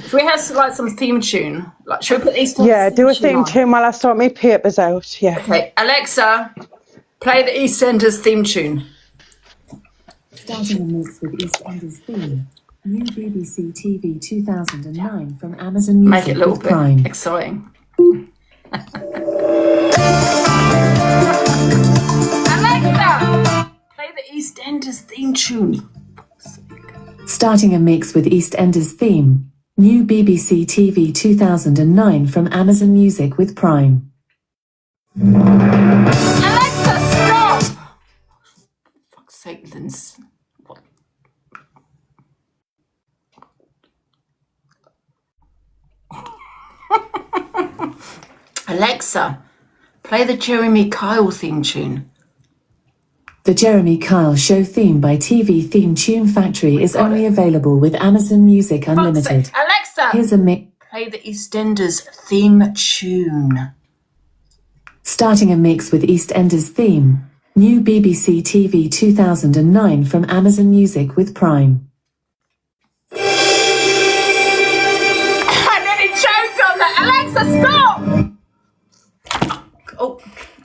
Should we have like some theme tune? Like, should we put EastEnders? Yeah, do a theme tune while I sort my papers out. Yeah. Okay, Alexa, play the EastEnders theme tune. Starting a mix with EastEnders theme. New BBC TV 2009 from Amazon Music. Make it a little bit Prime. exciting. Alexa, play the EastEnders theme tune. Starting a mix with EastEnders theme. New BBC TV 2009 from Amazon Music with Prime. Alexa, stop! For fuck's sake, Lynz. What? Alexa, play the Jeremy Kyle theme tune. The Jeremy Kyle Show theme by TV Theme Tune Factory is only available with Amazon Music Unlimited. Alexa, here's a mix. Play the EastEnders theme tune. Starting a mix with EastEnders theme. New BBC TV 2009 from Amazon Music with Prime. I nearly choked on that. Alexa, stop! Oh,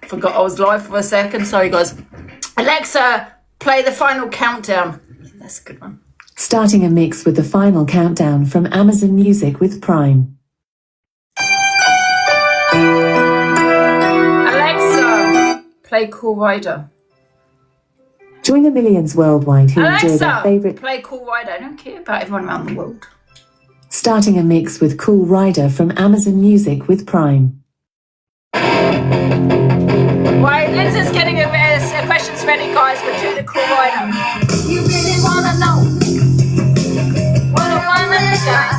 forgot I was live for a second. Sorry, guys. Alexa, play the final countdown. That's a good one. Starting a mix with the final countdown from Amazon Music with Prime. Alexa, play Cool Rider. Join the millions worldwide who enjoy their favorite. Play Cool Rider. I don't care about everyone around the world. Starting a mix with Cool Rider from Amazon Music with Prime. Right, Lynz is getting questions ready, guys. We're doing the Cool Rider. You really wanna know what a woman got?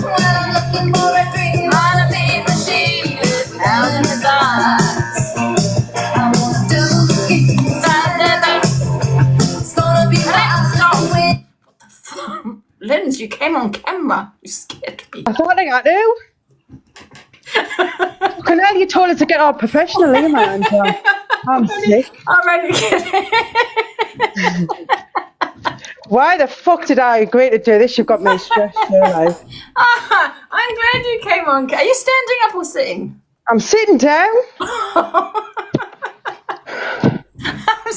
Well, I'm looking for a dream on a big machine with thousands of eyes. I wanna do inside leather. It's gonna be stop. What the fuck? Lynz, you came on camera. You scared me. I thought I do. Fucking hell, you told us to get all professionally, man. I'm sick. I'm ready to get it. Why the fuck did I agree to do this? You've got me stressed here, like. I'm glad you came on. Are you standing up or sitting? I'm sitting down.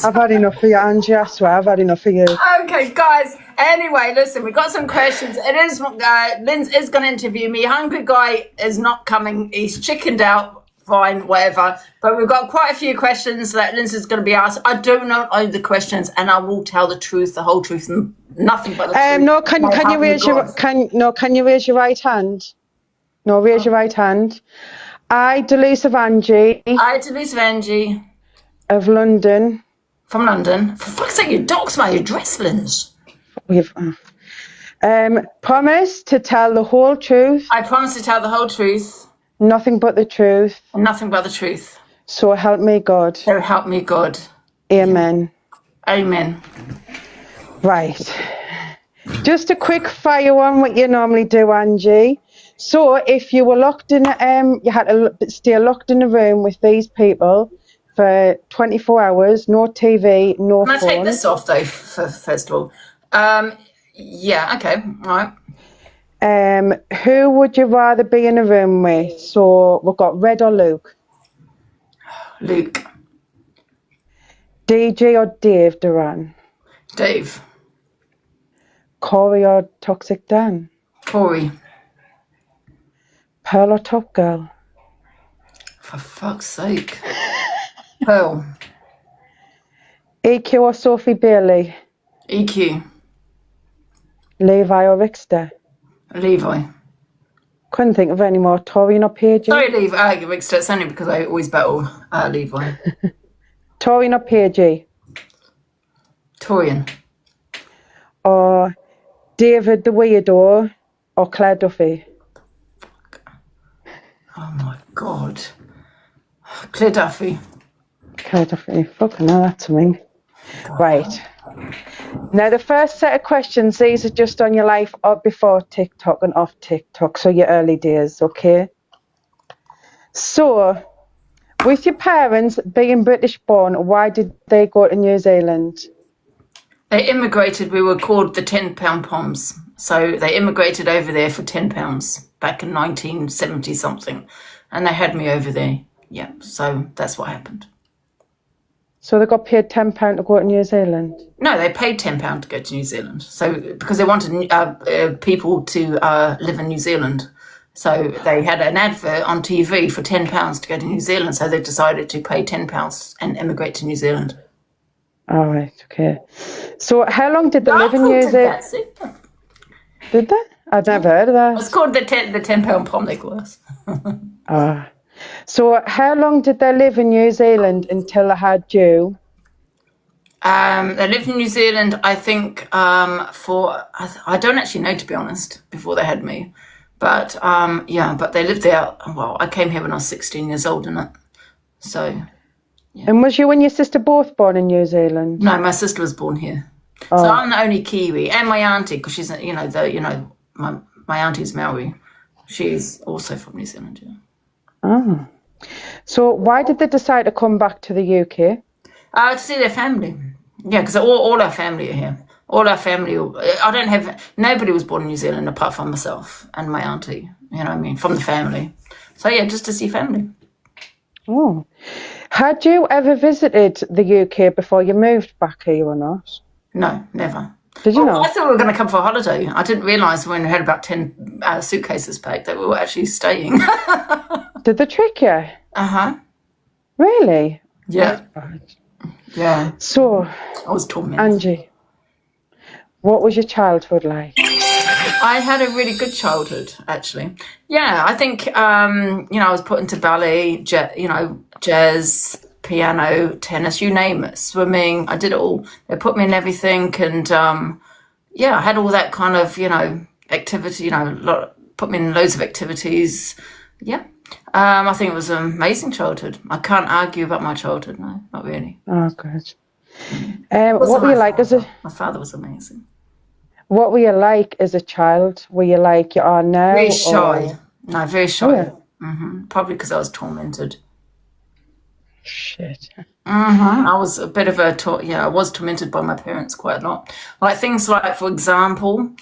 I've had enough of you, Angie. I swear, I've had enough of you. Okay, guys. Anyway, listen, we've got some questions. It is Lynz is going to interview me. Hungry Guy is not coming. He's chickened out. Fine, whatever. But we've got quite a few questions that Lynz is going to be asked. I do not know the questions, and I will tell the truth, the whole truth, and nothing but the truth. No, can you raise your right hand? No, raise your right hand. I, Delusive Angie. I, Delusive Angie. Of London. From London. For fuck's sake, you doxed my address, Lynz. Promise to tell the whole truth. I promise to tell the whole truth. Nothing but the truth. Nothing but the truth. So help me God. So help me God. Amen. Amen. Right. Just a quick fire one, what you normally do, Angie. So if you were locked in, you had to stay locked in a room with these people for 24 hours, no TV, no phone. Can I take this off, though, first of all? Yeah, okay, all right. Who would you rather be in a room with? So we've got Red or Luke? Luke. DJ or Dave Duran? Dave. Corey or Toxic Dan? Corey. Pearl or Top Girl? For fuck's sake. Pearl. EQ or Sophie Bailey? EQ. Levi or Rickster? Levi. Couldn't think of any more. Torian or Paige? Sorry, Levi. Rickster. It's only because I always battle Levi. Torian or Paige? Torian. Or David the Weirdo or Claire Duffy? Oh my God. Claire Duffy. Claire Duffy. Fucking hell, that's something. Right. Now, the first set of questions, these are just on your life before TikTok and off TikTok, so your early days, okay? So, with your parents being British born, why did they go to New Zealand? They immigrated. We were called the £10 Poms. So they immigrated over there for £10 back in 1970 something, and they had me over there. Yeah, so that's what happened. So they got paid £10 to go to New Zealand? No, they paid £10 to go to New Zealand. So because they wanted people to live in New Zealand. So they had an advert on TV for £10 to go to New Zealand. So they decided to pay £10 and immigrate to New Zealand. All right, okay. So how long did they live in New Zealand? Did they? I'd never heard of that. It's called the £10 pom necklace. So how long did they live in New Zealand until they had you? They lived in New Zealand, I think, I don't actually know, to be honest, before they had me. But, but they lived there. Well, I came here when I was 16 years old, innit? So, yeah. And was you and your sister both born in New Zealand? No, my sister was born here. So I'm the only Kiwi. And my auntie, because she's, my auntie's Maori. She's also from New Zealand, yeah. Oh. So why did they decide to come back to the UK? To see their family. Yeah, because all our family are here. All our family, nobody was born in New Zealand apart from myself and my auntie, you know what I mean, from the family. So yeah, just to see family. Oh. Had you ever visited the UK before you moved back here or not? No, never. Did you not? I thought we were going to come for a holiday. I didn't realise when we had about 10 suitcases packed that we were actually staying. Did they trick you? Uh-huh. Really? Yeah. Yeah. So, I was tormented. Angie, what was your childhood like? I had a really good childhood, actually. Yeah, I think, I was put into ballet, jazz, piano, tennis, you name it, swimming. I did it all. They put me in everything. And, I had all that kind of, activity, put me in loads of activities. Yeah. I think it was an amazing childhood. I can't argue about my childhood, no, not really. Oh, good. What were you like as a... My father was amazing. What were you like as a child? Were you like you are now? Very shy. Or... No, very shy. Oh, yeah. Mm-hmm. Probably because I was tormented. Shit. Mm-hmm. I was a bit of I was tormented by my parents quite a lot. Like things like, for example,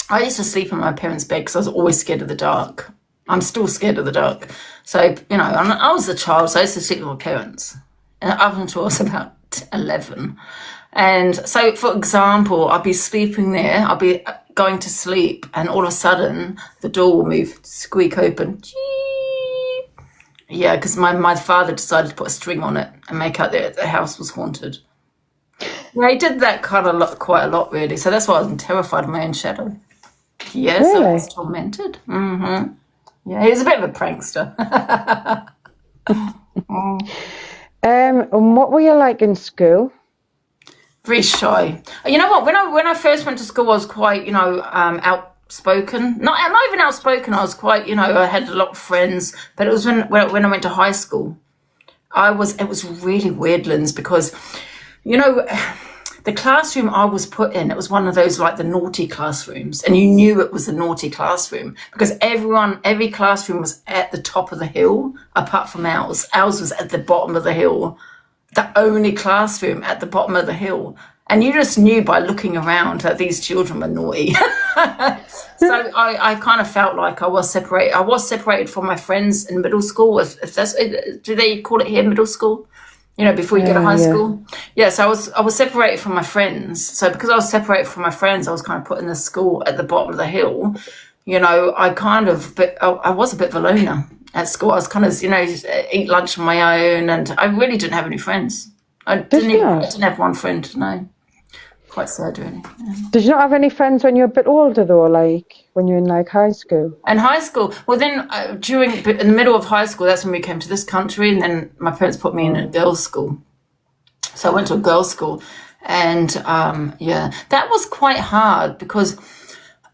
I used to sleep in my parents' bed because I was always scared of the dark. I'm still scared of the dark. So, I was a child, so I used to sleep with my parents. And up until I was about 11. And so, for example, I'd be sleeping there, I'd be going to sleep, and all of a sudden, the door will move, squeak open. Yeah, because my father decided to put a string on it and make out that the house was haunted. Yeah, he did that quite a lot, really. So that's why I was terrified of my own shadow. Yes, really? I was tormented. Mm-hmm. Yeah, he was a bit of a prankster. And what were you like in school? Very shy. You know what? When I first went to school, I was quite, outspoken. Not even outspoken. I was quite, I had a lot of friends. But it was when I went to high school. It was really weird, Lynz, because, the classroom I was put in, it was one of those like the naughty classrooms, and you knew it was a naughty classroom because every classroom was at the top of the hill, apart from ours. Ours was at the bottom of the hill, the only classroom at the bottom of the hill. And you just knew by looking around that these children were naughty. So I kind of felt like I was separated. I was separated from my friends in middle school. If that's, do they call it here middle school? Before you go to high school. Yeah, so I was separated from my friends. So because I was separated from my friends, I was kind of put in the school at the bottom of the hill. I was a bit of a loner at school. I was kind of, eat lunch on my own, and I really didn't have any friends. I didn't have one friend, no. Quite sad, really. Yeah. Did you not have any friends when you were a bit older, though, like when you were in like high school? In high school, well, then in the middle of high school, that's when we came to this country, and then my parents put me in a girls' school. So I went to a girls' school, and that was quite hard because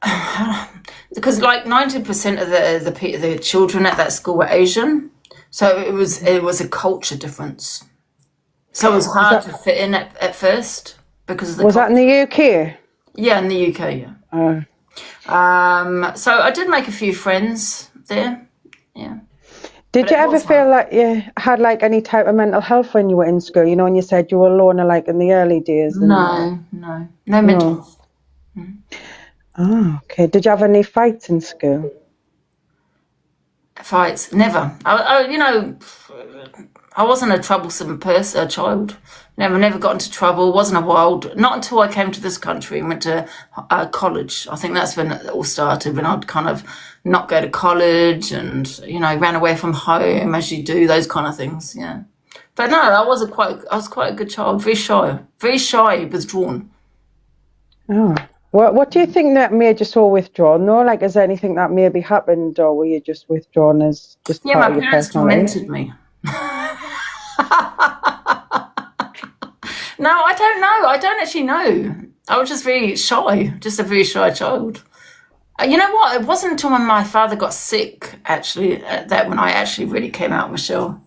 like 90% of the children at that school were Asian, so it was a culture difference. So it was hard to fit in at first. Because of the was that in the UK? Yeah, in the UK, yeah. So I did make a few friends there, yeah. Did you ever feel like you had like any type of mental health when you were in school? You know, when you said you were a loner like in the early days? No mental health. Oh, okay. Did you have any fights in school? Fights? Never. I wasn't a troublesome person, a child. Never got into trouble. Wasn't a wild. Not until I came to this country and went to college. I think that's when it all started. When I'd kind of not go to college and ran away from home as you do, those kind of things. Yeah. But no, I was quite a good child. Very shy, withdrawn. Oh. What do you think that made you so withdrawn? No, like, is there anything that maybe happened, or were you just withdrawn as just part of your personality? My parents tormented me. No, I don't know. I don't actually know. I was just very shy, just a very shy child. You know what? It wasn't until when my father got sick, actually, that when I actually really came out of my shell.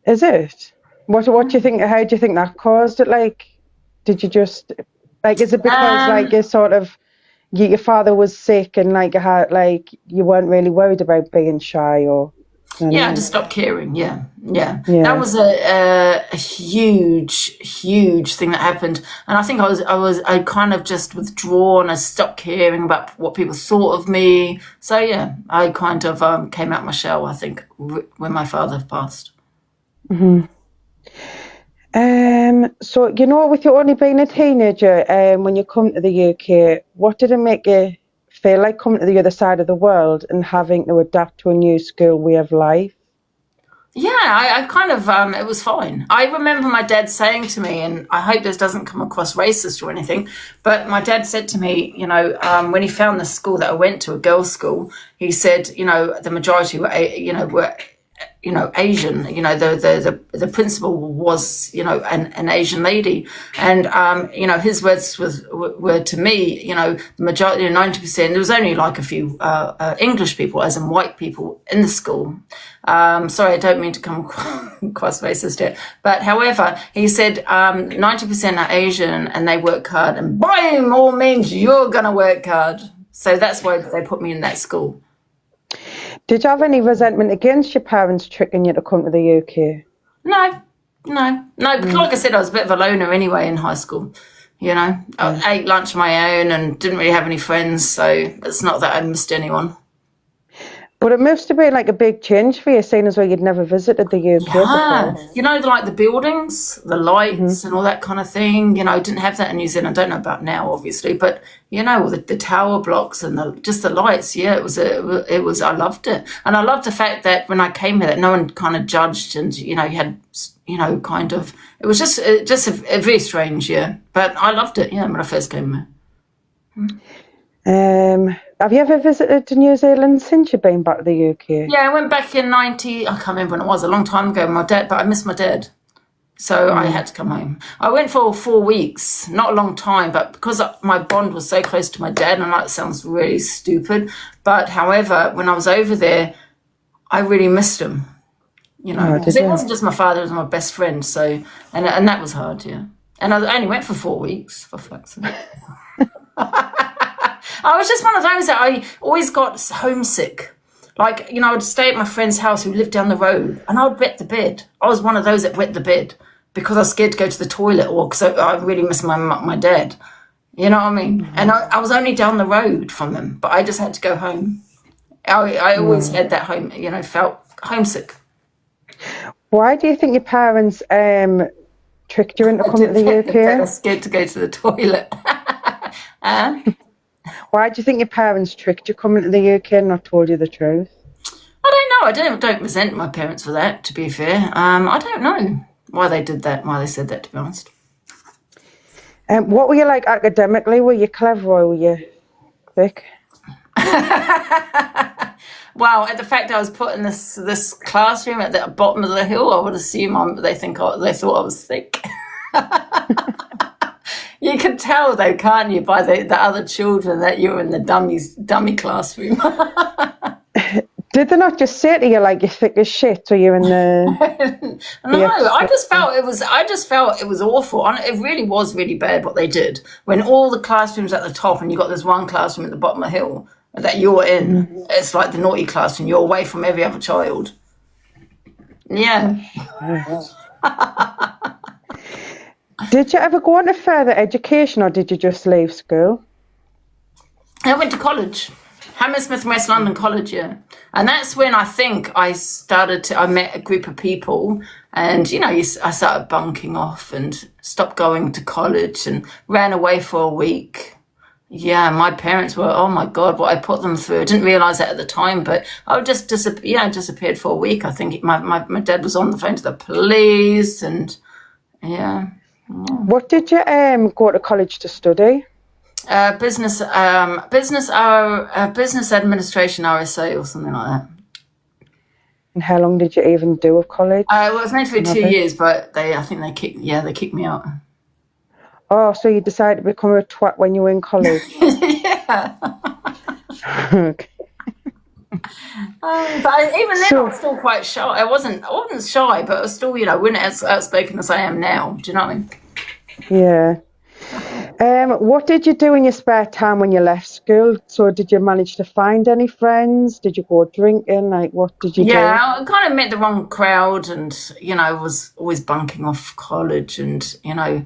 Is it? What do you think? How do you think that caused it? Like, did you just... Like, is it because, like, your father was sick and, like, you weren't really worried about being shy or... Yeah, I just stopped caring, yeah. That was a huge thing that happened. And I think I kind of just withdrawn. I stopped caring about what people thought of me. So, yeah, I kind of came out my shell, I think, when my father passed. Mm-hmm. So, with you only being a teenager, when you come to the UK, what did it make you feel like coming to the other side of the world and having to adapt to a new school way of life? Yeah, I kind of, it was fine. I remember my dad saying to me, and I hope this doesn't come across racist or anything, but my dad said to me, when he found the school that I went to, a girls' school, he said, the majority were Asian. The principal was, an Asian lady. And, his words were to me, the majority, 90%, there was only like a few English people, as in white people, in the school. Sorry, I don't mean to come across racist yet. But however, he said 90% are Asian and they work hard. And by all means, you're going to work hard. So that's why they put me in that school. Did you have any resentment against your parents tricking you to come to the UK? No. Like I said, I was a bit of a loner anyway in high school. I ate lunch on my own and didn't really have any friends, so it's not that I missed anyone. But it must have been like a big change for you, seeing as though you'd never visited the UK before. Like the buildings, the lights and all that kind of thing. I didn't have that in New Zealand. I don't know about now, obviously, but the tower blocks and just the lights. Yeah, it was. I loved it, and I loved the fact that when I came here, that no one kind of judged, and you had, kind of. It was just a very strange, yeah. But I loved it, yeah, when I first came here. Have you ever visited New Zealand since you've been back to the UK? Yeah, I went back in 90, I can't remember when it was, a long time ago with my dad, but I missed my dad. So I had to come home. I went for 4 weeks, not a long time, but because my bond was so close to my dad, and that sounds really stupid, but however, when I was over there, I really missed him. Because it wasn't just my father, it was my best friend, so, and that was hard, yeah. And I only went for 4 weeks, for fuck's sake. I was just one of those that I always got homesick. Like, I would stay at my friend's house who lived down the road, and I would wet the bed. I was one of those that wet the bed because I was scared to go to the toilet, or because I really missed my dad. You know what I mean? Mm-hmm. And I was only down the road from them, but I just had to go home. I always had that home, felt homesick. Why do you think your parents tricked you into coming to the UK? I was scared to go to the toilet. Why do you think your parents tricked you coming to the UK and not told you the truth? I don't know. I don't resent my parents for that, to be fair. I don't know why they did that, why they said that, to be honest. What were you like academically? Were you clever or were you thick? Well, at the fact I was put in this classroom at the bottom of the hill, I would assume they thought I was thick. You can tell, though, can't you, by the other children that you're in the dummy classroom. Did they not just say to you like you're thick as shit, or you're in the? No, I just felt it was awful. It really was really bad what they did. When all the classrooms at the top and you got this one classroom at the bottom of the hill, that you're in. It's like the naughty class and you're away from every other child. Yeah. Did you ever go on to further education or did you just leave school? I went to college, Hammersmith and West London College, yeah. And that's when I think I met a group of people and, I started bunking off and stopped going to college and ran away for a week. Yeah, my parents were, oh my God, what I put them through. I didn't realise that at the time, but I just disappeared for a week. I think my dad was on the phone to the police and, yeah. What did you go to college to study? Business administration, RSA, or something like that. And how long did you even do of college? Well, it was meant to be 2 years, but they kicked me out. Oh, so you decided to become a twat when you were in college? Yeah. Okay. But even then, I was still quite shy. I wasn't shy, but I was still, weren't as outspoken as I am now. Do you know what I mean? Yeah. What did you do in your spare time when you left school? So did you manage to find any friends? Did you go drinking? Like, what did you do? Yeah, I kind of met the wrong crowd and, was always bunking off college and, I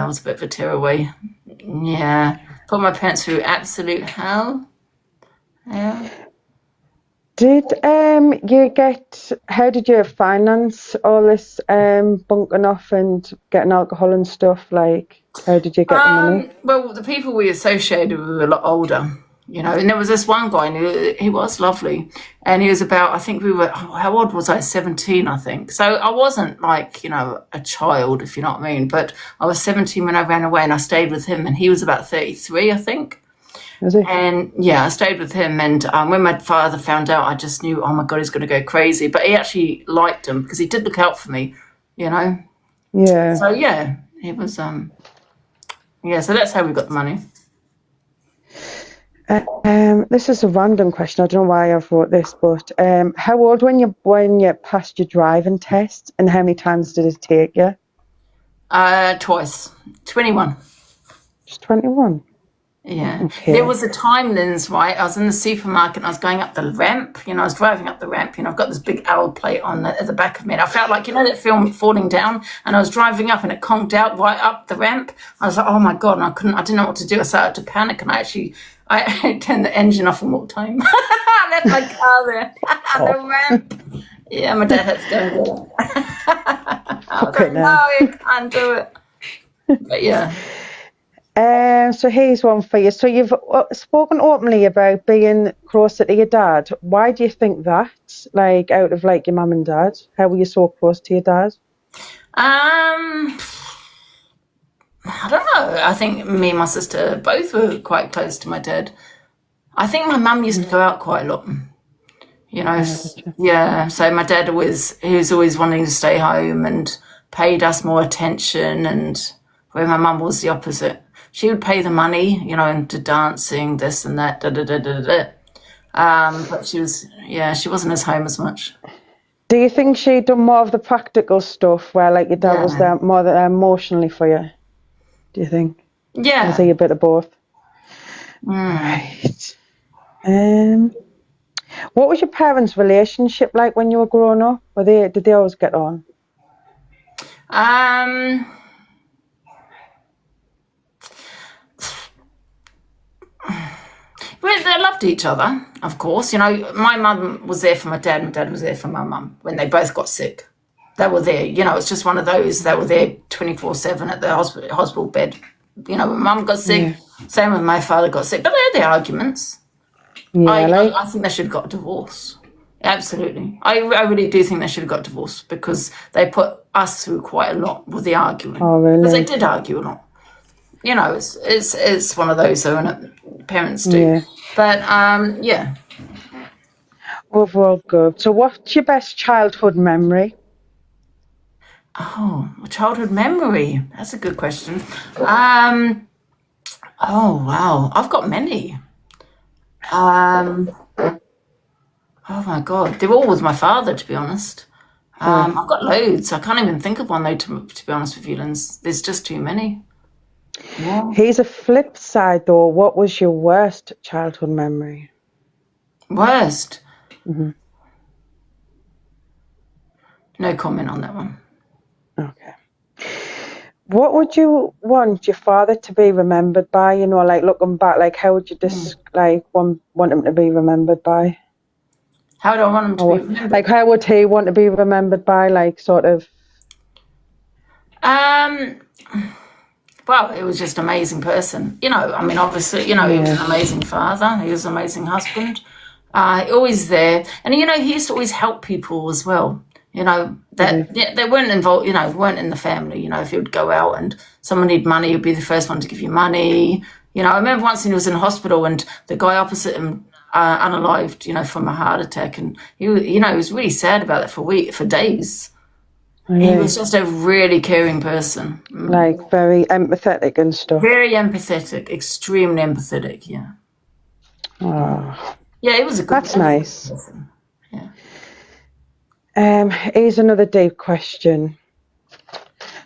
was a bit of a tearaway. Yeah. Put my parents through absolute hell. Yeah. How did you finance all this bunking off and getting alcohol and stuff? Like, how did you get the money? Well, the people we associated with were a lot older, and there was this one guy, and he was lovely, and he was about, I think how old was I? 17, I think. So I wasn't like, a child, if you know what I mean, but I was 17 when I ran away and I stayed with him, and he was about 33, I think. And I stayed with him, and when my father found out, I just knew, oh my God, he's going to go crazy. But he actually liked him because he did look out for me, Yeah. So it was so that's how we got the money. This is a random question. I don't know why I've wrote this, but how old when you passed your driving test, and how many times did it take you? Twice. 21. Just 21. Yeah. Okay. There was a time, Lynz, right? I was in the supermarket and I was going up the ramp. I was driving up the ramp. I've got this big owl plate on at the back of me. And I felt like, that film Falling Down? And I was driving up and it conked out right up the ramp. I was like, oh my God. And I didn't know what to do. I started to panic and I turned the engine off and walked home. I left my car there on the ramp. Yeah, my dad had to go and get it. I was like, no, you can't do it. But yeah. So here's one for you. So you've spoken openly about being closer to your dad. Why do you think that? Like, out of like your mum and dad, how were you so close to your dad? I don't know. I think me and my sister both were quite close to my dad. I think my mum used to go out quite a lot. Yeah. So my dad he was always wanting to stay home and paid us more attention, and where my mum was the opposite. She would pay the money, into dancing, this and that, but she wasn't as home as much. Do you think she'd done more of the practical stuff where, like, your dad was there more emotionally for you? Do you think? Yeah. Was he a bit of both? Right. What was your parents' relationship like when you were growing up? Did they always get on? Well, they loved each other, of course. My mum was there for my dad, and my dad was there for my mum when they both got sick. They were there. It's just one of those. They were there 24/7 at the hospital bed. When mum got sick, same when my father got sick. But they had their arguments. Yeah, I think they should have got a divorce. Absolutely. I really do think they should have got a divorce because they put us through quite a lot with the arguing. Oh, really? Because they did argue a lot. It's one of those, though, and parents do. Yeah. But, Overall good. So what's your best childhood memory? Oh, a childhood memory. That's a good question. Oh, wow. I've got many. Oh, my God. They're all with my father, to be honest. I've got loads. I can't even think of one, though, to be honest with you, Lynz. There's just too many. Yeah. Here's a flip side, though. What was your worst childhood memory? Worst? Mm-hmm. No comment on that one. Okay. What would you want your father to be remembered by? You know, like looking back, like how would you want him to be remembered by? How do I want him to be remembered? Like how would he want to be remembered by? Like sort of. Well, he was just an amazing person. You know, I mean, obviously, you know, he was an amazing father. He was an amazing husband. Always there. And, you know, he used to always help people as well. You know, that they weren't involved, you know, weren't in the family. You know, if he would go out and someone needed money, he'd be the first one to give you money. You know, I remember once he was in hospital and the guy opposite him, unalived, you know, from a heart attack. And, he was really sad about that for days. He was just a really caring person. Like very empathetic and stuff. Very empathetic, extremely empathetic, yeah. Oh. Yeah, it was a good That's nice. person. Yeah. Here's another deep question.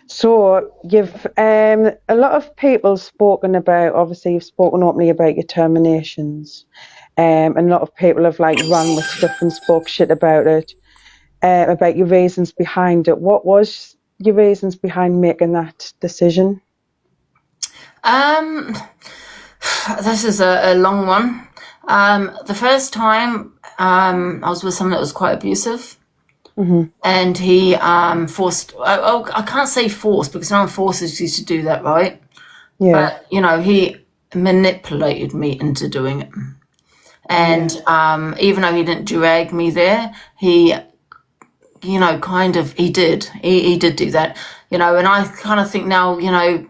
So you've a lot of people spoken about, obviously you've spoken openly about your terminations. And a lot of people have like run with stuff and spoke shit about it. About your reasons behind it. What was your reasons behind making that decision? This is a long one. The first time I was with someone that was quite abusive. Mm-hmm. And he forced, I can't say forced because no one forces you to do that, right? Yeah. But, you know, he manipulated me into doing it. And even though he didn't drag me there, he, you know, kind of, he did do that, you know, and I kind of think now, you know,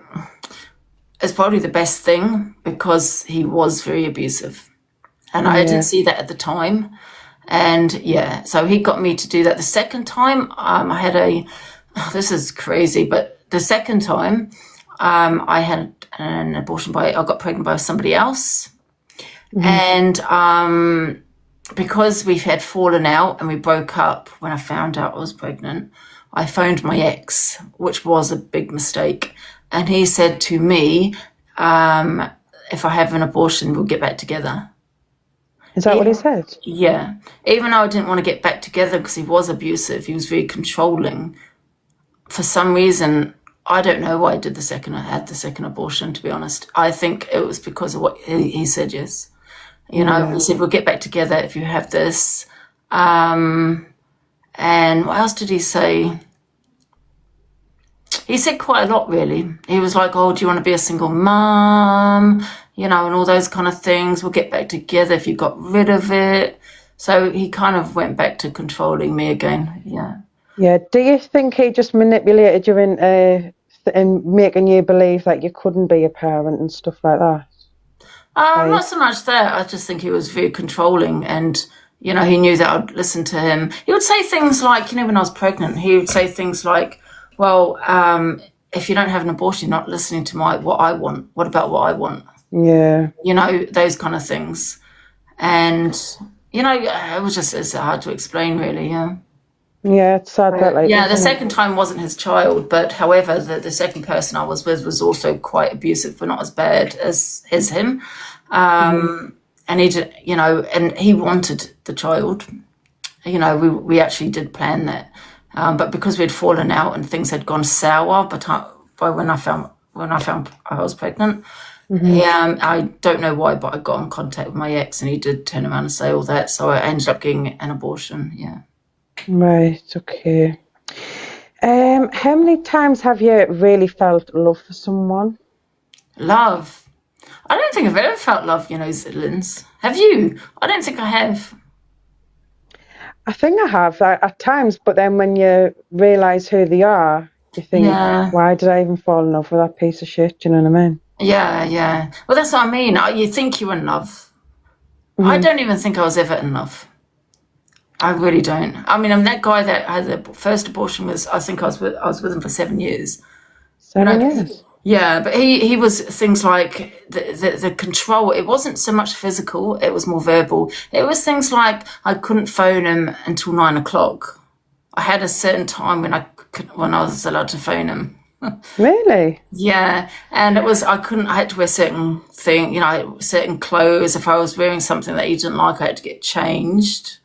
it's probably the best thing because he was very abusive. And I didn't see that at the time. And so he got me to do that. The second time, I had this is crazy, but the second time, I had an abortion I got pregnant by somebody else. Mm-hmm. And, because we had fallen out and we broke up when I found out I was pregnant, I phoned my ex, which was a big mistake. And he said to me, if I have an abortion, we'll get back together. Is that what he said? Yeah. Even though I didn't want to get back together because he was abusive, he was very controlling. For some reason, I don't know why I had the second abortion, to be honest. I think it was because of what he said, yes. You know, he said, we'll get back together if you have this. And what else did he say? He said quite a lot, really. He was like, oh, do you want to be a single mum? You know, and all those kind of things. We'll get back together if you got rid of it. So he kind of went back to controlling me again, yeah. Yeah, do you think he just manipulated you into making you believe that you couldn't be a parent and stuff like that? Not so much that. I just think he was very controlling and, you know, he knew that I'd listen to him. He would say things like, you know, when I was pregnant, he would say things like, well, if you don't have an abortion, you're not listening to what I want. What about what I want? Yeah. You know, those kind of things. And, you know, it was just, it's hard to explain really, yeah. Yeah, it's sad that like... Yeah, the second time wasn't his child, but however, the second person I was with was also quite abusive, but not as bad as him. And he did, you know, and he wanted the child. You know, we actually did plan that. But because we had fallen out and things had gone sour by when I found I was pregnant, I don't know why, but I got in contact with my ex and he did turn around and say all that. So I ended up getting an abortion, yeah. Right, okay. How many times have you really felt love for someone? Love? I don't think I've ever felt love, you know, Lynz. Have you? I don't think I have. I think I have at times, but then when you realise who they are, you think, why did I even fall in love with that piece of shit? Do you know what I mean? Yeah, yeah. Well, that's what I mean. You think you're in love. I don't even think I was ever in love. I really don't. I mean, I'm that guy that had the first abortion I think I was with him for 7 years. 7 years? Yeah, but he was things like the control. It wasn't so much physical, it was more verbal. It was things like I couldn't phone him until 9 o'clock. I had a certain time when I was allowed to phone him. Really? Yeah, and I had to wear certain certain clothes. If I was wearing something that he didn't like, I had to get changed.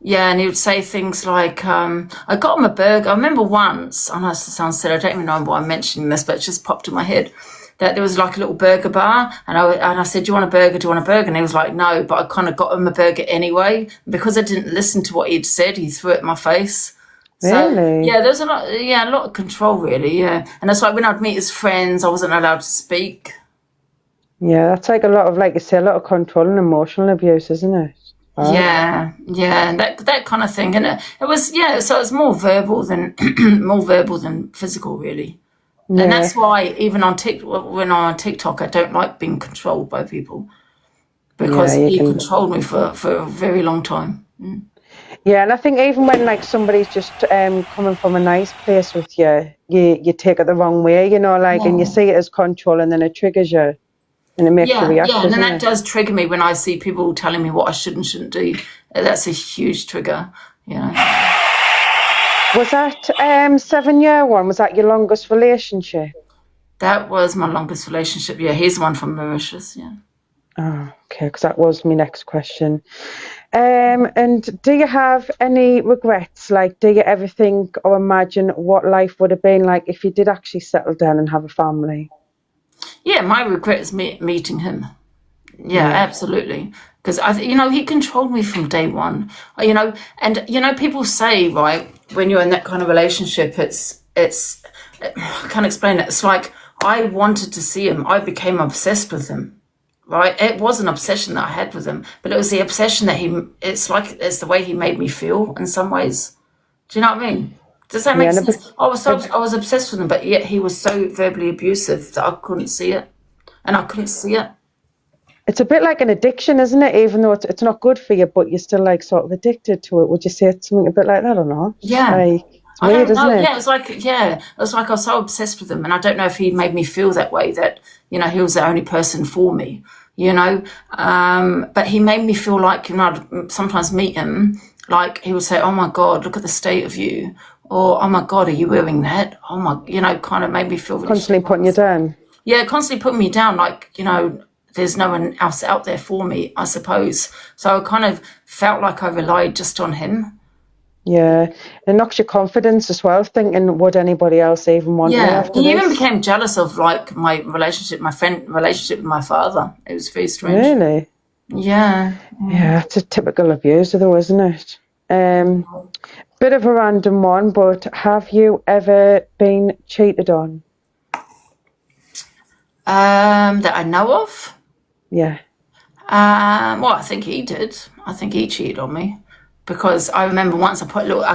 Yeah, and he would say things like, I got him a burger. I remember once, I know this sounds silly, I don't even know why I'm mentioning this, but it just popped in my head, that there was like a little burger bar, and I said, do you want a burger? Do you want a burger? And he was like, no, but I kind of got him a burger anyway. Because I didn't listen to what he'd said, he threw it in my face. So, Really? yeah, there's a lot of control, really, yeah. And it's like when I'd meet his friends, I wasn't allowed to speak. Yeah, that's like a lot of, like you say, a lot of control and emotional abuse, isn't it? Oh. Yeah, that kind of thing, and it was so it was more verbal than physical, really. Yeah. And that's why even when I'm on TikTok, I don't like being controlled by people, because he controlled me for a very long time. Yeah, and I think even when like somebody's just coming from a nice place with you, you take it the wrong way, and you see it as control, and then it triggers you. And it makes you react. Yeah, and then that does trigger me when I see people telling me what I should and shouldn't do. That's a huge trigger, Was that 7-year one? Was that your longest relationship? That was my longest relationship. Yeah, he's the one from Mauritius. Yeah. Oh, okay, because that was my next question. And do you have any regrets? Like, do you ever think or imagine what life would have been like if you did actually settle down and have a family? Yeah, my regret is meeting him. Yeah, absolutely. Because he controlled me from day one. And people say, right, when you're in that kind of relationship, it's I can't explain it. It's like I wanted to see him. I became obsessed with him. Right? It was an obsession that I had with him, but it was the obsession that it's the way he made me feel in some ways. Do you know what I mean? Does that make sense? I was obsessed with him, but yet he was so verbally abusive that I couldn't see it, and I couldn't see it. It's a bit like an addiction, isn't it? Even though it's not good for you, but you're still like sort of addicted to it. Would you say it's something a bit like that or not? Yeah. It's weird, isn't it? Yeah, it was like I was so obsessed with him, and I don't know if he made me feel that way, that he was the only person for me, but he made me feel like, I'd sometimes meet him, like he would say, oh my God, look at the state of you. Or, oh my God, are you wearing that? Oh my, kind of made me feel really constantly putting you down. Yeah, constantly putting me down, like, there's no one else out there for me, I suppose. So I kind of felt like I relied just on him. Yeah, it knocks your confidence as well, thinking, would anybody else even want me after he this? even became jealous of, like, my relationship with my father. It was very strange. Really? Yeah. Yeah, it's a typical abuser though, isn't it? Bit of a random one, but have you ever been cheated on? That I know of? Yeah. Well, I think he did. I think he cheated on me, because I remember once I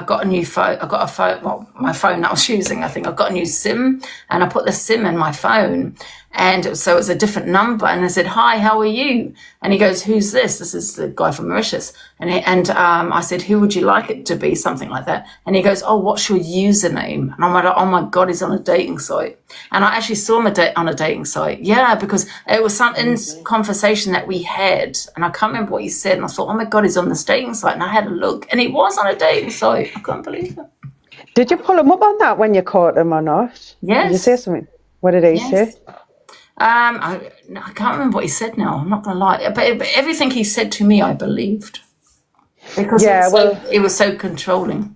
got a new phone. I got a phone. Well, my phone that I was using. I think I got a new SIM, and I put the SIM in my phone, and so it was a different number. And I said, "Hi, how are you?" And he goes, "Who's this?" This is the guy from Mauritius. And I said, "Who would you like it to be?" Something like that. And he goes, "Oh, what's your username?" And I'm like, "Oh my God, he's on a dating site." And I actually saw him on a dating site. Yeah, because it was some conversation that we had, and I can't remember what he said. And I thought, "Oh my God, he's on this dating site." And I had a look, and he was on a dating site. I can't believe it. Did you pull him up on that when you caught him or not? Yes. Did you say something? What did he say? I can't remember what he said now. I'm not going to lie. But everything he said to me, I believed. Because it was so controlling.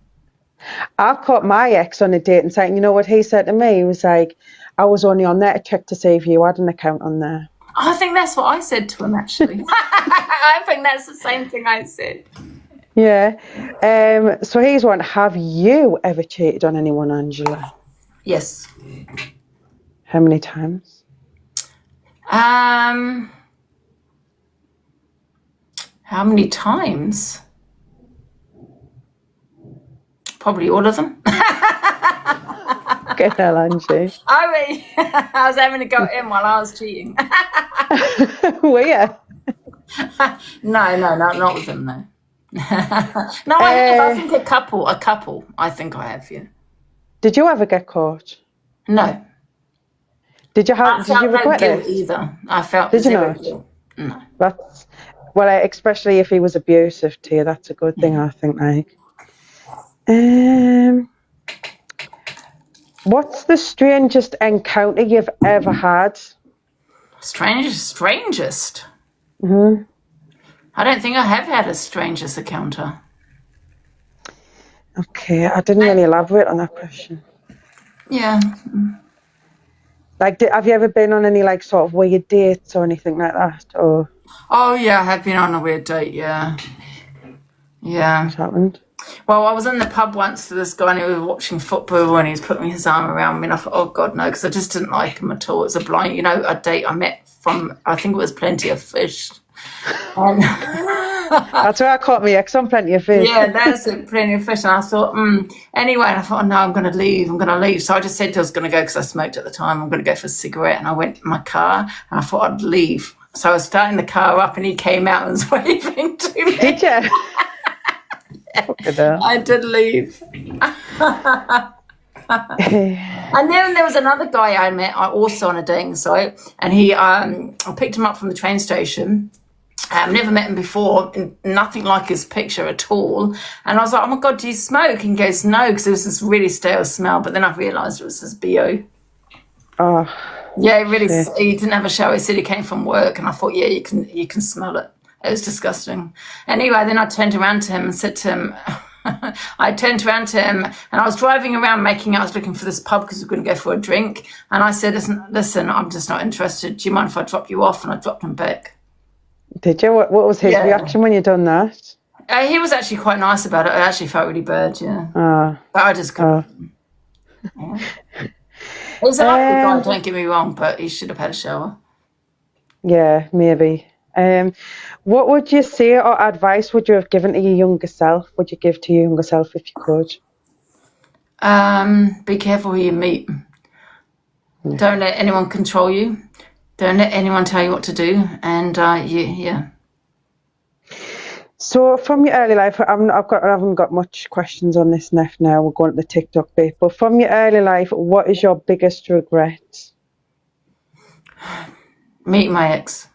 I caught my ex on a dating site, and you know what he said to me? He was like, I was only on there to check to see if you had an account on there. I think that's what I said to him, actually. I think that's the same thing I said. Yeah. So here's one. Have you ever cheated on anyone, Angela? Yes. How many times? How many times? Probably all of them. Good hell, Angie. I mean, I was having to go at him while I was cheating. Were you? No, not with him, no. No, I have. I think a couple. I think I have, yeah. Did you ever get caught? No. Did you regret it? Either. I felt. Did you not? No. That's especially if he was abusive to you. That's a good thing, I think. Like, What's the strangest encounter you've ever had? Strangest? Mm-hmm. I don't think I have had a strangest encounter. Okay, I didn't really elaborate on that question. Yeah. Like, have you ever been on any, like, sort of weird dates or anything like that? Or Oh, yeah, I have been on a weird date, yeah. Yeah. what happened? Well, I was in the pub once to this guy and he was watching football and he was putting his arm around me and I thought, oh, God, no, because I just didn't like him at all. It was a blind, a date I met from, I think it was Plenty of Fish. That's where I caught my ex on Plenty of Fish. Yeah, that's it, Plenty of Fish. And I thought, anyway, and I thought, no, I'm going to leave. So I just said I was going to go because I smoked at the time. I'm going to go for a cigarette. And I went in my car and I thought I'd leave. So I was starting the car up and he came out and was waving to me. Did you? I did leave. And then there was another guy I met also on a dating site, and I picked him up from the train station. I've never met him before, nothing like his picture at all. And I was like, oh my God, do you smoke? And he goes, no, because it was this really stale smell. But then I realised it was his BO. Oh. Yeah, he didn't have a shower. He said he came from work, and I thought, yeah, you can smell it. It was disgusting. Anyway, then I turned around to him and said to him, I turned around to him and I was driving around I was looking for this pub because we were going to go for a drink. And I said, listen, I'm just not interested. Do you mind if I drop you off? And I dropped him back. Did you? What was his reaction when you done that? He was actually quite nice about it. I actually felt really bad, yeah. But I just couldn't. Yeah. He's a lovely guy, don't get me wrong, but he should have had a shower. Yeah, maybe. What would you say or advice would you have given to your younger self? Would you give to your younger self if you could? Be careful who you meet. Yeah. Don't let anyone control you. Don't let anyone tell you what to do. And yeah. So from your early life, I haven't got much questions on this left now. We're going to the TikTok bit. But from your early life, what is your biggest regret? Meeting my ex.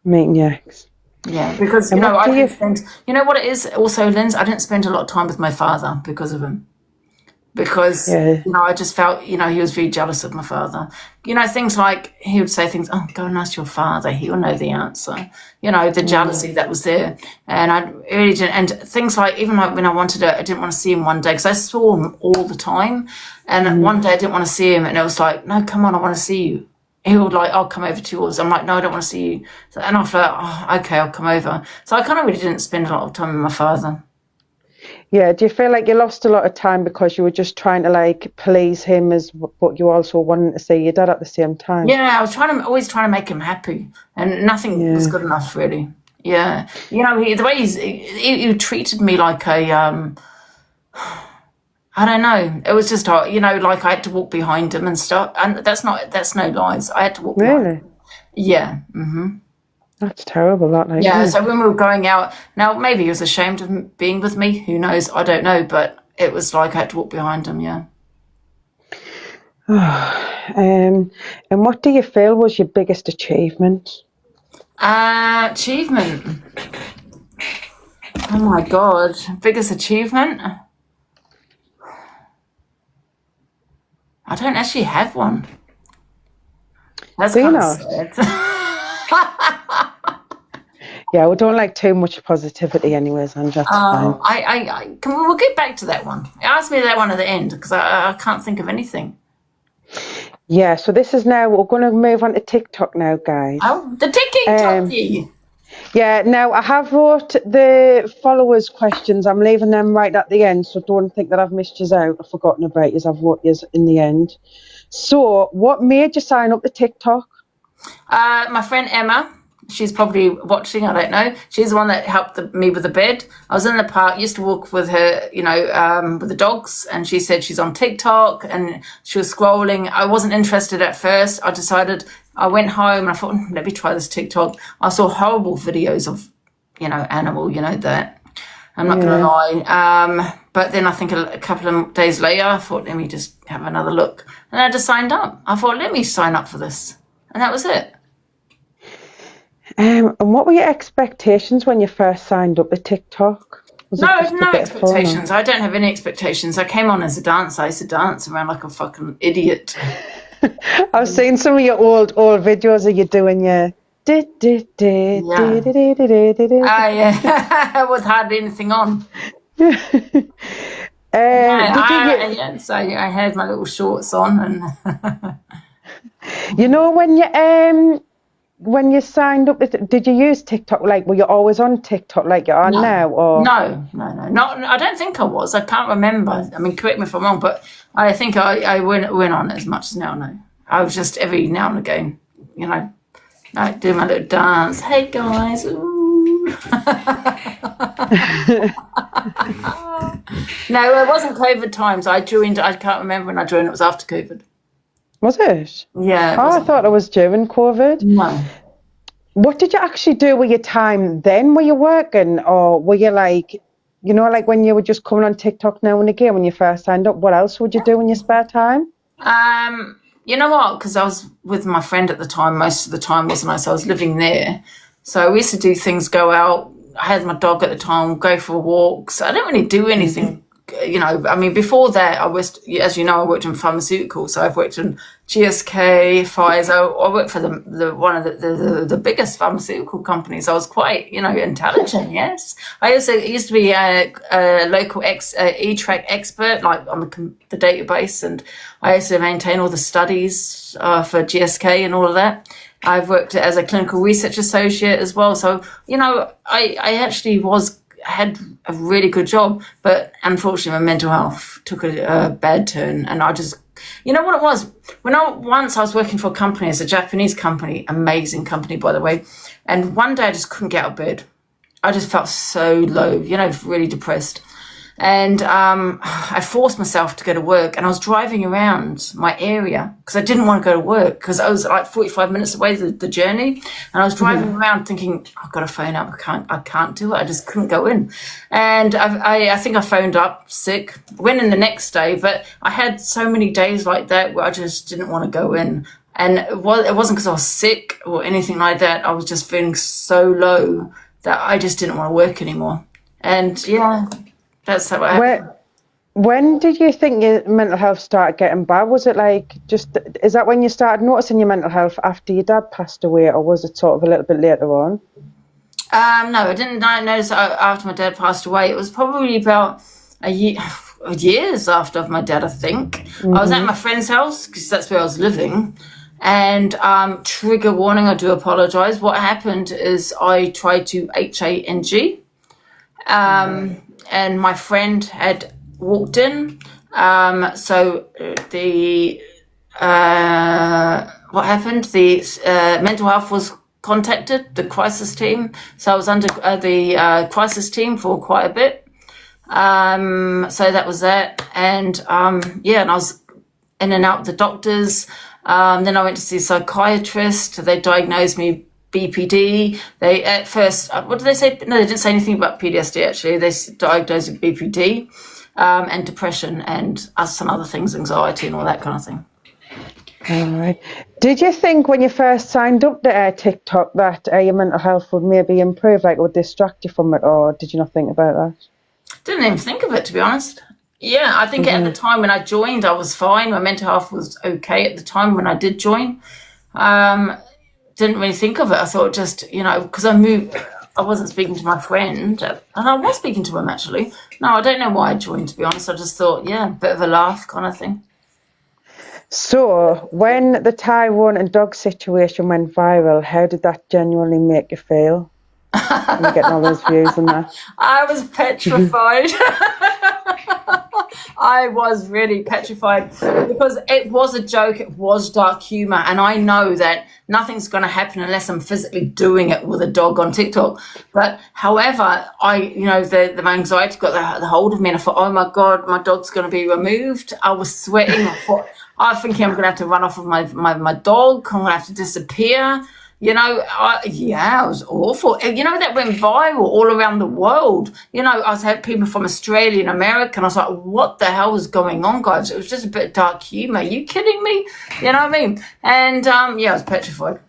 Meeting your ex. Yeah, because, I didn't spend... You know what it is also, Lynz? I didn't spend a lot of time with my father because of him. Because, I just felt, he was very jealous of my father. Things like, he would say things, oh, go and ask your father, he'll know the answer. The jealousy that was there. And I really didn't, and things like, even like when I didn't want to see him one day, because I saw him all the time. And one day I didn't want to see him, and it was like, no, come on, I want to see you. He would like, I'll come over to yours. I'm like, no, I don't want to see you. And I thought, oh, okay, I'll come over. So I kind of really didn't spend a lot of time with my father. Yeah, do you feel like you lost a lot of time because you were just trying to like please him, but you also wanted to see your dad at the same time? Yeah, I was always trying to make him happy, and nothing was good enough really. Yeah, the way he treated me like a I don't know. It was just like I had to walk behind him and stuff, and that's no lies. I had to walk behind him. Yeah. Mm-hmm. That's terrible, that. Yeah, so when we were going out, now maybe he was ashamed of being with me, who knows, I don't know, but it was like I had to walk behind him, yeah. And what do you feel was your biggest achievement? Achievement? Oh my God, biggest achievement? I don't actually have one. That's kind of sad. Yeah, we don't like too much positivity anyways, and that's fine. We'll get back to that one. Ask me that one at the end, because I can't think of anything. Yeah, so this is now, we're going to move on to TikTok now, guys. Oh, the TikTok. Yeah, now I have wrote the followers' questions. I'm leaving them right at the end, so don't think that I've missed you out or forgotten about you. I've wrote you in the end. So, what made you sign up to TikTok? My friend Emma. She's probably watching, I don't know. She's the one that helped me with the bed. I was in the park, used to walk with her, with the dogs, and she said she's on TikTok, and she was scrolling. I wasn't interested at first. I went home and I thought, let me try this TikTok. I saw horrible videos of, animal, that. I'm not going to lie. But then I think a couple of days later, I thought, let me just have another look. And I just signed up. I thought, let me sign up for this. And that was it. And what were your expectations when you first signed up to TikTok? Was No, it just a no bit of fun, or- expectations. I don't have any expectations. I came on as a dancer. I used to dance around like a fucking idiot. I've seen some of your old videos of you doing your I with hardly anything on. So I had my little shorts on, and you know when you signed up, did you use TikTok? Like, were you always on TikTok like you're on now? Or no, not. I don't think I was. I can't remember. I mean, correct me if I'm wrong, but I think I went on as much as now. No, I was just every now and again, you know, like do my little dance. Hey guys. Ooh. No, it wasn't COVID times. I joined. I can't remember when I joined. It was after COVID. Was it? Yeah. I thought it was during COVID. No. What did you actually do with your time then? Were you working, or were you like, you know, like when you were just coming on TikTok now and again when you first signed up? What else would you do in your spare time? You know what? Because I was with my friend at the time. Most of the time, wasn't I? So I was living there. So we used to do things, go out. I had my dog at the time, go for walks. I didn't really do anything, you know. I mean, before that, I was, as you know, I worked in pharmaceuticals. So I've worked in GSK, Pfizer. I worked for one of the biggest pharmaceutical companies. I was quite, you know, intelligent. Yes, I used to be a local e-track expert, like on the database, and I used to maintain all the studies for GSK and all of that. I've worked as a clinical research associate as well. So, you know, I actually had a really good job, but unfortunately my mental health took a bad turn, and I just, you know what it was? Once I was working for a company, it's a Japanese company, amazing company, by the way, and one day I just couldn't get out of bed. I just felt so low, you know, really depressed. And I forced myself to go to work, and I was driving around my area because I didn't want to go to work because I was like 45 minutes away the journey, and I was driving around thinking, I've got to phone up. I can't do it. I just couldn't go in. And I think I phoned up sick, went in the next day, but I had so many days like that where I just didn't want to go in. And it wasn't because I was sick or anything like that. I was just feeling so low that I just didn't want to work anymore. And yeah, that's how it happened. When did you think your mental health started getting bad? Was it like is that when you started noticing your mental health after your dad passed away, or was it sort of a little bit later on? No, I didn't notice after my dad passed away. It was probably about years after my dad, I think. I was at my friend's house because that's where I was living. And trigger warning, I do apologise. What happened is I tried to HANG. And my friend had walked in. So what happened? The mental health was contacted, the crisis team. So I was under the crisis team for quite a bit. So that was that. And and I was in and out with the doctors. Then I went to see a psychiatrist. They diagnosed me BPD. They at first, what did they say? No, they didn't say anything about PTSD actually. They diagnosed with BPD and depression and some other things, anxiety and all that kind of thing. All right. Did you think when you first signed up to TikTok that your mental health would maybe improve, like it would distract you from it, or did you not think about that? Didn't even think of it, to be honest. Yeah, I think at the time when I joined, I was fine. My mental health was okay at the time when I did join. Didn't really think of it. I thought just, you know, because I wasn't speaking to my friend, and I was speaking to him actually. No, I don't know why I joined, to be honest. I just thought, yeah, a bit of a laugh kind of thing. So when the Tyrone and dog situation went viral, how did that genuinely make you feel? And you're getting all those views and that. I was petrified. I was really petrified because it was a joke. It was dark humor. And I know that nothing's going to happen unless I'm physically doing it with a dog on TikTok. But however, my anxiety got the hold of me, and I thought, oh my God, my dog's going to be removed. I was sweating. I was thinking I'm going to have to run off with my dog. I'm going to have to disappear. You know, it was awful. You know, that went viral all around the world. You know, I had people from Australia and America, and I was like, what the hell is going on, guys? It was just a bit of dark humor. Are you kidding me? You know what I mean? And, I was petrified.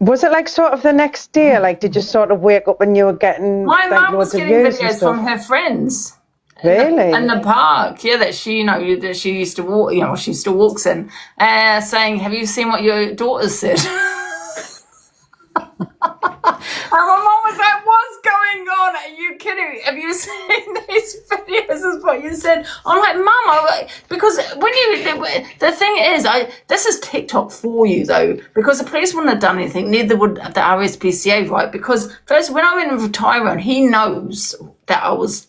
Was it like sort of the next day? Like, did you sort of wake up and you were getting My like mum was loads of getting views and videos stuff? from her friends. Really? In the park, yeah, that she, that she used to walk, she still walks in, saying, "Have you seen what your daughter said?" And my mom was like, "What's going on? Are you kidding? Have you seen these videos?" Is what you said. I'm like, "Mum, because when the thing is, this is TikTok for you though, because the police wouldn't have done anything. Neither would the RSPCA, right? Because first, when I went in with Tyrone, he knows that I was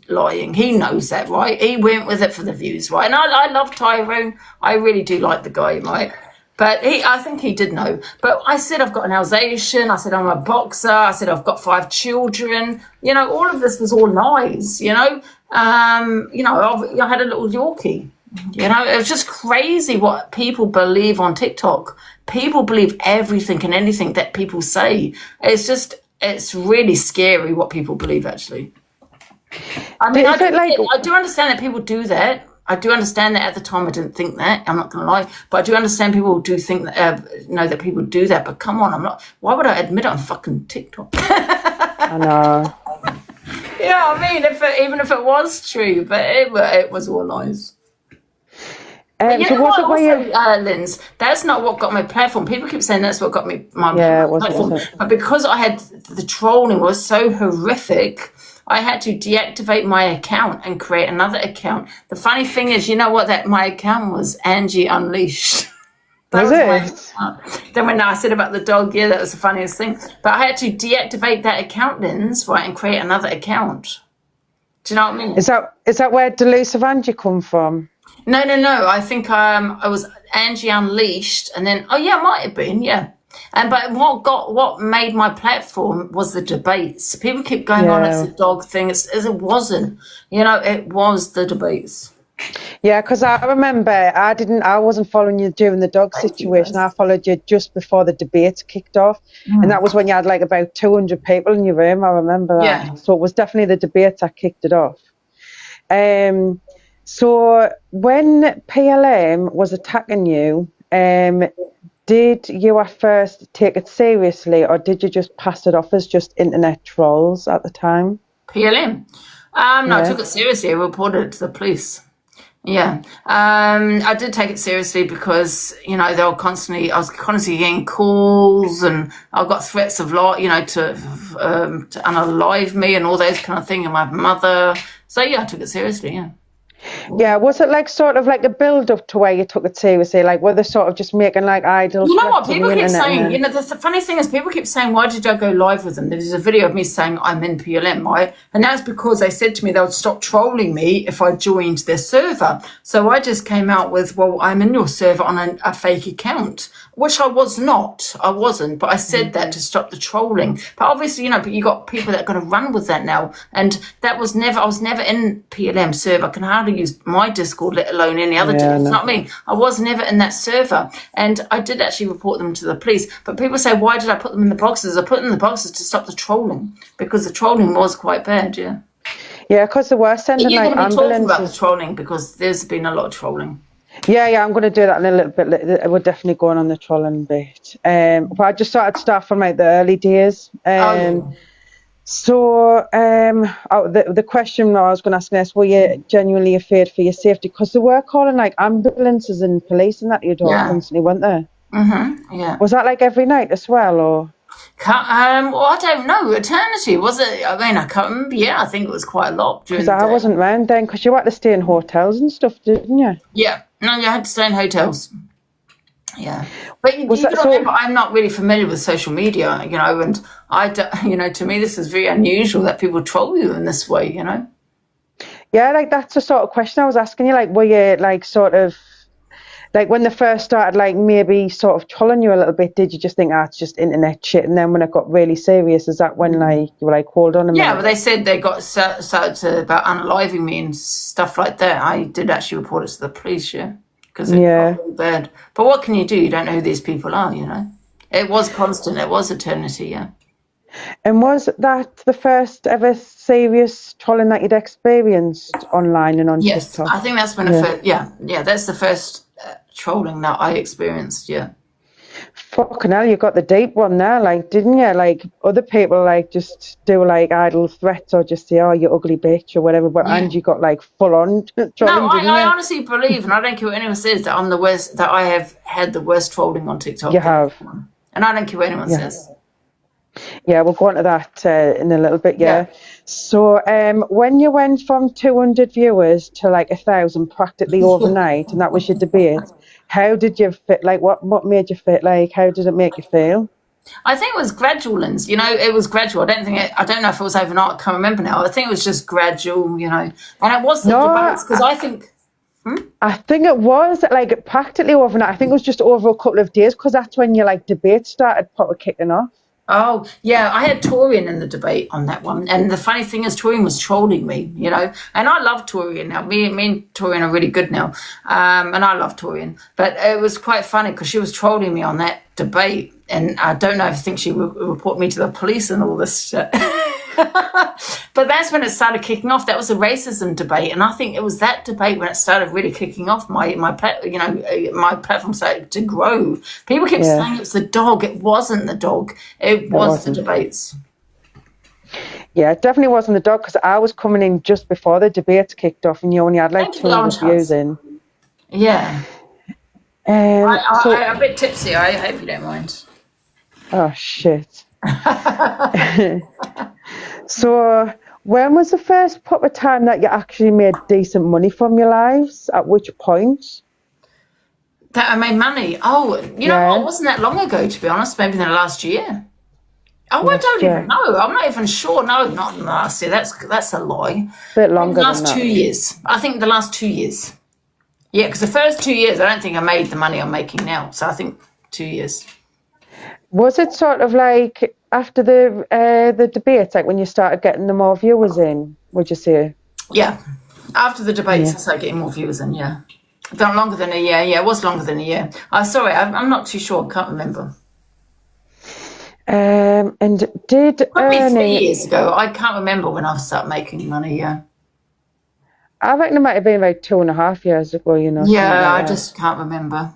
lying. He knows that, right? He went with it for the views, right? And I love Tyrone. I really do like the guy, right? But I think he did know. But I said I've got an Alsatian. I said I'm a boxer. I said I've got 5 children. All of this was all lies. I had a little Yorkie. It was just crazy what people believe on TikTok. People believe everything and anything that people say. It's really scary what people believe. Actually, I mean, I do understand that people do that. I do understand that. At the time I didn't think that, I'm not going to lie, but I do understand people do think that, that people do that, but come on, why would I admit it on fucking TikTok? I know. Yeah, I mean, even if it was true, but it was all lies. But So was it Lynz, that's not what got my platform. People keep saying that's what got me my platform. Wasn't. But because I had the trolling was so horrific, I had to deactivate my account and create another account. The funny thing is, you know what? That my account was Angie Unleashed. Was it? Then when I said about the dog, that was the funniest thing. But I had to deactivate that account, Lynz, right, and create another account. Do you know what I mean? Is that where Delusive Angie come from? No. I think I was Angie Unleashed, and then it might have been, yeah. But what made my platform was the debates. People keep going on, it's a dog thing. It wasn't. It was the debates. Yeah, because I remember I wasn't following you during the dog situation. I followed you just before the debates kicked off. And that was when you had like about 200 people in your room. I remember that. Yeah. So it was definitely the debates that kicked it off. So when PLM was attacking you, did you at first take it seriously, or did you just pass it off as just internet trolls at the time? PLM? No, I took it seriously. I reported it to the police. Yeah. I did take it seriously because, I was constantly getting calls, and I got threats of to unalive me and all those kind of things, and my mother. So I took it seriously, yeah. Yeah, was it like sort of like a build up to where you took it seriously? Like were they sort of just making like idle? You know what people keep saying? The funny thing is people keep saying, "Why did I go live with them?" There's a video of me saying I'm in PLM, right? And that's because they said to me they would stop trolling me if I joined their server. So I just came out with, "Well, I'm in your server on a fake account," which I was not. I wasn't, but I said that to stop the trolling. But obviously, but you got people that are going to run with that now, and I was never in PLM server. I can hardly use my Discord, let alone any other Discord. It's not me. I was never in that server, and I did actually report them to the police. But people say, why did I put them in the boxes? I put them in the boxes to stop the trolling, because the trolling was quite bad. Yeah, because they were sending like ambulances. You're going to be talking about the trolling, because there's been a lot of trolling. Yeah, I'm going to do that in a little bit. We're definitely going on the trolling bit. But I just thought I'd start from like the early days. So the question I was going to ask next, were you genuinely afraid for your safety? Because they were calling like ambulances and police and that you constantly, weren't they? Mm-hmm. Yeah. Was that like every night as well, or? Well, I don't know. Eternity, was it? I mean, I can't remember. Yeah, I think it was quite a lot. Because I wasn't around then, because you had to stay in hotels and stuff, didn't you? Yeah. No, you had to stay in hotels. Yeah, but you got to remember, I'm not really familiar with social media, and to me, this is very unusual that people troll you in this way, Yeah, like that's the sort of question I was asking you. Like, were you like sort of like when they first started, like maybe sort of trolling you a little bit? Did you just think, it's just internet shit? And then when it got really serious, is that when like you were like, hold on a minute? Yeah, well, they said they got started about unaliving me and stuff like that. I did actually report it to the police, yeah. Because it got really bad. But what can you do? You don't know who these people are, It was constant. It was eternity, yeah. And was that the first ever serious trolling that you'd experienced online and on TikTok? Yes, I think that's when that's the first trolling that I experienced, yeah. Fucking hell, you got the deep one there, like, didn't you? Like, other people, like, just do, like, idle threats or just say, oh, you ugly bitch or whatever, but Angie got, like, full-on trolling, No, didn't I you? honestly believe, and I don't care what anyone says, that I'm the worst, that I have had the worst trolling on TikTok. You have. And I don't care what anyone says. Yeah, we'll go on to that in a little bit, yeah. So when you went from 200 viewers to, like, 1,000 practically overnight, and that was your debate, how did you fit, like, what made you fit, like, how did it make you feel? I think it was gradual, Lynz. You know, it was gradual. I don't know if it was overnight. I can't remember now. I think it was just gradual, you know. And it was the debates, because I think... I think it was, like, practically overnight. I think it was just over a couple of days, because that's when your, like, debate started proper kicking off. Oh, yeah, I had Torian in the debate on that one. And the funny thing is, Torian was trolling me, you know. And I love Torian now. Me and Torian are really good now. And I love Torian. But it was quite funny because she was trolling me on that debate. And I don't know if I think she would report me to the police and all this shit. But that's when it started kicking off. That was a racism debate. And I think it was that debate when it started really kicking off. My platform started to grow. People kept saying it was the dog. It wasn't the dog. It was the debates. Yeah, it definitely wasn't the dog, because I was coming in just before the debates kicked off and you only had like 200 views in. Yeah. I'm a bit tipsy. I hope you don't mind. Oh, shit. So when was the first proper time that you actually made decent money from your lives? At which point? That I made money? Oh, you know what? It wasn't that long ago, to be honest. Maybe in the last year. Oh, I don't even know. I'm not even sure. No, not in the last year. That's a lie. A bit longer than that. The last 2 years. I think the last 2 years. Yeah, because the first 2 years, I don't think I made the money I'm making now. So I think 2 years. Was it sort of like after the debates, like when you started getting the more viewers in, would you say? Yeah. After the debates, I started getting more viewers in, yeah. Not longer than a year. Yeah, it was longer than a year. Sorry, I'm not too sure. I can't remember. And did probably 3 years ago. I can't remember when I started making money, yeah. I reckon it might have been like 2.5 years ago, you know. Yeah, I just can't remember.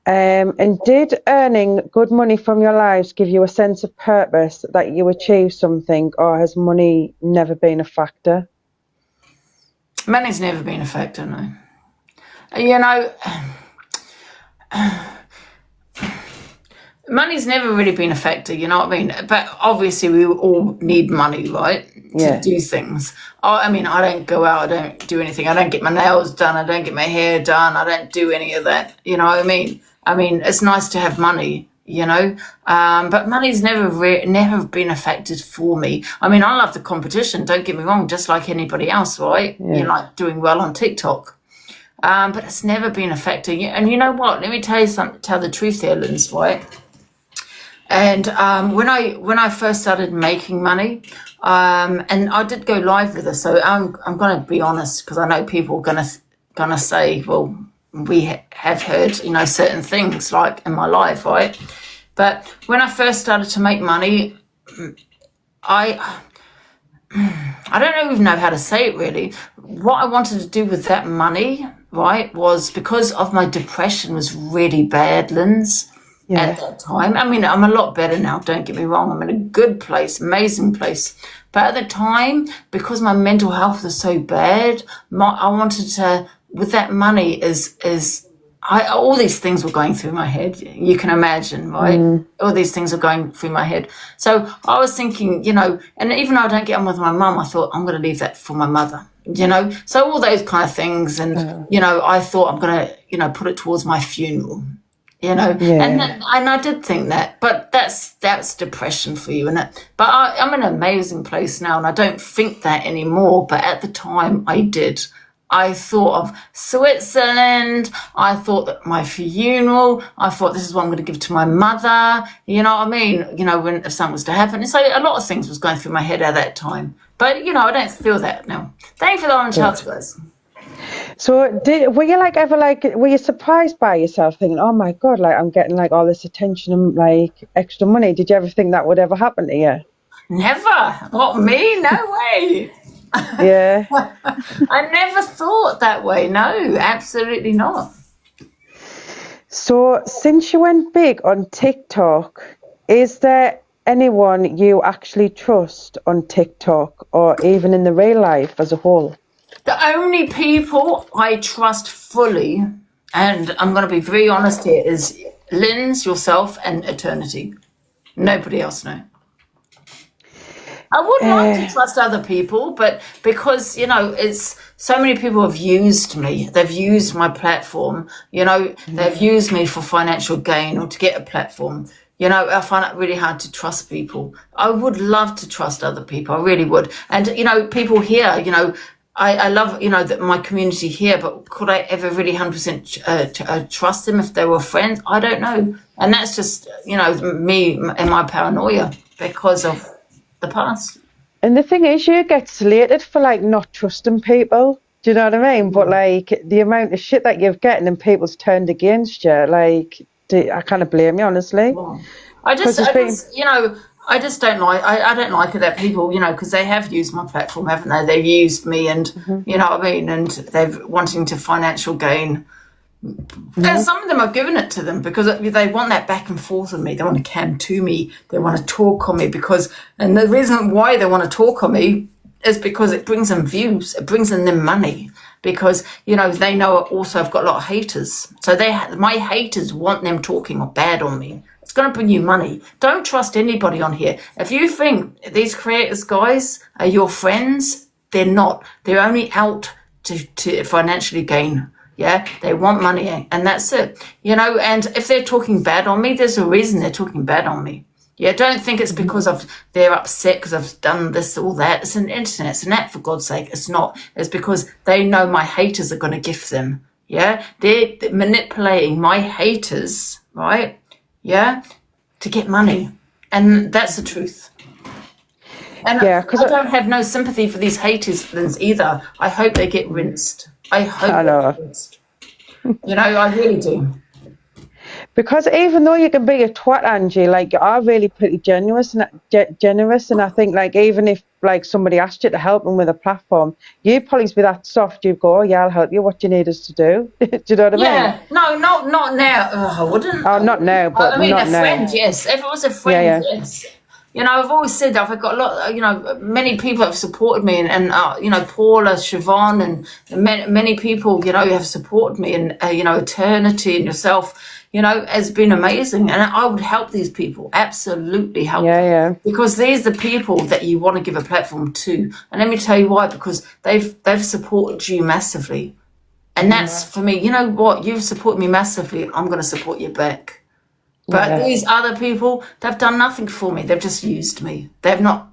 And did earning good money from your lives give you a sense of purpose that you achieved something, or has money never been a factor? Money's never been a factor, no. You know, money's never really been a factor, you know what I mean? But obviously we all need money, right, to do things. I mean, I don't go out, I don't do anything. I don't get my nails done, I don't get my hair done, I don't do any of that, you know what I mean? I mean, it's nice to have money, you know, but money's never been a factor for me. I mean, I love the competition, don't get me wrong, just like anybody else, right? Yeah. You like doing well on TikTok. But it's never been a factor. And you know what? Let me tell you something, tell the truth there, Lynz, right? And when I first started making money, and I did go live with this, so I'm going to be honest, because I know people are gonna say, well, we have heard, you know, certain things like in my life, right? But when I first started to make money, I don't even know how to say it really. What I wanted to do with that money, right, was because of my depression was really bad, Lynz, at that time. I mean, I'm a lot better now, don't get me wrong. I'm in a good place, amazing place. But at the time, because my mental health was so bad, I wanted to, with that money, all these things were going through my head. You can imagine, right? All these things are going through my head. So I was thinking, you know, and even though I don't get on with my mum, I thought I'm going to leave that for my mother, you know? So all those kind of things. And, you know, I thought I'm going to, you know, put it towards my funeral, you know? And I did think that, but that's depression for you, isn't it? But I'm in an amazing place now, and I don't think that anymore. But at the time I did. I thought of Switzerland. I thought that my funeral, I thought this is what I'm going to give to my mother. You know what I mean? You know, if something was to happen. So a lot of things was going through my head at that time. But, you know, I don't feel that now. Thank you for the orange hearts, guys. So were you like ever like, were you surprised by yourself thinking, oh my God, like I'm getting like all this attention and like extra money? Did you ever think that would ever happen to you? Never. What, me? No way. Yeah. I never thought that way. No, absolutely not. So, since you went big on TikTok, is there anyone you actually trust on TikTok or even in the real life as a whole? The only people I trust fully, and I'm going to be very honest here, is Lynz, yourself, and Eternity. Nobody else, no. I would like to trust other people, but because, it's so many people have used me. They've used my platform, they've used me for financial gain or to get a platform. I find it really hard to trust people. I would love to trust other people. I really would. And, people here, I love, that my community here, but could I ever really 100% trust them if they were friends? I don't know. And that's just, me and my paranoia because of the past. And the thing is, you get slated for like not trusting people. Do you know what I mean? But like the amount of shit that you've getting and people's turned against you, like I kind of blame you, honestly. I just don't like. I don't like it that people, because they have used my platform, haven't they? They've used me, and you know what I mean. And they're wanting to financial gain. And some of them have given it to them because they want that back and forth with me. They want to come to me. They want to talk on me and the reason why they want to talk on me is because it brings them views. It brings them money because, they know also I've got a lot of haters. So my haters want them talking bad on me. It's going to bring you money. Don't trust anybody on here. If you think these creators, guys, are your friends, they're not. They're only out to financially gain. Yeah, they want money and that's it, and if they're talking bad on me, there's a reason they're talking bad on me. Yeah, don't think it's because they're upset because I've done this or that. It's an internet, it's an app, for God's sake. It's not. It's because they know my haters are going to gift them. Yeah, they're manipulating my haters, right? Yeah, to get money. And that's the truth. And I don't have no sympathy for these haters either. I hope they get rinsed. I hope I really do. Because even though you can be a twat, Angie, like you are really pretty generous, and I think like even if like somebody asked you to help them with a platform, you'd probably be that soft. You go, yeah, I'll help you. What do you need us to do? Do you know what I mean? Yeah, no, not now. I wouldn't. Oh, not now, but I mean, not a friend, yes. If it was a friend, yes. I've always said that I've got a lot, many people have supported me and Paula, Siobhan and many people, have supported me and, Eternity and yourself, has been amazing. And I would help these people, absolutely help them. Because these are the people that you want to give a platform to. And let me tell you why, because they've supported you massively. And that's for me, you know what, you've supported me massively, I'm going to support you back. But these other people, they've done nothing for me. They've just used me. They've not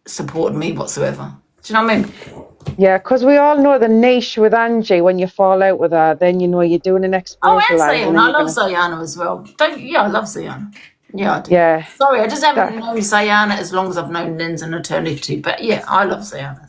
supported me whatsoever. Do you know what I mean? Yeah, because we all know the niche with Angie. When you fall out with her, then you're doing an exposure. Oh, and Zayana. I love Zayana as well. I love Zayana. Yeah, I do. Yeah. Sorry, I just haven't known Zayana as long as I've known Lynz and Eternity. But yeah, I love Zayana.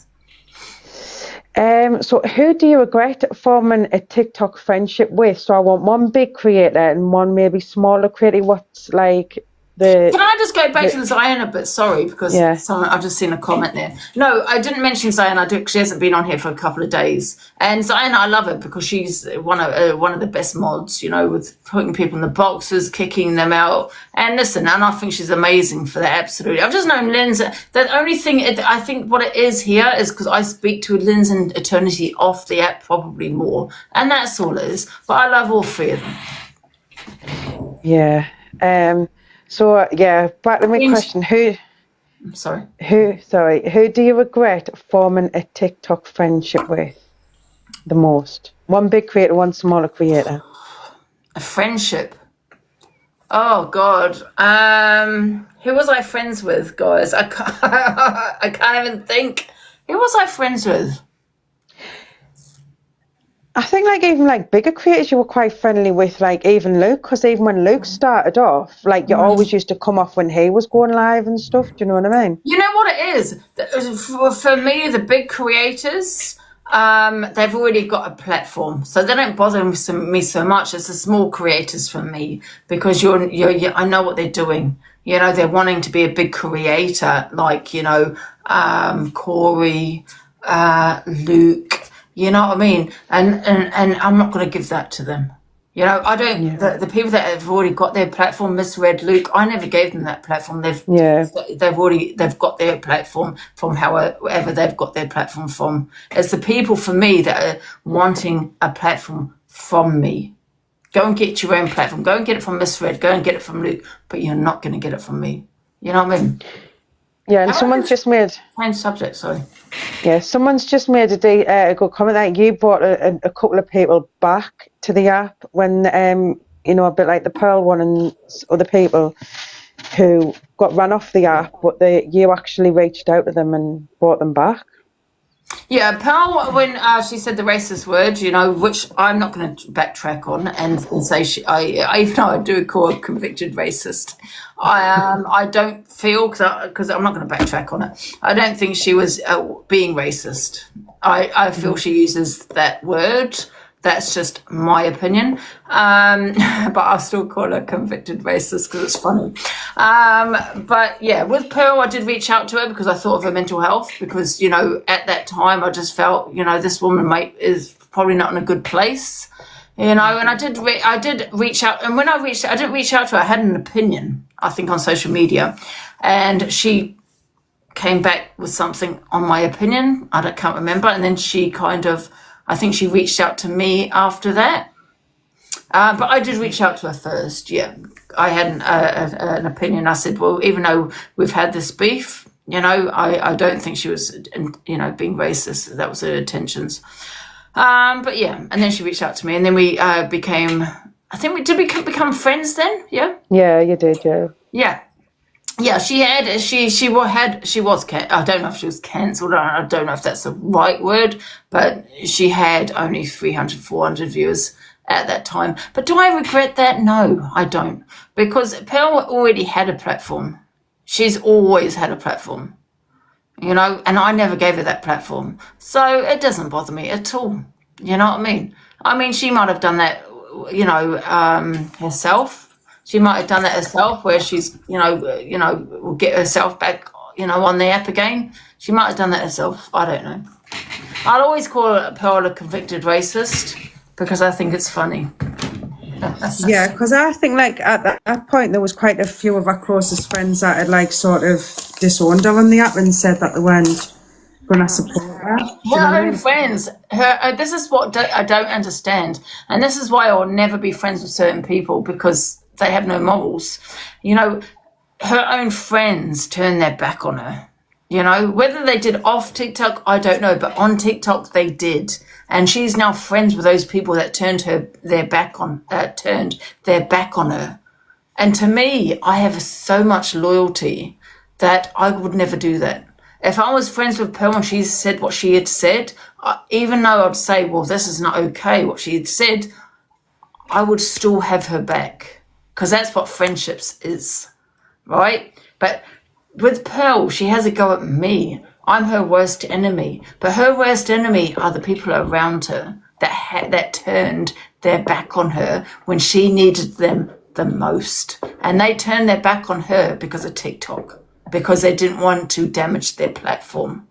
So who do you regret forming a TikTok friendship with? So I want one big creator and one maybe smaller creator. What's like the... Can I just go back to the Zayana bit? Sorry, because I've just seen a comment there. No, I didn't mention Zayana because she hasn't been on here for a couple of days. And Zayana, I love her because she's one of the best mods, with putting people in the boxes, kicking them out. And listen, and I think she's amazing for that, absolutely. I've just known Lynz. The only thing I think what it is here is because I speak to Lynz and Eternity off the app probably more. And that's all it is. But I love all three of them. Yeah. So back to my question: Who do you regret forming a TikTok friendship with the most? One big creator, one smaller creator. A friendship. Oh God. Who was I friends with, guys? I can't even think. Who was I friends with? I think like even like bigger creators you were quite friendly with, like even Luke, because even when Luke started off, like you always used to come off when he was going live and stuff. Do you know what I mean? You know what it is? For me, the big creators, they've already got a platform, so they don't bother me so much. It's the small creators for me because I know what they're doing. They're wanting to be a big creator, like Corey, Luke. You know what I mean? And I'm not going to give that to them. You know, I don't. The people that have already got their platform, misread Luke. I never gave them that platform. They've got their platform from however they've got their platform from. It's the people for me that are wanting a platform from me. Go and get your own platform. Go and get it from misread. Go and get it from Luke. But you're not going to get it from me. You know what I mean? Yeah, and someone's just made... Same subject, sorry. Yeah, someone's just made a good comment that you brought a couple of people back to the app when, you know, a bit like the Pearl one and other people who got run off the app, but you actually reached out to them and brought them back. Yeah, Pearl, when she said the racist word, you know, which I'm not going to backtrack on and say even though I do call her convicted racist, I don't feel, because I'm not going to backtrack on it, I don't think she was being racist. I feel she uses that word. That's just my opinion. But I'll still call her convicted racist because it's funny. But yeah, with Pearl, I did reach out to her because I thought of her mental health because, you know, at that time I just felt, you know, this woman is probably not in a good place, you know, and I did reach out. And when I didn't reach out to her, I had an opinion, I think, on social media, and she came back with something on my opinion. I can't remember. And then she I think she reached out to me after that. But I did reach out to her first, yeah. I had an opinion. I said, well, even though we've had this beef, you know, I don't think she was, you know, being racist. That was her intentions. But yeah, and then she reached out to me, and then we became, I think we become friends then, yeah? Yeah, you did, yeah. Yeah. Yeah, she was, I don't know if she was cancelled, I don't know if that's the right word, but she had only 300, 400 viewers at that time. But do I regret that? No, I don't. Because Pearl already had a platform. She's always had a platform, you know, and I never gave her that platform. So it doesn't bother me at all. You know what I mean? I mean, she might have done that, you know, herself. She might have done that herself where she's, you know, will get herself back, you know, on the app again. She might have done that herself. I don't know. I'll always call Pearl a convicted racist because I think it's funny. Yeah, because I think, like, at that point, there was quite a few of our closest friends that had, like, sort of disowned her on the app and said that they weren't going to support her. Her own friends. This is what I don't understand. And this is why I will never be friends with certain people, because they have no morals. You know, her own friends turned their back on her. You know, whether they did off TikTok, I don't know, but on TikTok they did. And she's now friends with those people that turned their back on her. And to me, I have so much loyalty that I would never do that. If I was friends with Pearl and she said what she had said, even though I'd say, well, this is not okay, what she had said, I would still have her back. Because that's what friendships is, right? But with Pearl, she has a go at me. I'm her worst enemy. But her worst enemy are the people around her that turned their back on her when she needed them the most. And they turned their back on her because of TikTok, because they didn't want to damage their platform.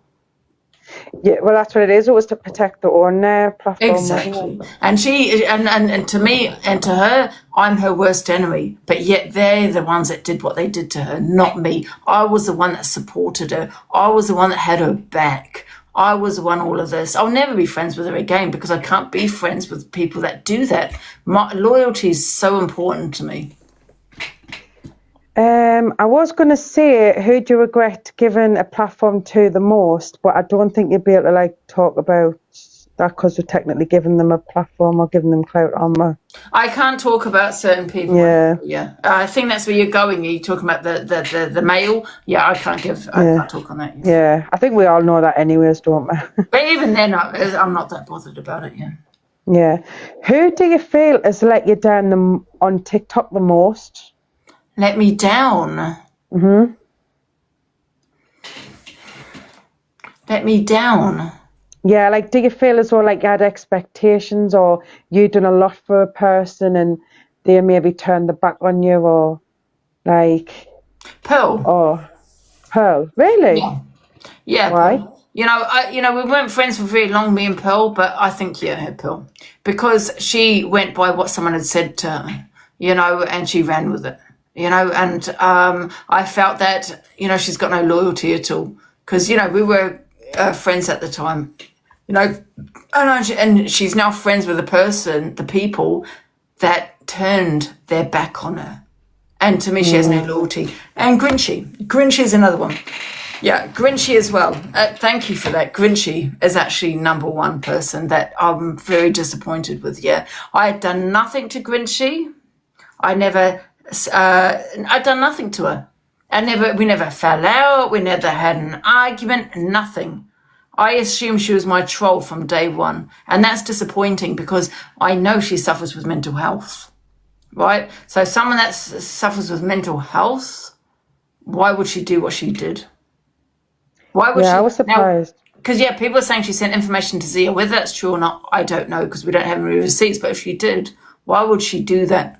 Yeah, well, that's what it is. It was to protect their own platform. Exactly. And she, and to me and to her, I'm her worst enemy. But yet they're the ones that did what they did to her, not me. I was the one that supported her. I was the one that had her back. I was the one, all of this. I'll never be friends with her again because I can't be friends with people that do that. My loyalty is so important to me. I was going to say, who do you regret giving a platform to the most? But I don't think you'd be able to, like, talk about that because we're technically giving them a platform or giving them clout on my... I can't talk about certain people. Yeah. I think that's where you're going. Are you talking about the male? Yeah, I can't talk on that. Yeah, I think we all know that anyways, don't we? But even then, I'm not that bothered about it, yeah. Yeah. Who do you feel has let you down on TikTok the most? Let me down. Mm-hmm. Let me down. Yeah, like, do you feel as though, like, you had expectations or you done a lot for a person and they maybe turned their back on you, or, like... Pearl. Oh, Pearl. Really? Yeah. Why? We weren't friends for very long, me and Pearl, but I think, yeah, Pearl, because she went by what someone had said to her, and she ran with it, and I felt that, she's got no loyalty at all, because, we were friends at the time, and she's now friends with the people that turned their back on her. And to me, she has no loyalty. And Grinchy is another one. Yeah, Grinchy as well. Thank you for that. Grinchy is actually number one person that I'm very disappointed with. Yeah, I had done nothing to Grinchy. I'd done nothing to her. We never fell out. We never had an argument. Nothing. I assumed she was my troll from day one, and that's disappointing because I know she suffers with mental health. Right? So someone that suffers with mental health, why would she do what she did? Why would she? I was surprised. Because, people are saying she sent information to Zia. Whether that's true or not, I don't know because we don't have any receipts. But if she did, why would she do that?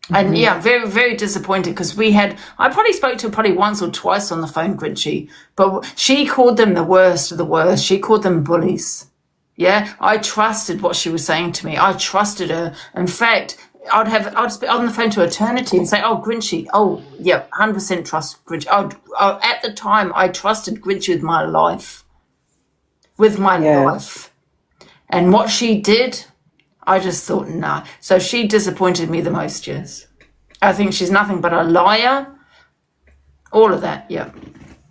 And, very, very disappointed because I probably spoke to her once or twice on the phone, Grinchy. But she called them the worst of the worst. She called them bullies. Yeah, I trusted what she was saying to me. I trusted her. In fact, I'd be on the phone to Eternity and say, "Oh, Grinchy, 100% trust Grinchy." At the time, I trusted Grinchy with my life, and what she did, I just thought, nah. So she disappointed me the most. Yes, I think she's nothing but a liar. All of that, yeah.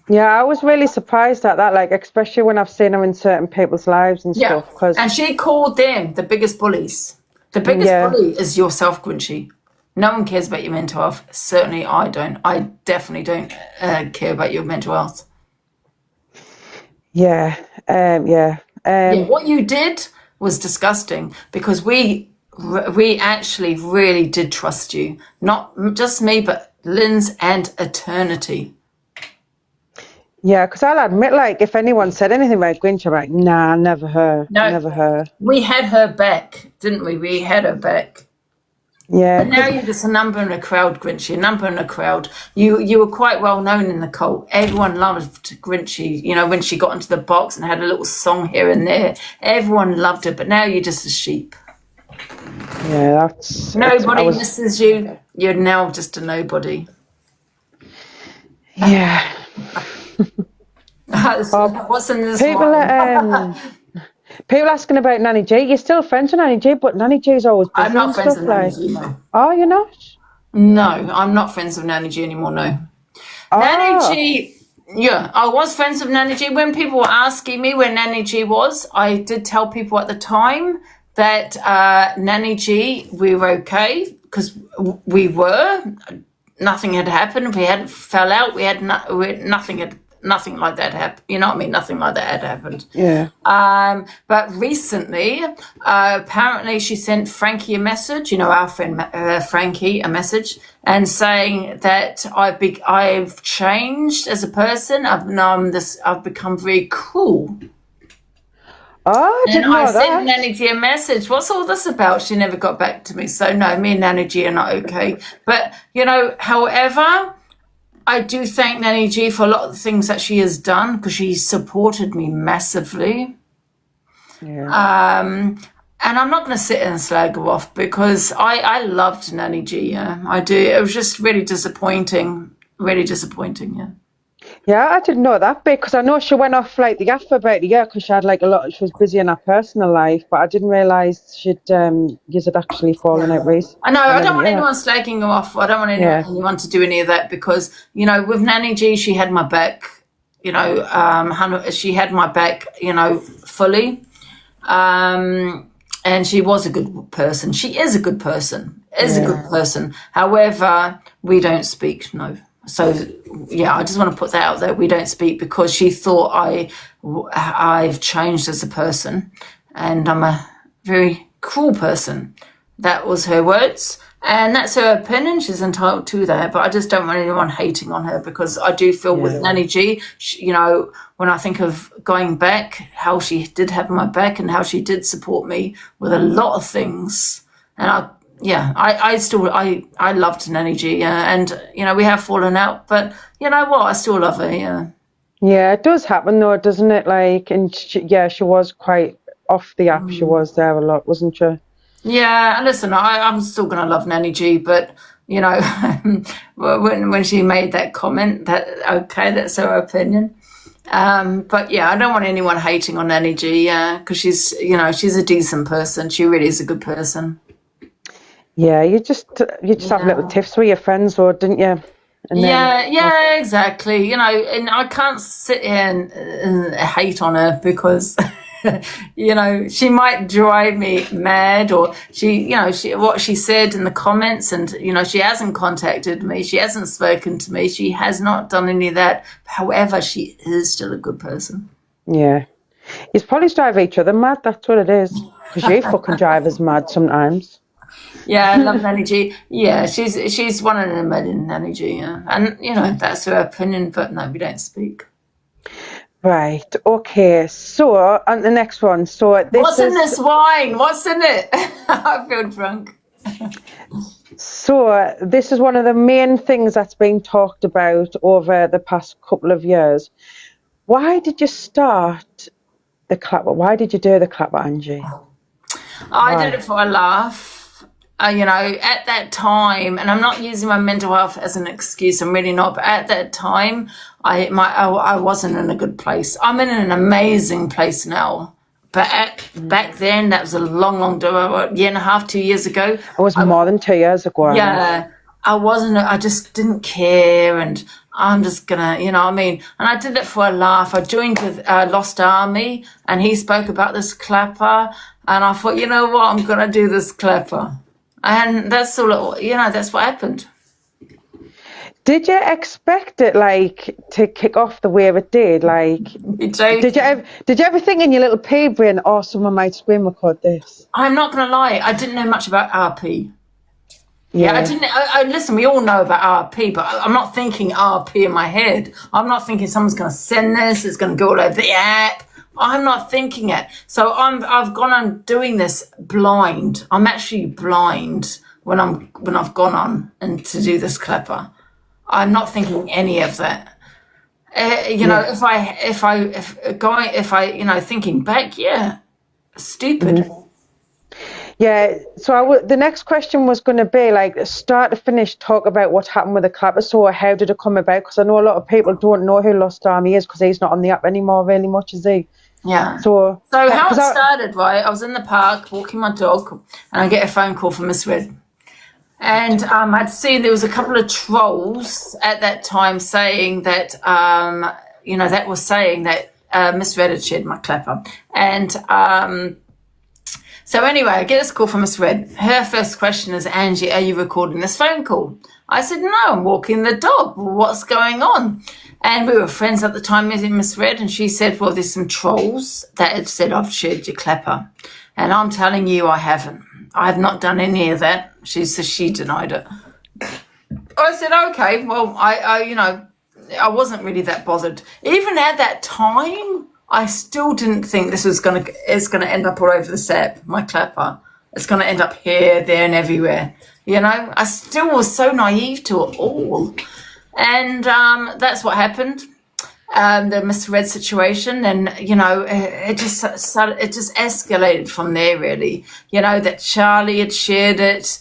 Yeah, I was really surprised at that, especially when I've seen her in certain people's lives and stuff. And she called them the biggest bullies. The biggest bully is yourself, Grinchy. No one cares about your mental health. Certainly I don't. I definitely don't care about your mental health. What you did was disgusting because we actually really did trust you. Not just me, but Lynz and Eternity. Yeah, because I'll admit, if anyone said anything about Grinch, I'm like, nah, never her. No, never her. We had her back, didn't we? We had her back. Yeah. But now you're just a number in a crowd, Grinchy, a number in a crowd. You were quite well known in the cult. Everyone loved Grinchy, when she got into the box and had a little song here and there. Everyone loved her, but now you're just a sheep. Yeah, Nobody misses you. You're now just a nobody. Yeah. What's in this people asking about Nanny G. You're still friends with Nanny G, but Nanny G's always busy. I'm not friends with Nanny G, no. Oh, you're not? No, I'm not friends with Nanny G anymore, no. Nanny G, I was friends with Nanny G. When people were asking me where Nanny G was, I did tell people at the time that Nanny G, we were okay, because we were. Nothing had happened. We hadn't fell out. We had nothing like that happened. You know what I mean? Nothing like that had happened. Yeah. But recently, apparently she sent Frankie a message, our friend Frankie, a message, and saying that I've changed as a person. I've become very cool. Oh, I didn't know that. I sent Nanny G a message. What's all this about? She never got back to me. So no, me and Nanny G are not okay. But, however, I do thank Nanny G for a lot of the things that she has done because she supported me massively. Yeah. And I'm not going to sit and slag her off because I loved Nanny G. Yeah, I do. It was just really disappointing. Really disappointing, yeah. Yeah, I didn't know that bit because I know she went off the gaff for about a year because she had she was busy in her personal life, but I didn't realise she'd had actually fallen out recently. I know, I don't want anyone slagging her off. I don't want anyone to do any of that because, with Nanny G, she had my back, she had my back, fully. And she was a good person. She is a good person, a good person. However, we don't speak, no. So, I just want to put that out there. We don't speak because she thought I've changed as a person and I'm a very cruel person. That was her words and that's her opinion. She's entitled to that, but I just don't want anyone hating on her because I do feel with Nanny G, when I think of going back, how she did have my back and how she did support me with a lot of things. And I loved Nanny G, and we have fallen out, but you know what? I still love her. Yeah. Yeah, it does happen though, doesn't it? Like, and she was quite off the app. She was there a lot, wasn't she? Yeah, and listen, I'm still going to love Nanny G, but, you know, when she made that comment, that's her opinion. But yeah, I don't want anyone hating on Nanny G, because she's a decent person. She really is a good person. Yeah, you just have little tiffs with your friends, or didn't you? And yeah, exactly. You know, and I can't sit here and hate on her because, you know, she might drive me mad, or what she said in the comments, and, you know, she hasn't contacted me. She hasn't spoken to me. She has not done any of that. However, she is still a good person. Yeah. You probably drive each other mad, that's what it is. Because you fucking drive us mad sometimes. Yeah, I love Nanny G. Yeah, she's one in a million, Nanny G. Yeah, and you know that's her opinion, but no, we don't speak. Right. Okay. So on the next one. So in this wine? What's in it? I feel drunk. So this is one of the main things that's been talked about over the past couple of years. Why did you start the clapper? Why did you do the clapper, Angie? I did it for a laugh. You know, at that time, and I'm not using my mental health as an excuse, I'm really not, but at that time, I wasn't in a good place. I'm in an amazing place now. But back then, that was a long year and a half, 2 years ago. It was more than 2 years ago. Yeah, I just didn't care, and I'm just gonna, you know what I mean? And I did it for a laugh. I joined with Lost Army, and he spoke about this clapper, and I thought, you know what, I'm gonna do this clapper. And that's all, you know, that's what happened. Did you expect it, like, to kick off the way it did? Like, did you ever think in your little pea brain, oh, someone might screen record this? I'm not going to lie, I didn't know much about RP. Yeah, I didn't. Listen, we all know about RP, but I'm not thinking RP in my head. I'm not thinking someone's going to send this, it's going to go all over the app. I'm not thinking it. So I've gone on doing this blind. I'm actually blind when I've gone on and to do this clapper. I'm not thinking any of that. You know, if I you know, thinking back, yeah, stupid. Mm-hmm. Yeah. So the next question was going to be like start to finish, talk about what happened with the clapper. So how did it come about? Because I know a lot of people don't know who Lost Army is because he's not on the app anymore really much, is he? Yeah. So how it started, right? I was in the park walking my dog, and I get a phone call from Miss Red, and I'd seen there was a couple of trolls at that time saying that you know, that was saying that Miss Red had shared my clapper, and so anyway, I get this call from Miss Red. Her first question is, Angie, are you recording this phone call? I said, no, I'm walking the dog. What's going on? And we were friends at the time, Miss Red, and she said, well, there's some trolls that had said I've shared your clapper. And I'm telling you, I haven't. I have not done any of that. She said she denied it. I said, okay, well, you know, I wasn't really that bothered. Even at that time, I still didn't think this was it's gonna end up all over the set, my clapper. It's gonna end up here, there, and everywhere. You know, I still was so naive to it all. And that's what happened. The Miss Red situation, and you know, it just escalated from there. Really, you know, that Charlie had shared it.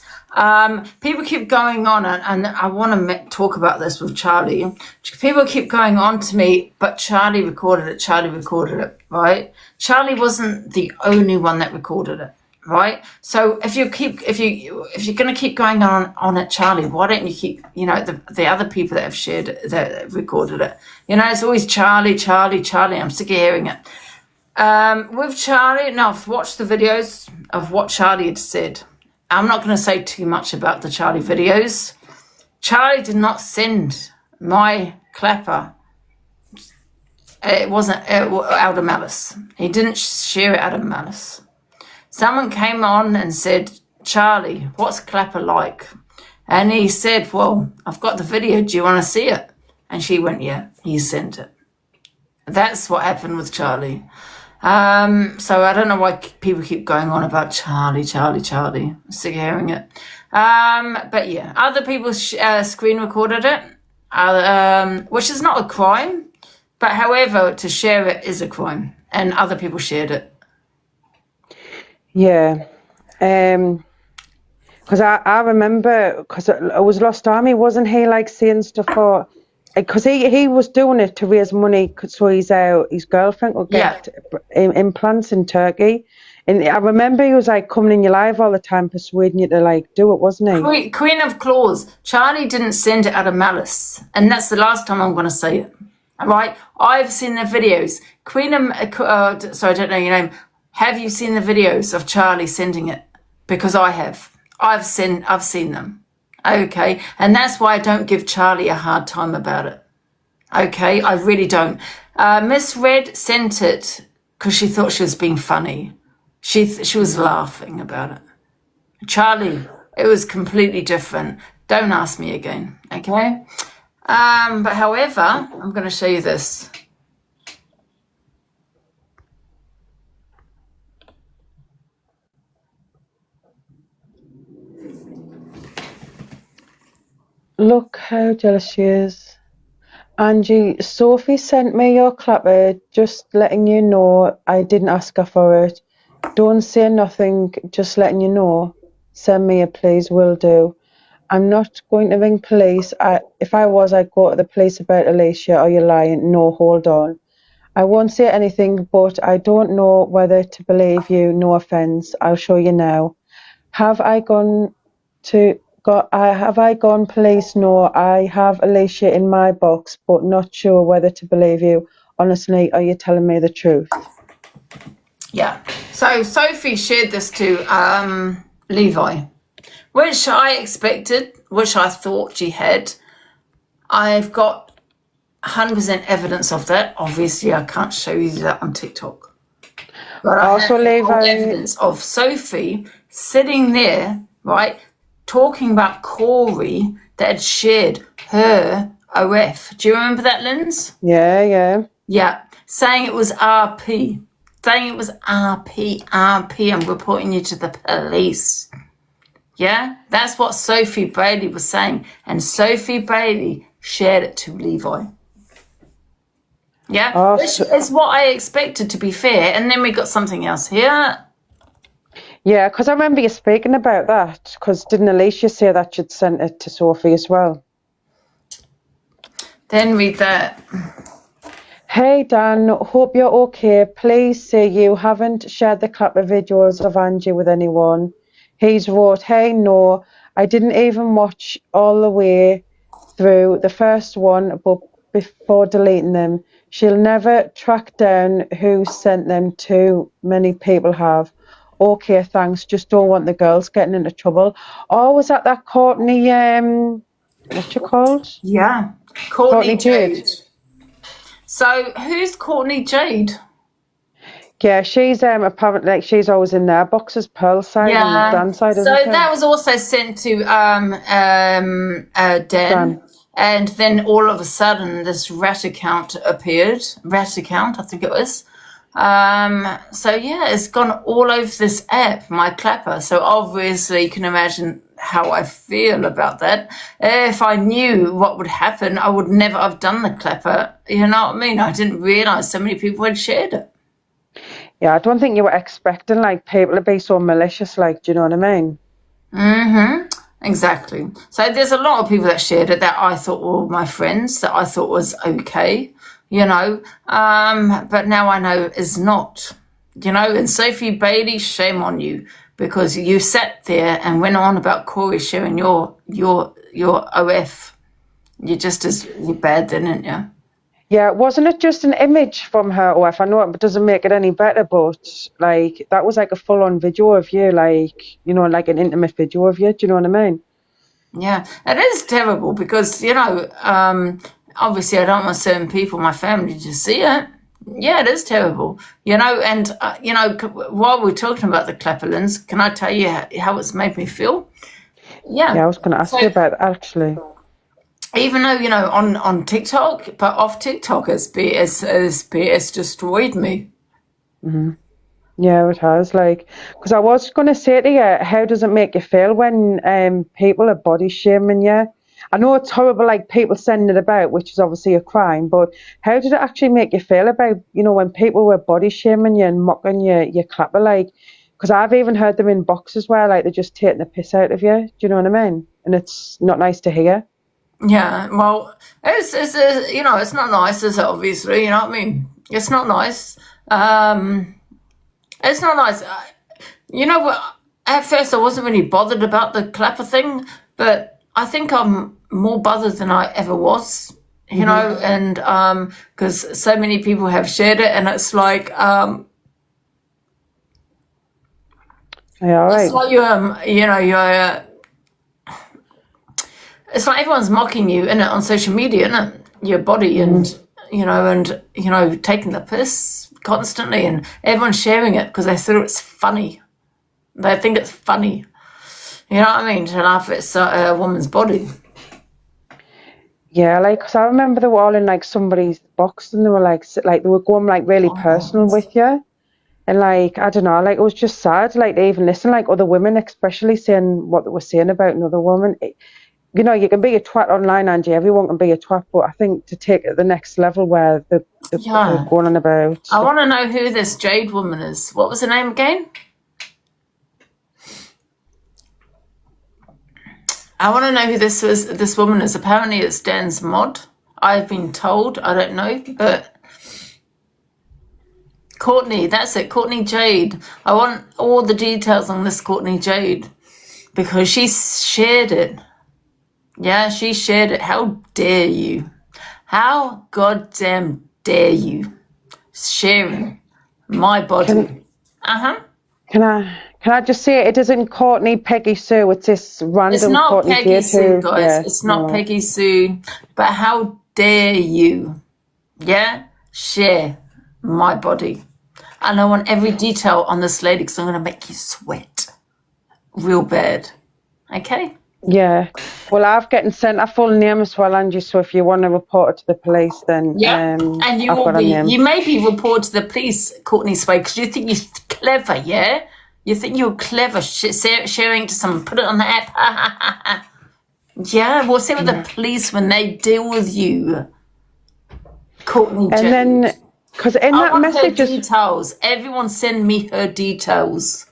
People keep going on, and I want to talk about this with Charlie. People keep going on to me, but Charlie recorded it, right? Charlie wasn't the only one that recorded it. Right. So if you're going to keep going on at Charlie, why don't you keep, you know, the other people that have shared it, that have recorded it? You know, it's always Charlie. I'm sick of hearing it. With Charlie, now I've watched the videos of what Charlie had said. I'm not going to say too much about the Charlie videos. Charlie did not send my clapper. It wasn't out of malice. He didn't share it out of malice. Someone came on and said, Charlie, what's clapper like? And he said, well, I've got the video. Do you want to see it? And she went, yeah, he sent it. That's what happened with Charlie. So I don't know why people keep going on about Charlie. I'm sick of hearing it. But yeah, other people screen recorded it, which is not a crime. But however, to share it is a crime, and other people shared it. Yeah. Because I remember, because it was Lost Army, wasn't he, like, saying stuff for... Because he was doing it to raise money so his girlfriend would get implants in Turkey. And I remember he was, like, coming in your live all the time, persuading you to, like, do it, wasn't he? Queen of Claws. Charlie didn't send it out of malice. And that's the last time I'm going to say it. All right? I've seen the videos. Sorry, I don't know your name. Have you seen the videos of Charlie sending it? Because I have. I've seen them. Okay. And that's why I don't give Charlie a hard time about it. Okay. I really don't. Miss Red sent it because she thought she was being funny. She was laughing about it. Charlie, it was completely different. Don't ask me again. Okay. But however, I'm going to show you this. Look how jealous she is. Angie, Sophie sent me your clapper, just letting you know I didn't ask her for it. Don't say nothing, just letting you know. Send me it, please, will do. I'm not going to ring police. If I was, I'd go to the police about Alicia, or you're lying. No, hold on. I won't say anything, but I don't know whether to believe you. No offence. I'll show you now. Have I gone police? No, I have Alicia in my box, but not sure whether to believe you. Honestly, are you telling me the truth? Yeah. So Sophie shared this to Levi, which I expected, which I thought she had. I've got 100% evidence of that. Obviously, I can't show you that on TikTok. But I Also, have Levi, evidence of Sophie sitting there, right, talking about Corey that had shared her OF. Do you remember that, Lynz? Yeah. Yeah. Saying it was RP. Saying it was RP. I'm reporting you to the police. Yeah? That's what Sophie Brady was saying. And Sophie Brady shared it to Levi. Yeah? Which is what I expected, to be fair. And then we got something else here. Yeah, because I remember you speaking about that, because didn't Alicia say that she'd sent it to Sophie as well? Then read that. Hey Dan, hope you're okay. Please say you haven't shared the clapper videos of Angie with anyone. He's wrote, hey, no, I didn't even watch all the way through the first one, but before deleting them. She'll never track down who sent them. Too many people have. Okay, thanks. Just don't want the girls getting into trouble. Oh, was that Courtney, what's she called? Yeah. Courtney Jade. So who's Courtney Jade? Yeah, she's apparently, like, she's always in there. Boxer's Pearl side and Dan side, isn't so it? that was also sent to Dan. And then all of a sudden this rat account appeared. Rat account, I think it was. So yeah, it's gone all over this app, my clapper. So obviously you can imagine how I feel about that. If I knew what would happen, I would never have done the clapper. You know what I mean? I didn't realise so many people had shared it. Yeah, I don't think you were expecting, like, people to be so malicious, like, do you know what I mean? Mm-hmm. Exactly. So there's a lot of people that shared it that I thought were my friends, that I thought was okay, you know, but now I know is not, you know. And Sophie Bailey, shame on you, because you sat there and went on about Corey sharing your OF. You're just as bad then, aren't you? Yeah, wasn't it just an image from her OF? I know it doesn't make it any better, but, like, that was like a full-on video of you, like, you know, like an intimate video of you. Do you know what I mean? Yeah, it is terrible because, you know, obviously I don't want certain people, my family, to see it. Yeah, it is terrible, you know. And, you know, while we're talking about the clapper, Lynz, can I tell you how it's made me feel? Yeah. Yeah, I was going to ask you about that, actually. Even though, you know, on TikTok, but off TikTok, it's destroyed me. Mm-hmm. Yeah, it has. Like, because I was going to say to you, how does it make you feel when people are body shaming you? I know it's horrible, like people sending it about, which is obviously a crime, but how did it actually make you feel about, when people were body shaming you and mocking your clapper, like, because I've even heard them in boxes where, like, they're just taking the piss out of you. Do you know what I mean? And it's not nice to hear. Yeah, well, it's it's not nice, is it? Obviously, you know what I mean. It's not nice. It's not nice. You know what? At first, I wasn't really bothered about the clapper thing, but I think I'm more bothered than I ever was. You know, and because so many people have shared it, and it's like Yeah, right. it's like it's like everyone's mocking you on social media, innit? Your body and taking the piss constantly, and everyone's sharing it because they thought it's funny. They think it's funny. You know what I mean? To laugh at a woman's body. Yeah, like, cause I remember they were all in like somebody's box, and they were like they were going like really personal with you, and like I don't know, like it was just sad, like to even listen, like other women, especially saying what they were saying about another woman. You can be a twat online, Angie. Everyone can be a twat, but I think to take it to the next level where they're going on about. I want to know who this Jade woman is. What was her name again? I want to know who this woman is. Apparently it's Dan's mod. I've been told. I don't know, but Courtney, that's it. Courtney Jade. I want all the details on this Courtney Jade because she shared it. Yeah, she shared it. How dare you? How goddamn dare you? Sharing my body. Can I just say it isn't Courtney Peggy Sue? It's this random. It's not Courtney Peggy Sue, guys. Yeah, it's not Peggy Sue. But how dare you? Yeah, share my body, and I want every detail on this lady because I'm going to make you sweat, real bad. Okay. Yeah. Well, I've getting sent a full name as well, Angie. So if you want to report it to the police, then and you will be. You may be reported to the police, Courtney Sway, because you think you're clever. Yeah, you think you're clever. Sharing it to someone, put it on the app. Yeah, we'll see with the police when they deal with you, Courtney. And Jones. then, because in that message, details. Everyone send me her details.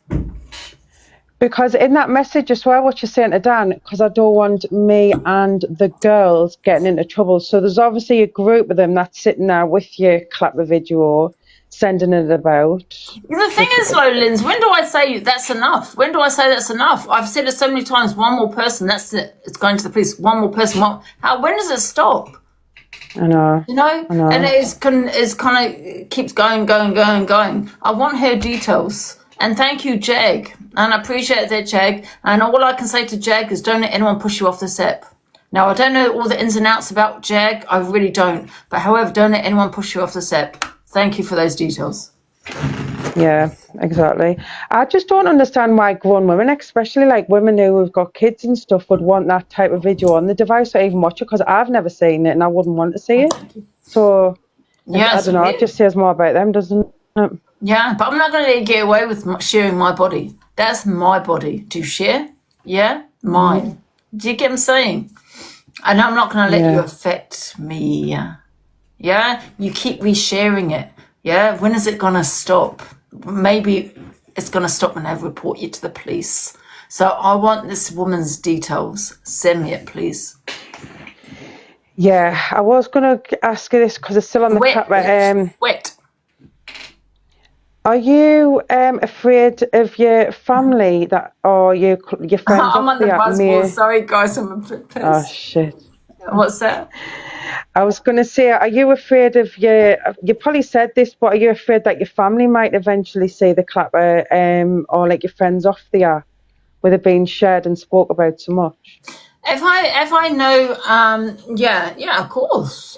Because in that message as well, what you're saying to Dan, because I don't want me and the girls getting into trouble. So there's obviously a group of them that's sitting there with you, clap the video, sending it about. The thing is, though, Lynz, when do I say that's enough? When do I say that's enough? I've said it so many times. One more person, that's it. It's going to the police. One more person. When does it stop? I know. You know? And it's kind of keeps going. I want her details. And thank you, Jag. And I appreciate that, Jag. And all I can say to Jag is don't let anyone push you off this app. Now, I don't know all the ins and outs about Jag. I really don't. But however, don't let anyone push you off this app. Thank you for those details. Yeah, exactly. I just don't understand why grown women, especially like women who have got kids and stuff, would want that type of video on the device or even watch it, because I've never seen it and I wouldn't want to see it. So, I don't know. It just says more about them, doesn't it? Yeah, but I'm not going to get away with sharing my body. That's my body to share. Yeah, mine. Do you get what I'm saying? And I'm not going to let you affect me. Yeah, you keep resharing it. Yeah, when is it going to stop? Maybe it's going to stop when I report you to the police. So I want this woman's details. Send me it, please. Yeah, I was going to ask you this because it's still on the Wet. Are you afraid of your family or your friends? I'm on the buzzball. Sorry, guys, I'm a bit pissed. Oh, shit. What's that? I was going to say, are you afraid of you probably said this, but are you afraid that your family might eventually see the clapper or like your friends off the app with it being shared and spoke about so much? If I know,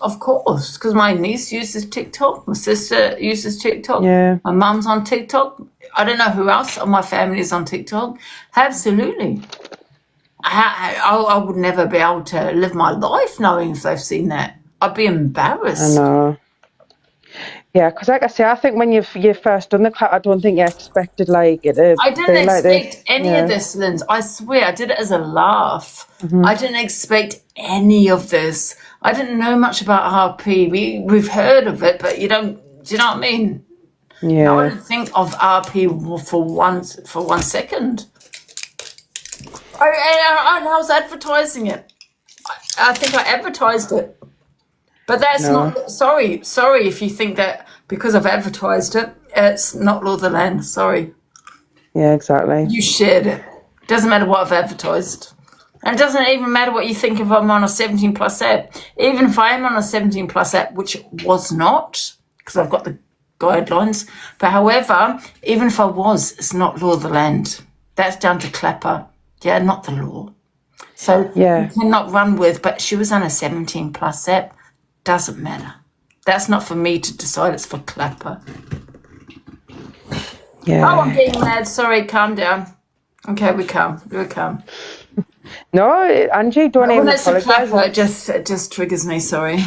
of course, because my niece uses TikTok, my sister uses TikTok, my mum's on TikTok. I don't know who else of my family is on TikTok. Absolutely. I would never be able to live my life knowing if they've seen that. I'd be embarrassed. I know. Yeah, because like I say, I think when you first done the clap, I don't think you expected like it to I be didn't like expect this. any of this, Lynz. I swear, I did it as a laugh. Mm-hmm. I didn't expect any of this. I didn't know much about RP. We've heard of it, but you don't. Do you know what I mean? No, I Yeah. didn't think of RP for 1 second. I was advertising it. I think I advertised it. But that's No. not, sorry if you think that because I've advertised it, it's not Law of the Land. Sorry. Yeah, exactly. You shared it. Doesn't matter what I've advertised. And it doesn't even matter what you think if I'm on a 17 plus app. Even if I am on a 17 plus app, which was not, because I've got the guidelines. But however, even if I was, it's not Law of the Land. That's down to Clapper. Yeah, not the law. So Yeah. you cannot run with, but she was on a 17 plus app. Doesn't matter. That's not for me to decide. It's for Clapper. Yeah. Oh, I'm getting mad. Sorry, calm down. Okay, we calm. No, Angie, don't When even it's a apologise. Clapper, it just triggers me. Sorry.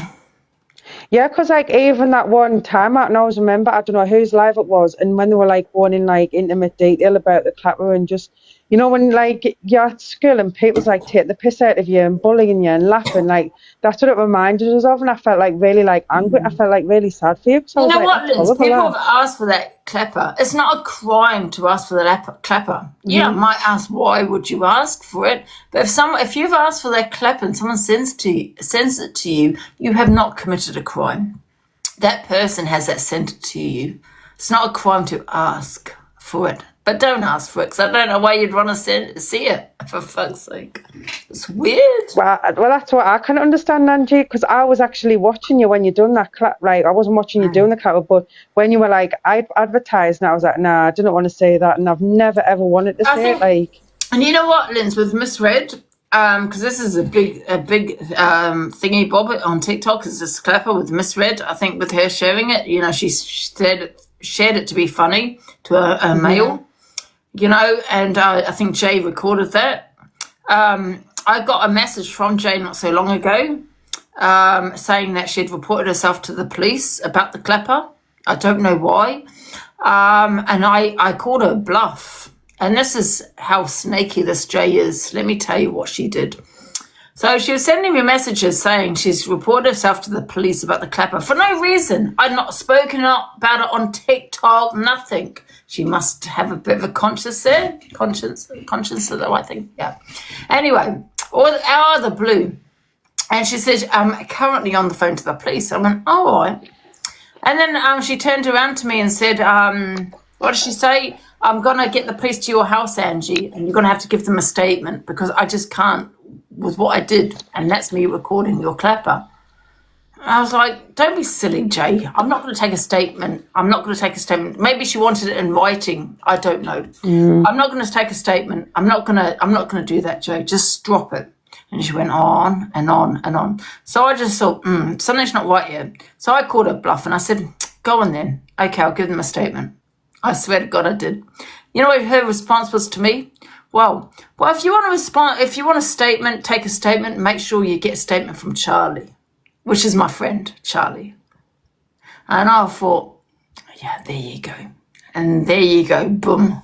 Yeah, because like even that one time, I can always remember, I don't know whose live it was, and when they were like going in like intimate detail about the clapper and just, you know, when like you're at school and people's like take the piss out of you and bullying you and laughing, like that's what it reminded us of, and I felt like really like angry. I felt like really sad for you. I You was know like, what, that's Lynz? horrible, People that. have asked for that clapper. It's not a crime to ask for that clapper. Yeah, I might ask why would you ask for it, but if you've asked for that clapper and someone sends it to you, you have not committed a crime. That person has that sent it to you. It's not a crime to ask for it, but don't ask for it because I don't know why you'd want to see it. For fuck's sake, it's weird. Well, that's what I can understand, Angie, because I was actually watching you when you done that clap. Like I wasn't watching you doing the clap, but when you were like, I advertised, and I was like, nah, I didn't want to say that, and I've never ever wanted to say it. Like, and you know what, Lynz, with Misread, because this is a big thingy bob on TikTok, is this clapper with Misread. I think with her sharing it, you know, she shared it to be funny to a male, you know, and I think Jay recorded that. I got a message from Jay not so long ago saying that she had reported herself to the police about the clapper. I don't know why. And I called her bluff. And this is how snaky this Jay is. Let me tell you what she did. So she was sending me messages saying she's reported herself to the police about the clapper for no reason. I'd not spoken about it on TikTok, nothing. She must have a bit of a conscience there. Conscience is the right thing. Yeah. Anyway, out of the blue. And she said, I'm currently on the phone to the police. I went, all right. And then she turned around to me and said, what did she say? I'm going to get the police to your house, Angie, and you're going to have to give them a statement because I just can't with what I did. And that's me recording your clapper. I was like, don't be silly, Jay. I'm not going to take a statement. Maybe she wanted it in writing. I don't know. I'm not going to take a statement. I'm not going to do that, Jay. Just drop it. And she went on and on and on. So I just thought, something's not right here. So I called her bluff and I said, go on then. Okay, I'll give them a statement. I swear to God I did. You know what her response was to me? Well, if you want to respond, if you want a statement, take a statement, make sure you get a statement from Charlie, which is my friend, Charlie. And I thought, yeah, there you go. And there you go, boom.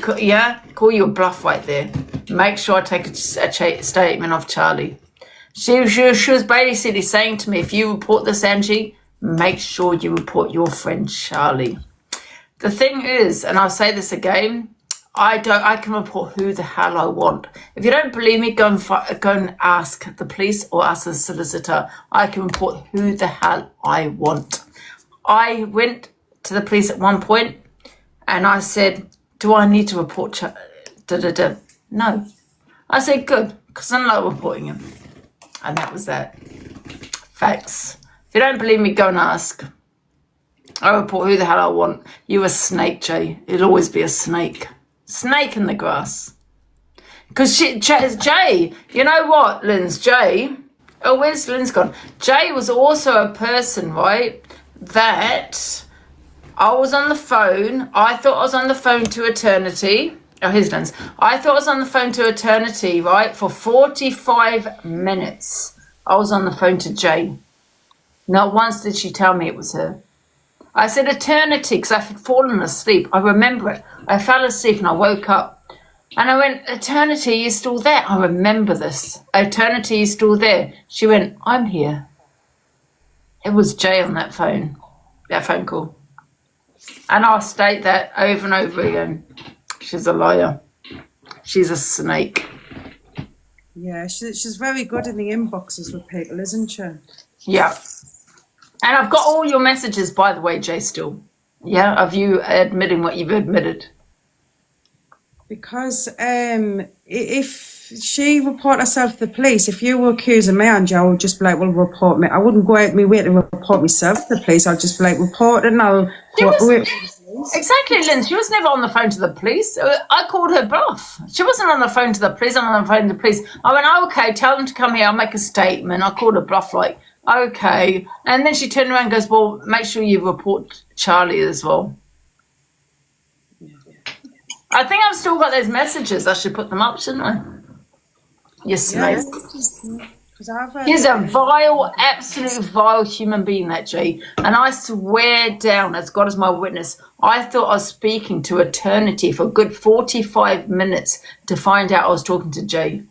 Call your bluff right there. Make sure I take a statement of Charlie. She was basically saying to me, if you report this, Angie, make sure you report your friend Charlie. The thing is, and I'll say this again, I can report who the hell I want. If you don't believe me, go and ask the police or ask the solicitor. I can report who the hell I want. I went to the police at one point and I said, do I need to report No. I said, good, because I'm not reporting him. And that was that. Facts. If you don't believe me, go and ask. I report who the hell I want. You a snake, Jay. It'll always be a snake. Snake in the grass. Because Jay, you know what, Lynz? Jay, where's Lynz gone? Jay was also a person, right, that I was on the phone. I thought I was on the phone to eternity. Oh, here's Lynz. I thought I was on the phone to eternity, right, for 45 minutes. I was on the phone to Jay. Not once did she tell me it was her. I said eternity because I had fallen asleep. I remember it. I fell asleep and I woke up. And I went, eternity, you're still there. I remember this. Eternity, you're still there. She went, I'm here. It was Jay on that phone call. And I'll state that over and over again. She's a liar. She's a snake. Yeah, she's very good in the inboxes with people, isn't she? Yeah. And I've got all your messages, by the way, Jay, still. Yeah, of you admitting what you've admitted. Because if she report herself to the police, if you were accusing me, Angie, I would just be like, well, report me. I wouldn't go out my way to report myself to the police. I'd just be like, report it and I'll cooperate with the police. Exactly, Lynz. She was never on the phone to the police. I called her bluff. She wasn't on the phone to the police. I'm on the phone to the police. I went, oh, okay, tell them to come here. I'll make a statement. I called her bluff like, okay. And then she turned around and goes, well, make sure you report Charlie as well. I think I've still got those messages. I should put them up, shouldn't I? You snake. He's a vile, absolute vile human being, that Jay. And I swear down, as God is my witness, I thought I was speaking to eternity for a good 45 minutes to find out I was talking to Jay.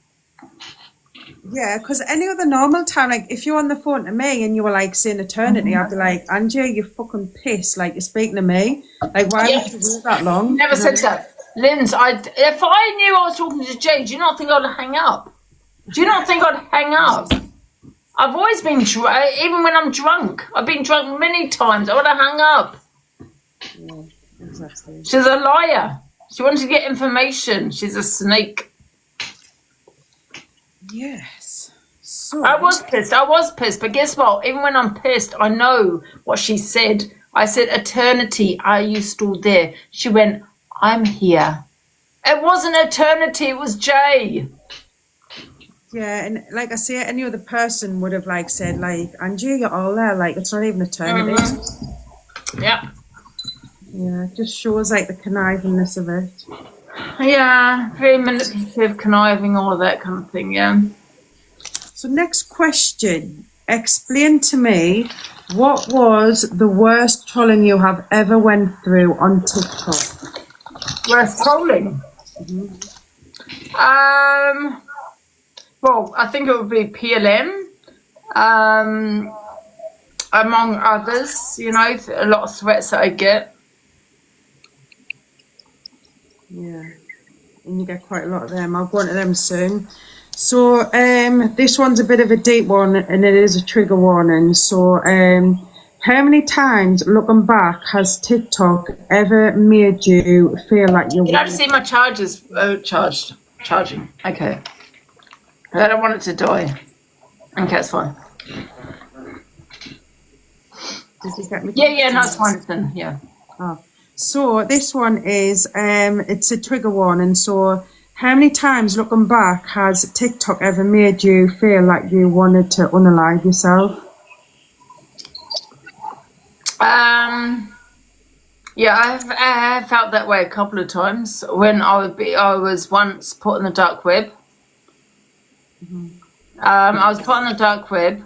Yeah, because any other normal time, like if you're on the phone to me and you were like saying eternity, I'd be like, Angie, you're fucking pissed. Like you're speaking to me. Like why would you wait that long? Never said that. Lynz, if I knew I was talking to Jay, do you not think I'd hang up? Do you not think I'd hang up? I've always been drunk, even when I'm drunk. I've been drunk many times. I would have hung up. Yeah, exactly. She's a liar. She wanted to get information. She's a snake. Yes. So I was pissed. But guess what? Even when I'm pissed, I know what she said. I said, eternity, are you still there? She went, I'm here. It wasn't eternity, it was Jay. Yeah, and like I say, any other person would have like said, like, Angie, you're all there. Like, it's not even eternity. Mm-hmm. Yeah. Yeah, it just shows like the connivingness of it. Yeah, very manipulative, conniving, all of that kind of thing, yeah. So next question. Explain to me, what was the worst trolling you have ever went through on TikTok? Worst trolling? Mm-hmm. Well, I think it would be PLM, among others, you know, a lot of threats that I get. Yeah, and you get quite a lot of them. I'll go into them soon. So this one's a bit of a deep one, and it is a trigger warning. So how many times, looking back, has TikTok ever made you feel like you're... You don't see my charges charging. Okay. I don't want it to die. Okay, it's fine. Did you get me? Yeah, no, it's fine then, yeah. Oh. So this one is, it's a trigger warning. So how many times, looking back, has TikTok ever made you feel like you wanted to unalive yourself? Yeah, I have felt that way a couple of times. When I was once put on the dark web. Mm-hmm. I was put on the dark web.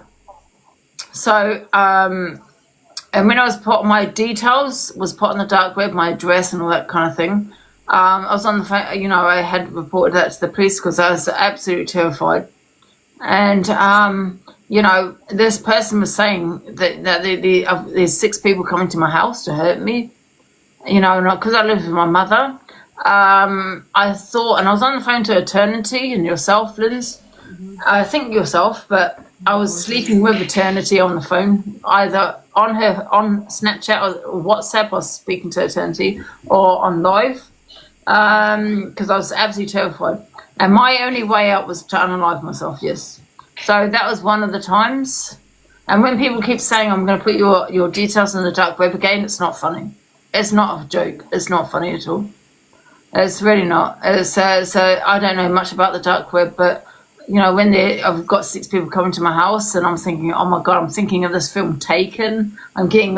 So, and when I was put, my details was put on the dark web, my address and all that kind of thing. I was on the phone, you know, I had reported that to the police because I was absolutely terrified. And, you know, this person was saying that there's 6 people coming to my house to hurt me, you know, because I live with my mother. I thought, and I was on the phone to Eternity and yourself, Lynz. Mm-hmm. I think yourself, but I was sleeping with Eternity on the phone, either on Snapchat or WhatsApp. I was speaking to Eternity, or on live, because I was absolutely terrified. And my only way out was to unalive myself. Yes, so that was one of the times. And when people keep saying I'm going to put your details in the dark web again, it's not funny. It's not a joke. It's not funny at all. It's really not. So I don't know much about the dark web, but you know, when I've got 6 people coming to my house and I'm thinking, oh my God, I'm thinking of this film Taken. I'm getting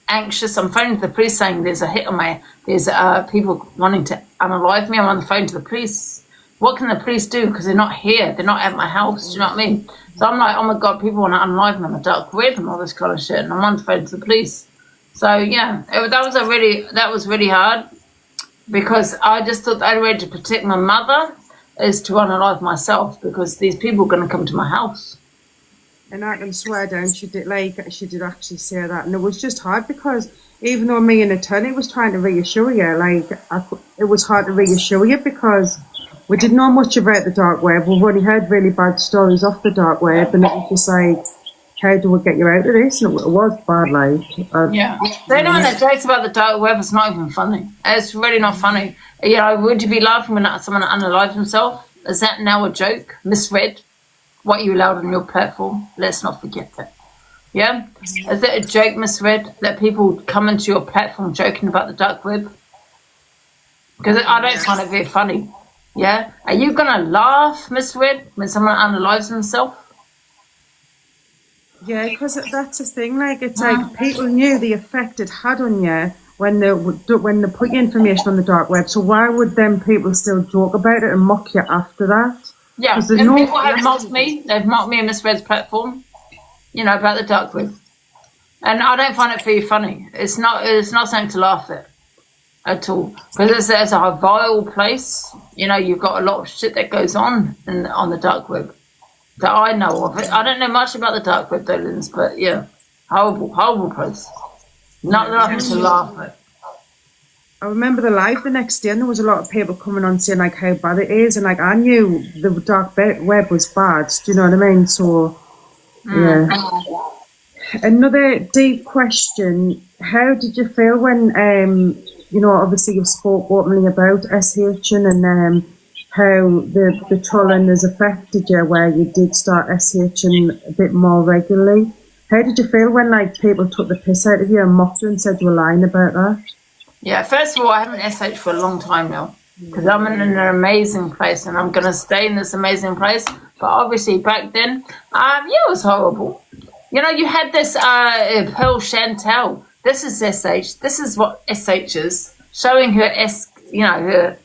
anxious. I'm phoning the police saying there's a hit on there's people wanting to unalive me. I'm on the phone to the police. What can the police do? Because they're not here. They're not at my house. Do you know what I mean? So I'm like, oh my God, people want to unalive me on the dark web and all this kind of shit. And I'm on the phone to the police. So yeah, that was really hard because I just thought the only way to protect my mother is to unalive myself because these people are going to come to my house. And I can swear down she did actually say that, and it was just hard because even though me and attorney was trying to reassure you, it was hard to reassure you because we didn't know much about the dark web. We've only heard really bad stories off the dark web, and it was just like, how do we get you out of this? And it was bad, yeah. They know that jokes about the dark web. It's not even funny. It's really not funny. You know, would you be laughing when someone unalives himself? Is that now a joke? Misread? What you allowed on your platform? Let's not forget that. Yeah? Is that a joke misread? That people come into your platform joking about the dark web? Because I don't find it very funny. Yeah? Are you going to laugh, misread, when someone unalives himself? Yeah, because that's the thing. It's like people knew the effect it had on you when they put your information on the dark web. So why would them people still joke about it and mock you after that? Yeah, and people have mocked me. They've mocked me on Misread's platform, you know, about the dark web. And I don't find it very funny. It's not something to laugh at all. Because it's a vile place. You know, you've got a lot of shit that goes on the dark web that I know of. I don't know much about the dark web, though, Lynz, but yeah, horrible place. Nothing to laugh at. I remember the live the next day, and there was a lot of people coming on saying how bad it is, and I knew the dark web was bad. Do you know what I mean? So, yeah. Another deep question: how did you feel when, obviously you spoke openly about SHing and how the trolling has affected you, where you did start SHing a bit more regularly? How did you feel when people took the piss out of you and mocked you and said you were lying about that? Yeah, first of all, I haven't SH for a long time now because I'm in an amazing place and I'm going to stay in this amazing place. But obviously back then, it was horrible. You know, you had this Pearl Chantel. This is SH. This is what SH is, showing her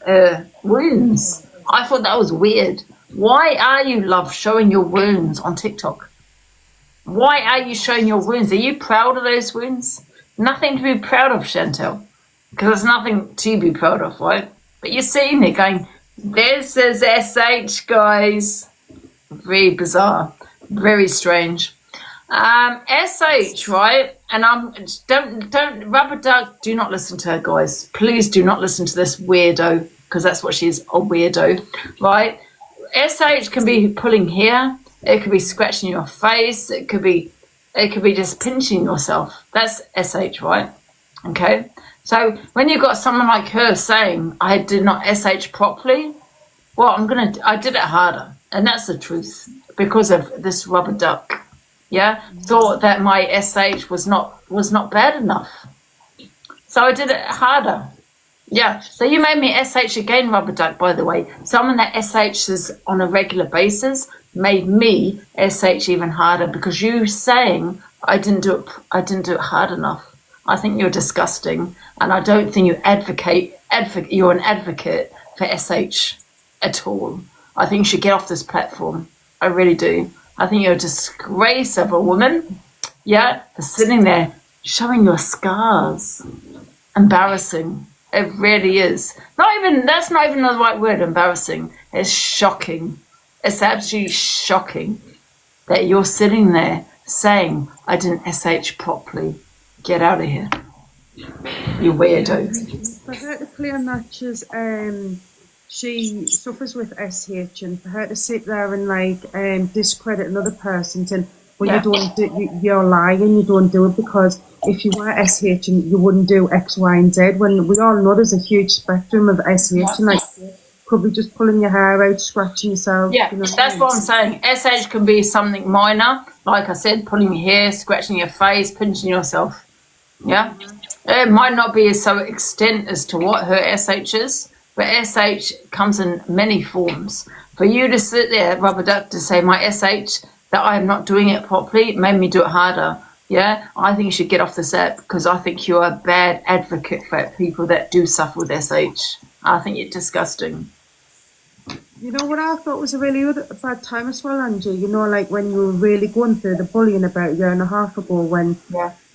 her wounds. I thought that was weird. Why are you, love, showing your wounds on TikTok? Why are you showing your wounds? Are you proud of those wounds? Nothing to be proud of, Chantel. Because there's nothing to be proud of, right? But you're sitting there going, this is SH, guys. Very bizarre. Very strange. SH, right? And don't rubber duck, do not listen to her, guys. Please do not listen to this weirdo, because that's what she is, a weirdo, right? SH can be pulling hair, it could be scratching your face, it could be just pinching yourself. That's SH, right? Okay. So when you've got someone like her saying, I did not SH properly, well, I did it harder. And that's the truth because of this rubber duck. Yeah. Thought that my SH was not bad enough. So I did it harder. Yeah. So you made me SH again, rubber duck, by the way. Someone that SHs on a regular basis made me SH even harder because you saying I didn't do it hard enough. I think you're disgusting, and I don't think you're an advocate for SH at all. I think you should get off this platform. I really do. I think you're a disgrace of a woman, yeah, for sitting there showing your scars. Embarrassing. It really is. That's not even the right word, embarrassing. It's shocking. It's absolutely shocking that you're sitting there saying, I didn't SH properly. Get out of here. You weirdo. For her to clear matches, she suffers with SH, and for her to sit there and discredit another person saying, well, you're lying, you don't do it because if you were SH and you wouldn't do X, Y, and Z, when we all know there's a huge spectrum of SH, and could be just pulling your hair out, scratching yourself. Yeah, that's what I'm saying. SH can be something minor, like I said, pulling your hair, scratching your face, pinching yourself. Yeah, it might not be so extent as to what her SH is, but SH comes in many forms. For you to sit there, rubber duck, to say my SH that I am not doing it properly made me do it harder. Yeah, I think you should get off this app because I think you're a bad advocate for people that do suffer with SH. I think you're disgusting. You know what I thought was a really bad time as well, Angie? You know, when you were really going through the bullying about a year and a half ago when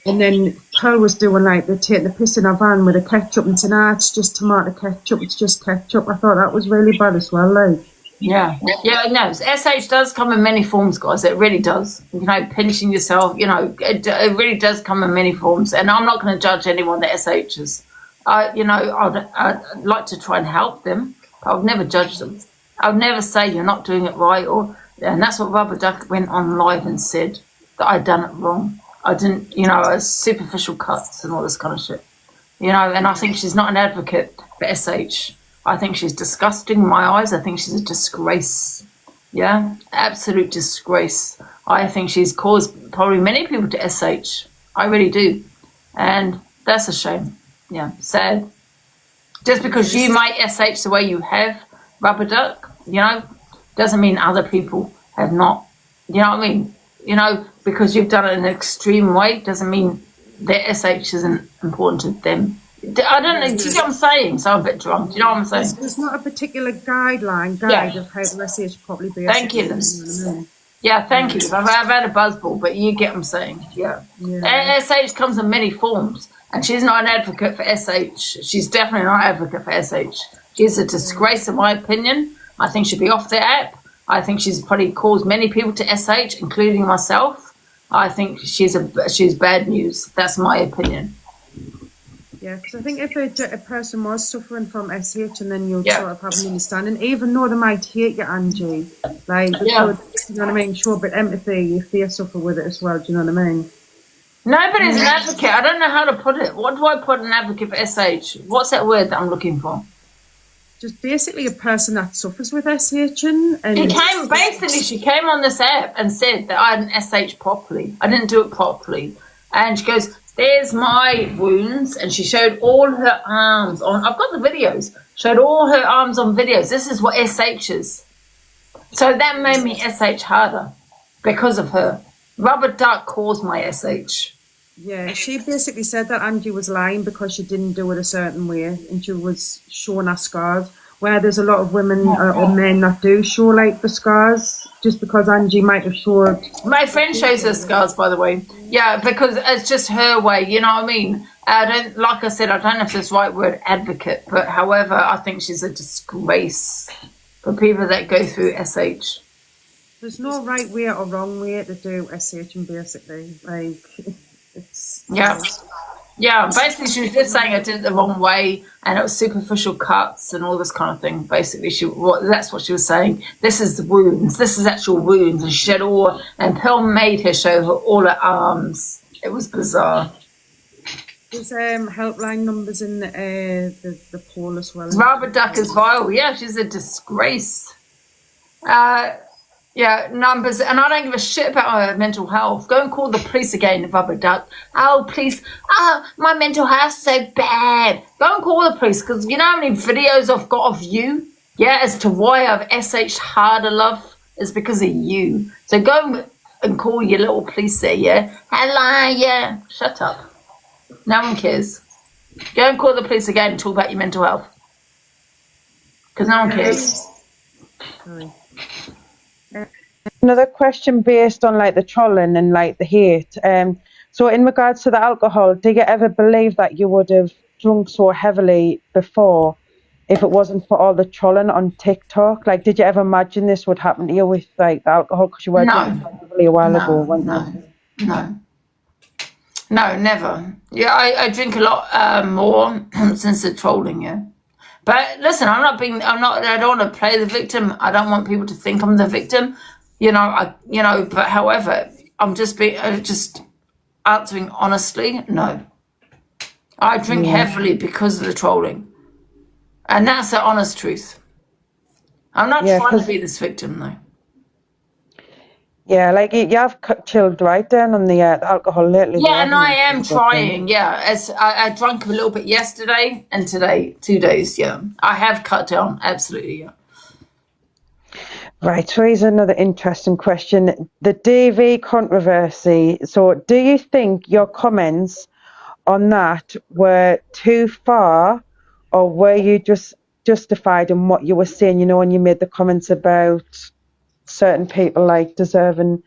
And then Pearl was doing like they're taking the piss in her van with the ketchup and saying, it's just tomato ketchup, it's just ketchup. I thought that was really bad as well, like. Yeah, no, SH does come in many forms, guys. It really does. You know, pinching yourself, you know, it really does come in many forms. And I'm not going to judge anyone that SHs. You know, I'd like to try and help them. I would never judge them. I would never say you're not doing it right. And that's what Rubber Duck went on live and said, that I'd done it wrong. I didn't, you know, superficial cuts and all this kind of shit. You know, and I think she's not an advocate for SH. I think she's disgusting in my eyes. I think she's a disgrace. Yeah, absolute disgrace. I think she's caused probably many people to SH. I really do. And that's a shame. Yeah, sad. Just because you might SH the way you have, Rubber Duck, you know, doesn't mean other people have not. You know what I mean? You know, because you've done it in an extreme way doesn't mean that SH isn't important to them. I don't know. Do you know what I'm saying? So I'm a bit drunk. Do you know what I'm saying? There's not a particular guide of how to SH properly. Thank you. Yeah, thank you. I've had a buzzball, but you get what I'm saying. Yeah. SH comes in many forms, and she's not an advocate for SH. She's definitely not an advocate for SH. She's a disgrace, in my opinion. I think she'd be off the app. I think she's probably caused many people to SH, including myself. I think she's bad news. That's my opinion. Yeah, because I think if a person was suffering from SH, and then you'd sort of have an understanding, even though they might hate you, Angie, like, you know what I mean, show a bit empathy if they suffer with it as well, do you know what I mean? Nobody's an advocate. I don't know how to put it. What do I put an advocate for SH? What's that word that I'm looking for? Just basically a person that suffers with SH. And she came on this app and said that I didn't SH properly. I didn't do it properly. And she goes, there's my wounds. And she showed all her arms on. I've got the videos. Showed all her arms on videos. This is what SH is. So that made me SH harder because of her. Rubber Duck caused my SH. Yeah, she basically said that Angie was lying because she didn't do it a certain way, and she was showing her scars. Where there's a lot of women or men that do show like the scars, just because Angie might have showed. My friend shows her scars, by the way. Yeah, because it's just her way. You know what I mean? Like I said, I don't know if it's the right word, advocate, but however, I think she's a disgrace for people that go through SH. There's no right way or wrong way to do SH, and basically, like. Yeah, basically she was just saying I did it the wrong way and it was superficial cuts and all this kind of thing. Basically, that's what she was saying. This is the wounds. This is actual wounds. And she showed and Pearl made her show her all her arms. It was bizarre. There's helpline numbers in the poll as well. Rubber Duck is vile. Yeah, she's a disgrace. Yeah, numbers, and I don't give a shit about her mental health. Go and call the police again, Rubber Duck. Oh, police, my mental health's so bad. Go and call the police, because you know how many videos I've got of you? Yeah, as to why I've SH harder, love, is because of you. So go and call your little police there, yeah? Hello, yeah. Shut up. No one cares. Go and call the police again and talk about your mental health. Because no one cares. Sorry. Another question based on like the trolling and like the hate. So in regards to the alcohol, do you ever believe that you would have drunk so heavily before if it wasn't for all the trolling on TikTok? Like, did you ever imagine this would happen to you with like the alcohol? Because you were drinking heavily a while ago, weren't you? No, never. Yeah, I drink a lot more since the trolling, yeah. But listen, I don't want to play the victim. I don't want people to think I'm the victim. But however, I'm just answering honestly, no. I drink heavily because of the trolling. And that's the honest truth. I'm not trying to be this victim, though. Yeah, like you have chilled right down on the alcohol lately. Yeah, and I am trying, As I drank a little bit yesterday and today, 2 days, yeah. I have cut down, absolutely, yeah. Right, so here's another interesting question. The DV controversy. So do you think your comments on that were too far, or were you just justified in what you were saying, when you made the comments about certain people like deserving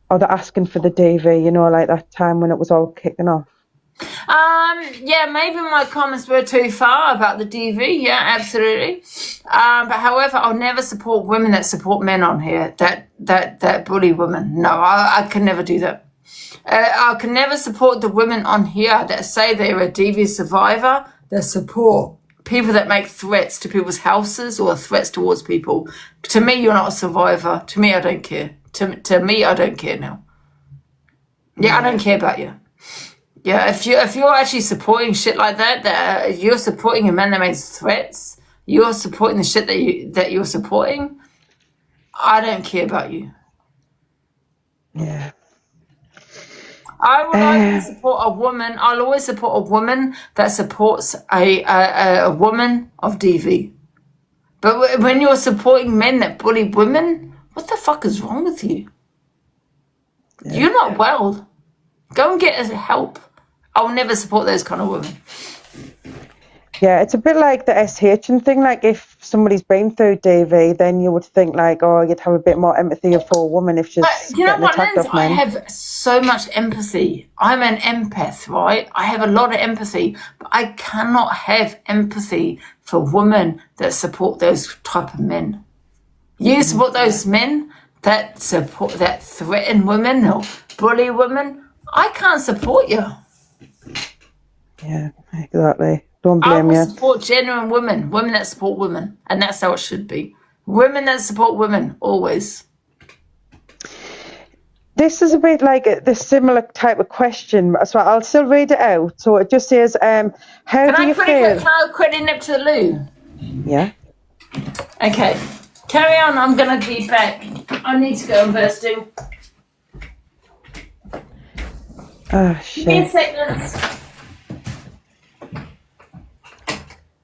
or they're asking for the DV, you know, like that time when it was all kicking off? Yeah, maybe my comments were too far about the DV. Yeah, absolutely. But however, I'll never support women that support men on here that bully women. No, I can never do that. I can never support the women on here that say they're a DV survivor, that support people that make threats to people's houses or threats towards people. To me, you're not a survivor. To me, I don't care. To me, I don't care now. Yeah, I don't care about you. Yeah, if you're actually supporting shit like that you're supporting a man that makes threats, you're supporting the shit that you're supporting, I don't care about you. Yeah. I would always support a woman. I'll always support a woman that supports a woman of DV. But when you're supporting men that bully women, what the fuck is wrong with you? Yeah. You're not well. Go and get help. I'll never support those kind of women. Yeah, it's a bit like the SHing thing. Like if somebody's been through DV, then you would think like, oh, you'd have a bit more empathy for a woman if she's getting attacked off men. I have so much empathy. I'm an empath, right? I have a lot of empathy, but I cannot have empathy for women that support those type of men. You support those men that threaten women or bully women. I can't support you. Yeah, exactly. Don't blame you. I will support genuine women that support women, and that's how it should be. Women that support women, always. This is a bit like the similar type of question, so I'll still read it out. So it just says, how do you feel? Can I quickly nip to the loo? Yeah. Okay, carry on. I'm going to be back. I need to go investing. Oh, shit. Give me a second.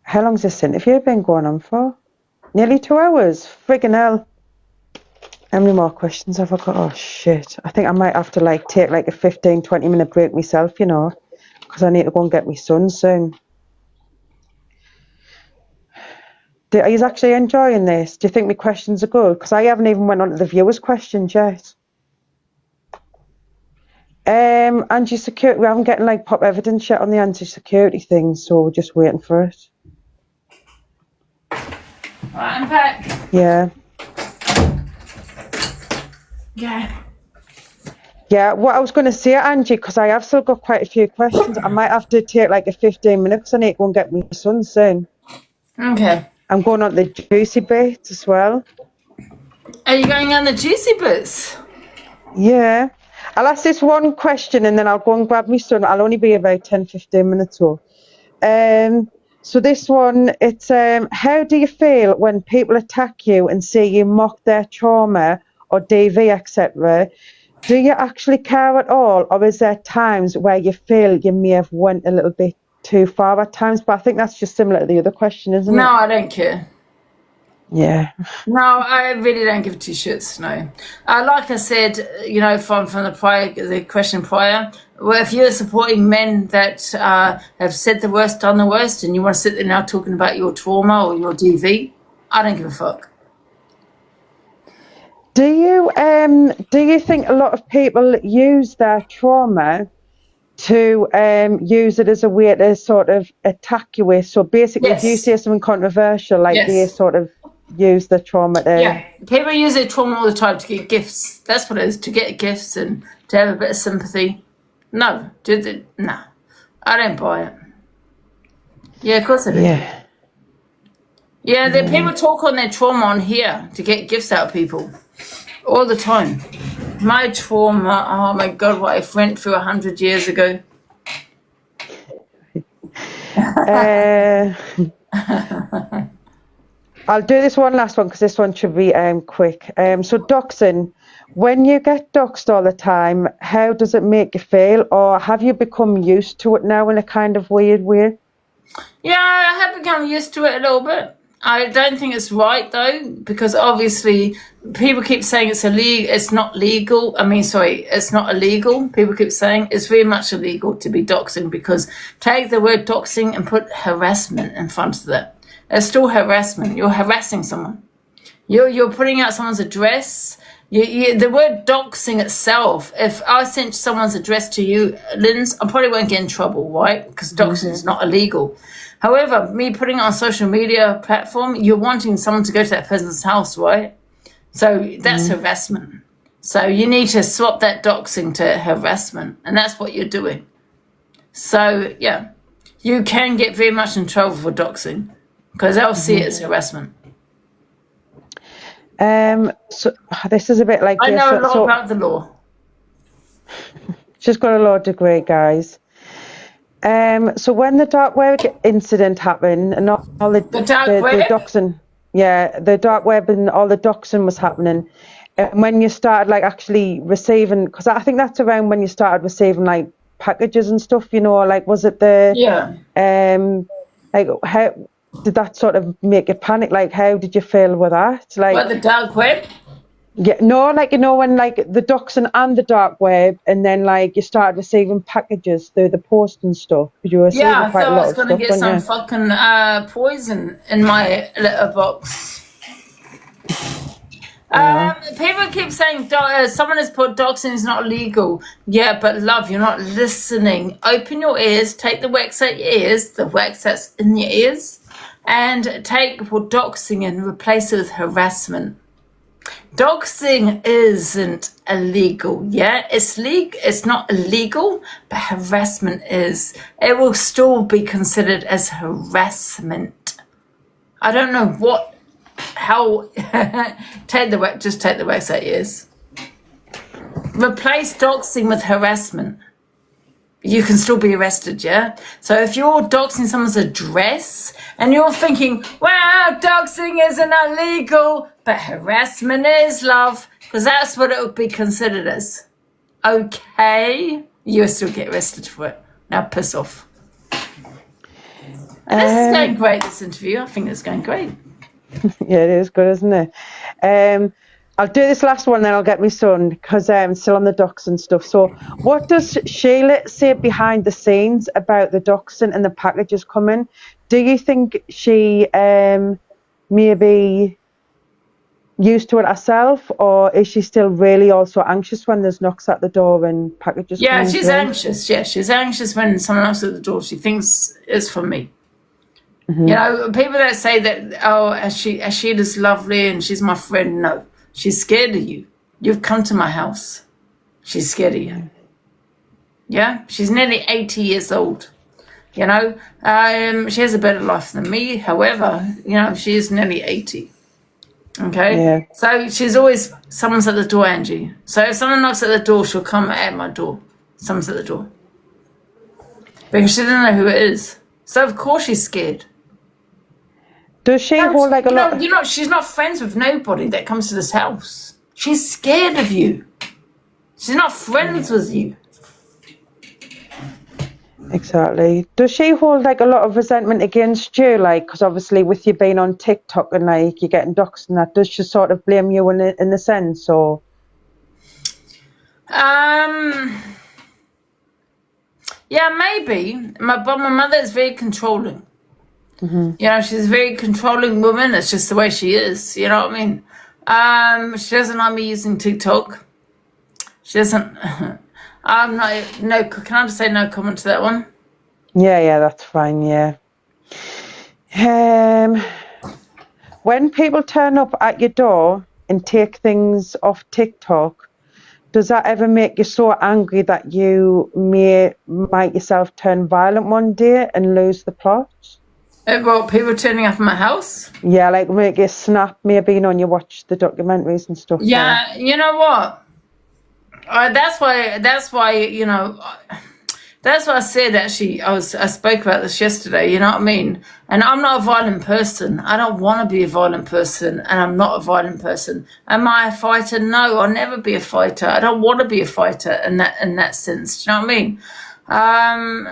How long's this interview been going on for? Nearly 2 hours. Friggin' hell. How many more questions have I got? Oh, shit. I think I might have to take a 15, 20 minute break myself, you know, because I need to go and get my son soon. Are you actually enjoying this? Do you think my questions are good? Because I haven't even went on to the viewers' questions yet. Anti-security, we haven't getting pop evidence yet on the anti-security thing, so we're just waiting for it. Right, I'm back. Yeah. Yeah, what I was going to say, Angie, because I have still got quite a few questions, I might have to take a 15 minutes because I need to go and get my son soon. Okay. I'm going on the juicy bits as well. Are you going on the juicy bits? Yeah. I'll ask this one question and then I'll go and grab my son. I'll only be about 10, 15 minutes or so this one, it's how do you feel when people attack you and say you mock their trauma or DV, etc.? Do you actually care at all, or is there times where you feel you may have went a little bit too far at times? But I think that's just similar to the other question, isn't it? No, I don't care. Yeah. No, I really don't give two shits. No, like I said, from the question prior, well, if you're supporting men that have said the worst, done the worst, and you want to sit there now talking about your trauma or your DV, I don't give a fuck. Do you think a lot of people use their trauma to use it as a way to sort of attack you with? So basically, yes. If you say something controversial, yes. They sort of use the trauma to... Yeah, people use their trauma all the time to get gifts. That's what it is, to get gifts and to have a bit of sympathy. No, I don't buy it. Yeah, of course I do. Yeah, the people talk on their trauma on here to get gifts out of people all the time. My trauma, oh my God, what I went through 100 years ago. I'll do this one last one because this one should be quick. So doxing, when you get doxed all the time, how does it make you feel? Or have you become used to it now in a kind of weird way? Yeah, I have become used to it a little bit. I don't think it's right though, because obviously people keep saying it's illegal. It's not legal. It's not illegal. People keep saying it's very much illegal to be doxing, because take the word doxing and put harassment in front of that. It's still harassment. You're harassing someone. You're putting out someone's address. The word doxing itself, if I sent someone's address to you, Lynz, I probably won't get in trouble, right? Because doxing is not illegal. However, me putting it on social media platform, you're wanting someone to go to that person's house, right? So that's harassment. So you need to swap that doxing to harassment, and that's what you're doing. So, yeah, you can get very much in trouble for doxing because they'll see it as harassment. So this is a bit like I this. know a lot about the law. She's got a law degree, guys. So when the dark web incident happened and all the doxing, the dark web and all the doxing was happening, and when you started like actually receiving, because I think that's around when you started receiving like packages and stuff, you know, like was it like how did that sort of make you panic? Like how did you feel with that? Like what, the dark web? Yeah, no, like, you know, when like the doxing and the dark web, and then like you started receiving packages through the post and stuff. You were receiving I quite thought a lot I was going to get some you? fucking poison in my letterbox. People keep saying someone has put doxing is not illegal. Yeah, but love, you're not listening. Open your ears, take the wax out your ears, the wax that's in your ears, and take doxing and replace it with harassment. Doxing isn't illegal, yeah? It's not illegal, but harassment is. It will still be considered as harassment. I don't know how, take the wax out your ears. Replace doxing with harassment. You can still be arrested, yeah? So if you're doxing someone's address and you're thinking, wow, doxing isn't illegal, but harassment is, love, because that's what it would be considered as. Okay? You'll still get arrested for it. Now piss off. And this is going great, this interview. I think it's going great. Yeah, it is good, isn't it? I'll do this last one, then I'll get my son, because I'm still on the docs and stuff. So what does Sheila say behind the scenes about the doxing and the packages coming? Do you think she maybe used to it herself, or is she still really also anxious when there's knocks at the door and packages coming? She's anxious. Yeah, she's anxious when someone knocks at the door. She thinks it's for me. Mm-hmm. You know, people that say that, oh, Sheila's lovely and she's my friend, no. She's scared of you. You've come to my house. She's scared of you. Yeah? She's nearly 80 years old. You know? She has a better life than me. However, you know, she is nearly 80. Okay? Yeah. So she's always, someone's at the door, Angie. So if someone knocks at the door, she'll come at my door. Someone's at the door. Because she doesn't know who it is. So of course she's scared. Does she hold like a lot? She's not friends with nobody that comes to this house. She's scared of you. She's not friends with you. Exactly. Does she hold like a lot of resentment against you? Like, because obviously with you being on TikTok and like you're getting doxxed and that, does she sort of blame you in the sense, or? Yeah, maybe. But my mother is very controlling. Mm-hmm. You know, she's a very controlling woman. It's just the way she is. You know what I mean? She doesn't like me using TikTok. She doesn't. I'm not. No. Can I just say no comment to that one? Yeah, that's fine. Yeah. When people turn up at your door and take things off TikTok, does that ever make you so angry that you might yourself turn violent one day and lose the plot? Well, people turning up at my house? Yeah, like make you snap, maybe, you know, and you watch the documentaries and stuff. Yeah, you know what? That's why, you know, that's why I said actually, I spoke about this yesterday, you know what I mean? And I'm not a violent person. I don't want to be a violent person, and I'm not a violent person. Am I a fighter? No, I'll never be a fighter. I don't want to be a fighter in that sense. Do you know what I mean?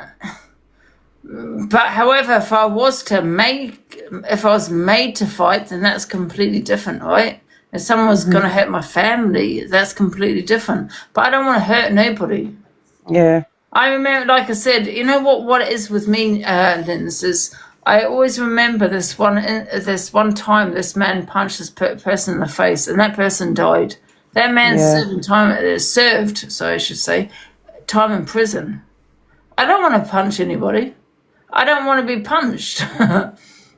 But however, if I was made to fight, then that's completely different, right? If someone was going to hurt my family, that's completely different. But I don't want to hurt nobody. Yeah. I remember, like I said, you know what it is with me, Lynz, is I always remember this one time this man punched this person in the face, and that person died. That man's Yeah. served, so I should say, time in prison. I don't want to punch anybody. I don't want to be punched.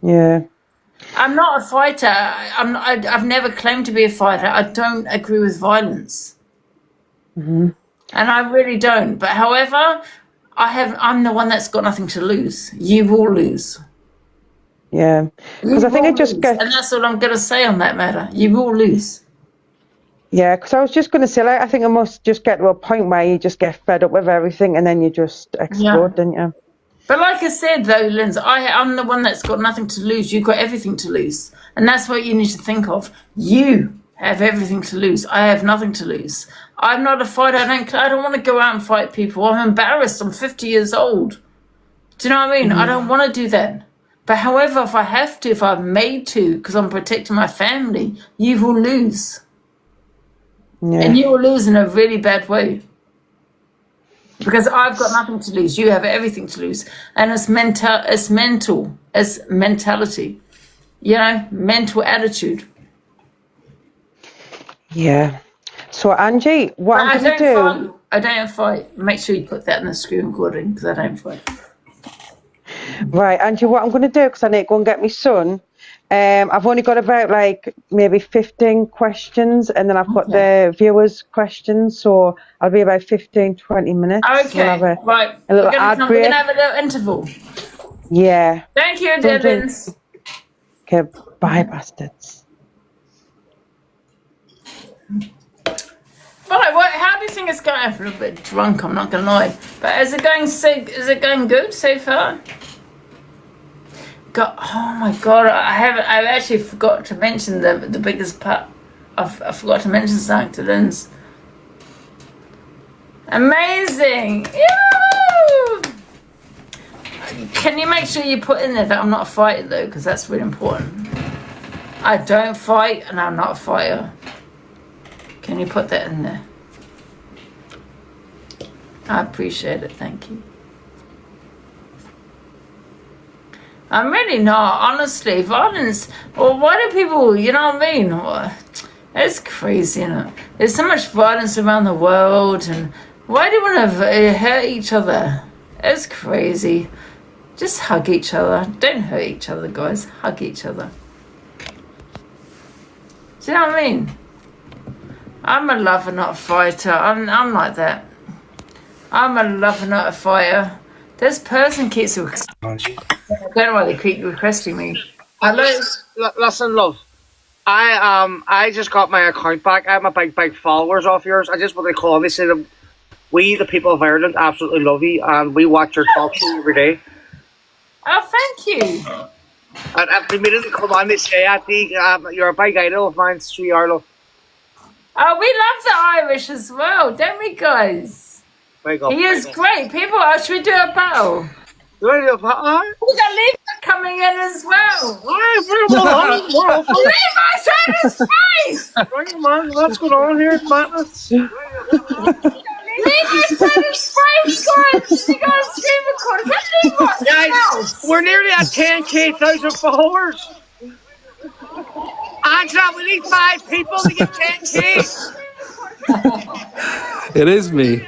Yeah. I'm not a fighter. I've never claimed to be a fighter. I don't agree with violence. And I really don't. But however, I'm the one that's got nothing to lose. You will lose. Yeah. Because I think it just gets... And that's all I'm going to say on that matter. You will lose. Yeah, because I was just going to say, like, I think it must just get to a point where you just get fed up with everything and then you just explode, don't you? But like I said, though, Lynz, I'm the one that's got nothing to lose. You've got everything to lose. And that's what you need to think of. You have everything to lose. I have nothing to lose. I'm not a fighter. I don't want to go out and fight people. I'm embarrassed. I'm 50 years old. Do you know what I mean? I don't want to do that. But however, if I have to, if I'm made to, because I'm protecting my family, you will lose. Yeah. And you will lose in a really bad way. Because I've got nothing to lose. You have everything to lose. And it's mental. It's mentality. You know, mental attitude. Yeah. So, Angie, what I'm going to do... I don't fight. Make sure you put that in the screen recording, because I don't fight. Right, Angie, what I'm going to do, because I need to go and get my son, I've only got about, like, maybe 15 questions, and then I've got the viewers' questions, so I'll be about 15, 20 minutes. Okay, we'll have right. a little ad We're break. going to have a little interval. Yeah. Thank you, dear Lynz. Okay, bye, bastards. Right, how do you think it's going? I'm a little bit drunk, I'm not going to lie. But is it going good so far? Oh my God, I've actually forgot to mention the biggest part. I forgot to mention something to Lynz. Amazing! Yoo! Can you make sure you put in there that I'm not a fighter though, because that's really important. I don't fight and I'm not a fighter. Can you put that in there? I appreciate it, thank you. I'm really not, honestly. Violence, or why do people, you know what I mean? It's crazy, you know. There's so much violence around the world, and why do you want to hurt each other? It's crazy. Just hug each other. Don't hurt each other, guys. Hug each other. Do you know what I mean? I'm a lover, not a fighter. I'm like that. I'm a lover, not a fighter. This person keeps requesting. I don't know why they keep requesting me. Listen, love. I just got my account back. I have my big followers off yours. I just want to call and they say that we, the people of Ireland, absolutely love you, and we watch your talk show every day. Oh, thank you. And every minute they come on, they say, you're a big idol of mine, so you are, love. Oh, we love the Irish as well, don't we, guys? He is great. People, should we do a battle? Do I do a battle? We got Levi coming in as well. Levi's on his face! Right, man, what's going on here, madness? Levi's on his face, guys! You got a screen recorder. Is that Levi's Guys, we're nearly at 10,000 followers. Angela, we need 5 people to get 10K. It is me.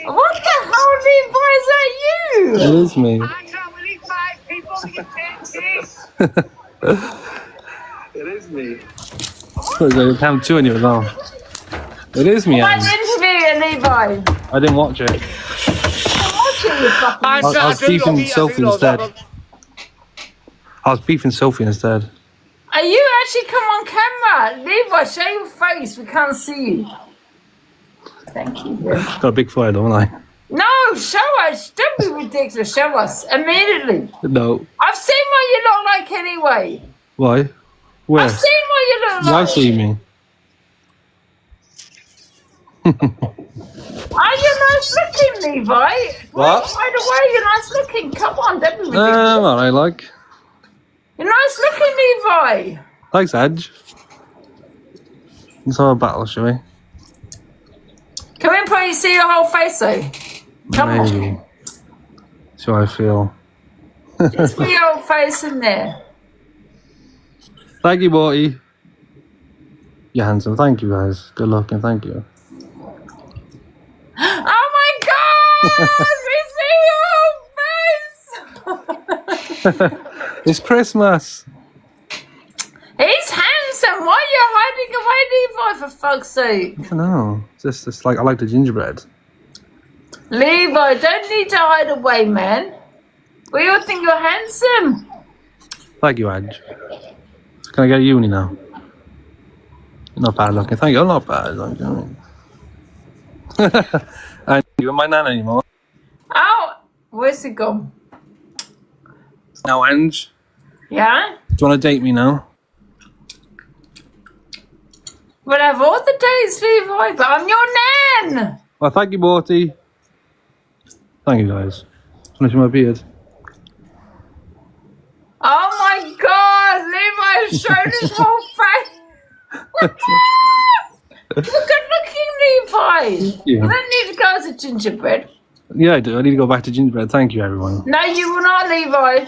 What the hell, Levi? Is that you? It is me. Angela, we need 5 people to get 10K. It is me. There's a 2 on you as well. It is me, What's Anne. interview, Levi? I didn't watch it. I was beefing Sophie instead. I was beefing Sophie instead. Are you actually come on camera? Levi, show your face. We can't see you. Thank you. Got a big forehead, don't I? No, show us. Don't be ridiculous. Show us immediately. No. I've seen what you look like anyway. Why? Where? I've seen what you look Why like. see me? Are you nice looking, Levi? What? By the way, you're nice looking. Come on, don't be ridiculous. Alright, like. You're nice looking, Levi. Thanks, Edge. Let's have a battle, shall we? Come in, please. See your whole face, though. Come Maybe. on. See how I feel. Just put your whole face in there. Thank you, Morty. You're handsome. Thank you, guys. Good luck and thank you. Oh my God! We see your face! It's Christmas. He's handsome. Why are you hiding away, Levi, for fuck's sake? I don't know. It's like I like the gingerbread. Levi, don't need to hide away, man. We all think you're handsome. Thank you, Ange. Can I get a uni now? You're not bad looking. Thank you. I'm not bad. Thank you. And you and my nan anymore? Oh, where's it gone? No, Ange. Yeah? Do you want to date me now? We'll have all the days, Levi, but I'm your nan. Well, thank you, Morty. Thank you, guys. Finish my beard. Oh my God, Levi has shown his whole face. Look good looking, Levi. You don't need to go as a gingerbread. Yeah, I do. I need to go back to gingerbread. Thank you, everyone. No, you will not, Levi.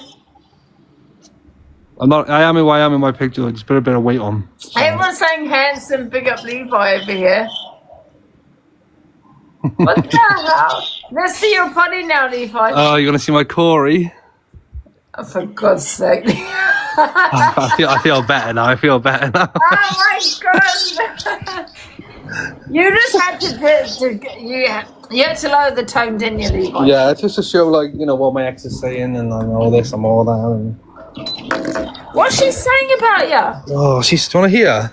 I'm not. I am in my picture. Just put a bit of weight on. So. Everyone's saying handsome, big up Levi over here. What the hell? Let's see your body now, Levi. Oh, you're gonna see my Corey. Oh, for God's sake. I feel better now. Oh my God. You just had to you had to lower the tone, didn't you, Levi? Yeah, it's just to show, like, you know, what my ex is saying and all this and all that. And... What's she saying about you? Oh, do you want to hear?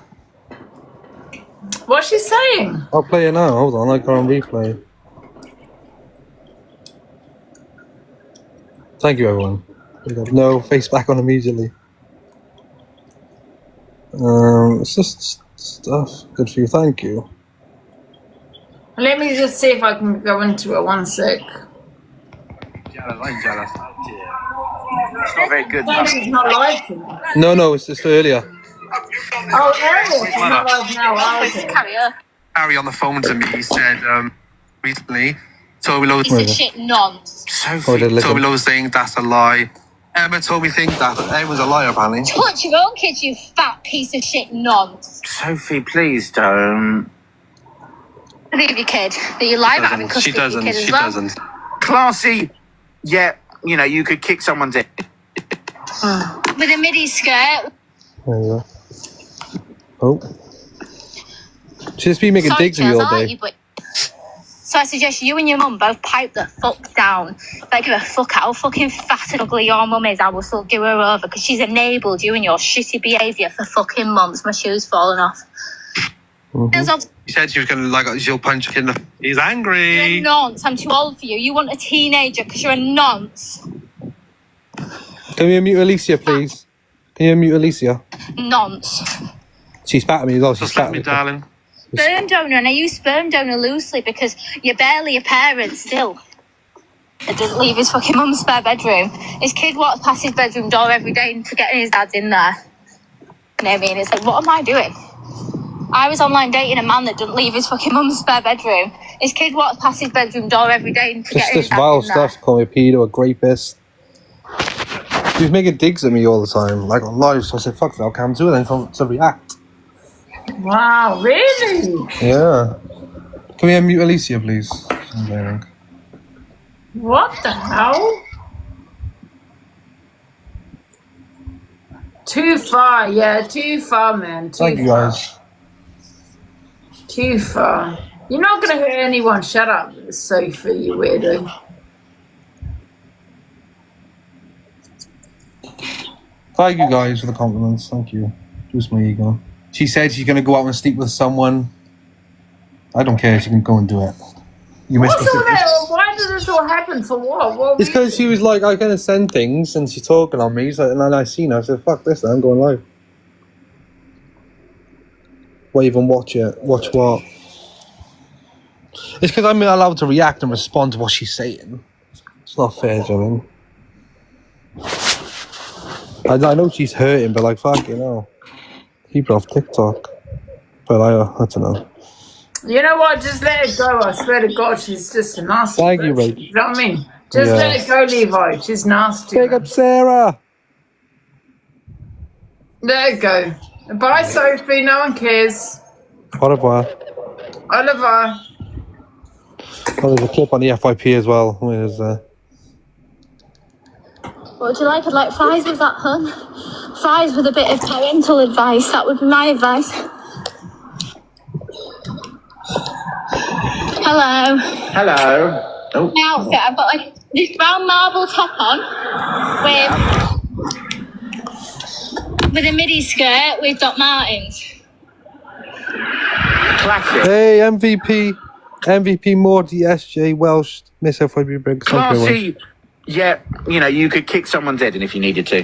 What's she saying? I'll play it now. Hold on, I got on replay. Thank you, everyone. No, face back on immediately. It's just stuff. Good for you. Thank you. Let me just see if I can go into it. 1 sec. I'm jealous. It's not very good. It's not live to me. No, it's just earlier. Oh, earlier. It's not live now. Harry on the phone to me. He said recently, Toby Lowe's shit nonsense. Toby Lowe's saying that's a lie. Emma told me think that everyone's a liar, apparently. Touch your own kids, you fat piece of shit nonsense. Sophie, please don't. Believe your kid that you lie about having custody of your kid as well. She doesn't. Classy, yeah, you know, you could kick someone's head. With a midi skirt. There you go. Oh. She's just been making digs of you all day. So I suggest you and your mum both pipe the fuck down. If I give a fuck how fucking fat and ugly your mum is, I will still give her over because she's enabled you and your shitty behaviour for fucking months. My shoe's fallen off. Mm-hmm. She said she was going to, she'll punch him in the... He's angry. You're a nonce. I'm too old for you. You want a teenager because you're a nonce. Can you unmute Alicia, please? Can you unmute Alicia? Nonce. She spat at me as well. She Just spat let at me, me. darling. Sperm donor, and I use sperm donor loosely because you're barely a parent still. He didn't leave his fucking mum's spare bedroom. His kid walks past his bedroom door every day forgetting his dad's in there. You know what I mean? It's like, what am I doing? I was online dating a man that didn't leave his fucking mum's spare bedroom. His kid walks past his bedroom door every day and forgetting his Just this dad's vile in there. stuff, call me a pedo, a rapist. She was making digs at me all the time, like on live, so I said, fuck that, I'll come to it then to react. Wow, really? Yeah. Can we unmute Alicia, please? What the hell? Too far, yeah, too far, man. Thank you, guys. Too far. You're not going to hurt anyone. Shut up, Sophie, you weirdo. Thank you guys for the compliments. Thank you. Just my ego. She said she's going to go out and sleep with someone. I don't care. She can go and do it. You missed that? Why did this all happen? For what? It's because she was like, I kind of send things and she's talking on me. So, and then I seen her. I said, fuck this, I'm going live. Wave and watch it. Watch what? It's because I'm allowed to react and respond to what she's saying. It's not fair, do you know what I mean? I know she's hurting, but like, fuck, you know. People off TikTok. But I don't know. You know what? Just let it go. I swear to God, she's just a nasty. Thank you, person. Rach. You know what I mean? Just let it go, Levi. She's nasty. Big up, Sarah. Let it go. Bye, Sophie. No one cares. Au revoir. Oliver. Oh, there's a clip on the FYP as well. Where's What would you like? I'd like fries with that, hun. Fries with a bit of parental advice. That would be my advice. Hello. Hello. Oh. My outfit, I've got like this brown marble top on with a midi skirt with Doc Martens. Classic. Hey, MVP Morty, SJ Welsh, Miss FYP Briggs. Classy. Yeah, you know, you could kick someone's head in if you needed to.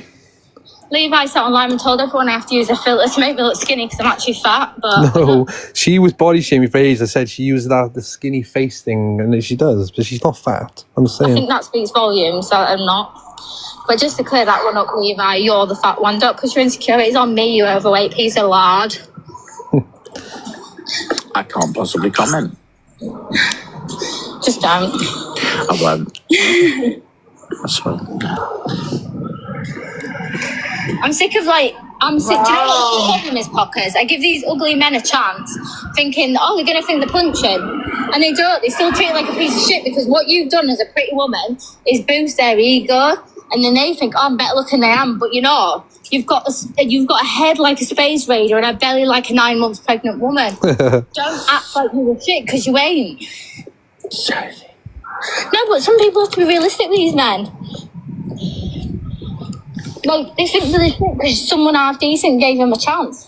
Levi sat online and told everyone I have to use a filter to make me look skinny because I'm actually fat. But No, she was body shaming for ages. I said she uses the skinny face thing, and she does, but she's not fat. I'm just I saying. think that speaks volumes, so I'm not. But just to clear that one up, Levi, you're the fat one. Don't put your insecurities on me, you overweight piece of lard. I can't possibly comment. Just don't. I won't. I swear. I'm sick. Do you know what the problem is, Pockers? I give these ugly men a chance, thinking, oh, they're going to think they're punching. And they don't. They still treat it like a piece of shit because what you've done as a pretty woman is boost their ego. And then they think, oh, I'm better looking than I am. But you know, you've got a head like a space raider and a belly like a 9 months pregnant woman. Don't act like you're shit because you ain't. No, but some people have to be realistic with these men. Like, they think they're shit because someone half decent gave them a chance.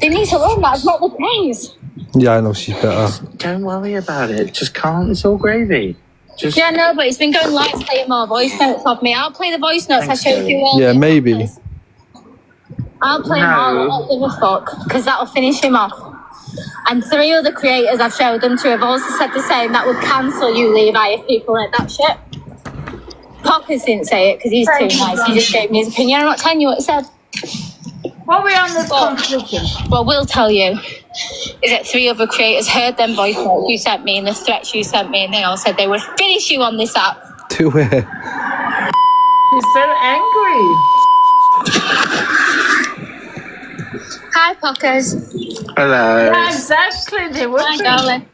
They need to learn that's not the case. Yeah, I know she's better. Don't worry about it. Just calm. It's all gravy. Just... Yeah, no, but it's been going live playing more voice notes of me. I'll play the voice notes I showed you earlier. Yeah, maybe. I'll play them all. I don't give a fuck because that'll finish him off. And 3 other creators I've showed them to have also said the same. That would cancel you, Levi, if people like that shit. Pockers didn't say it because he's too nice. He just gave me his opinion. I'm not telling you what he said. What are we on this competition? What we'll tell you is that 3 other creators heard them voice notes you sent me and the threats you sent me, and they all said they would finish you on this app. Do it. She's so angry. Hi, Pockers. Hello. Yeah, exactly. They would Hi, be. darling.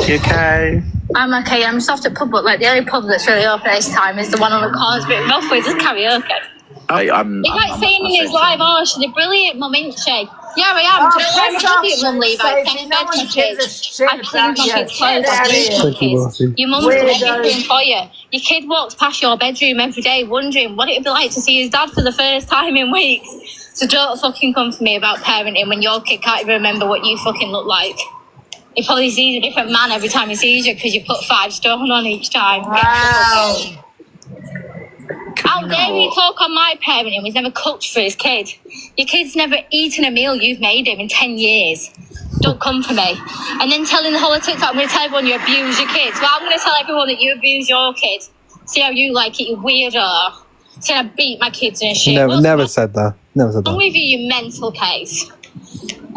You okay? I'm okay. I'm just off at pub, but like the only pub that's really open this time is the one on the corner. It's a bit rough with just karaoke. I'm like saying in his live, oh, she's a brilliant mum, isn't she? Yeah, I am. Do you know why I'm a brilliant mum, Levi? I clean my kids. I clean my kids' clothes. I clean my kids. Your mum's doing everything for you. Your kid walks past your bedroom every day wondering what it'd be like to see his dad for the first time in weeks. So don't fucking come to me about parenting when your kid can't even remember what you fucking look like. He probably sees a different man every time he sees you because you put 5 stone on each time. Wow. How dare he talk on my parenting? He's never cooked for his kid. Your kid's never eaten a meal you've made him in 10 years. Don't come for me. And then telling the whole of TikTok, I'm going to tell everyone you abuse your kids. Well, I'm going to tell everyone that you abuse your kid. See how you like it, you weirdo. See, I beat my kids and shit. Never said that. Never said I'm that. with you, you mental case.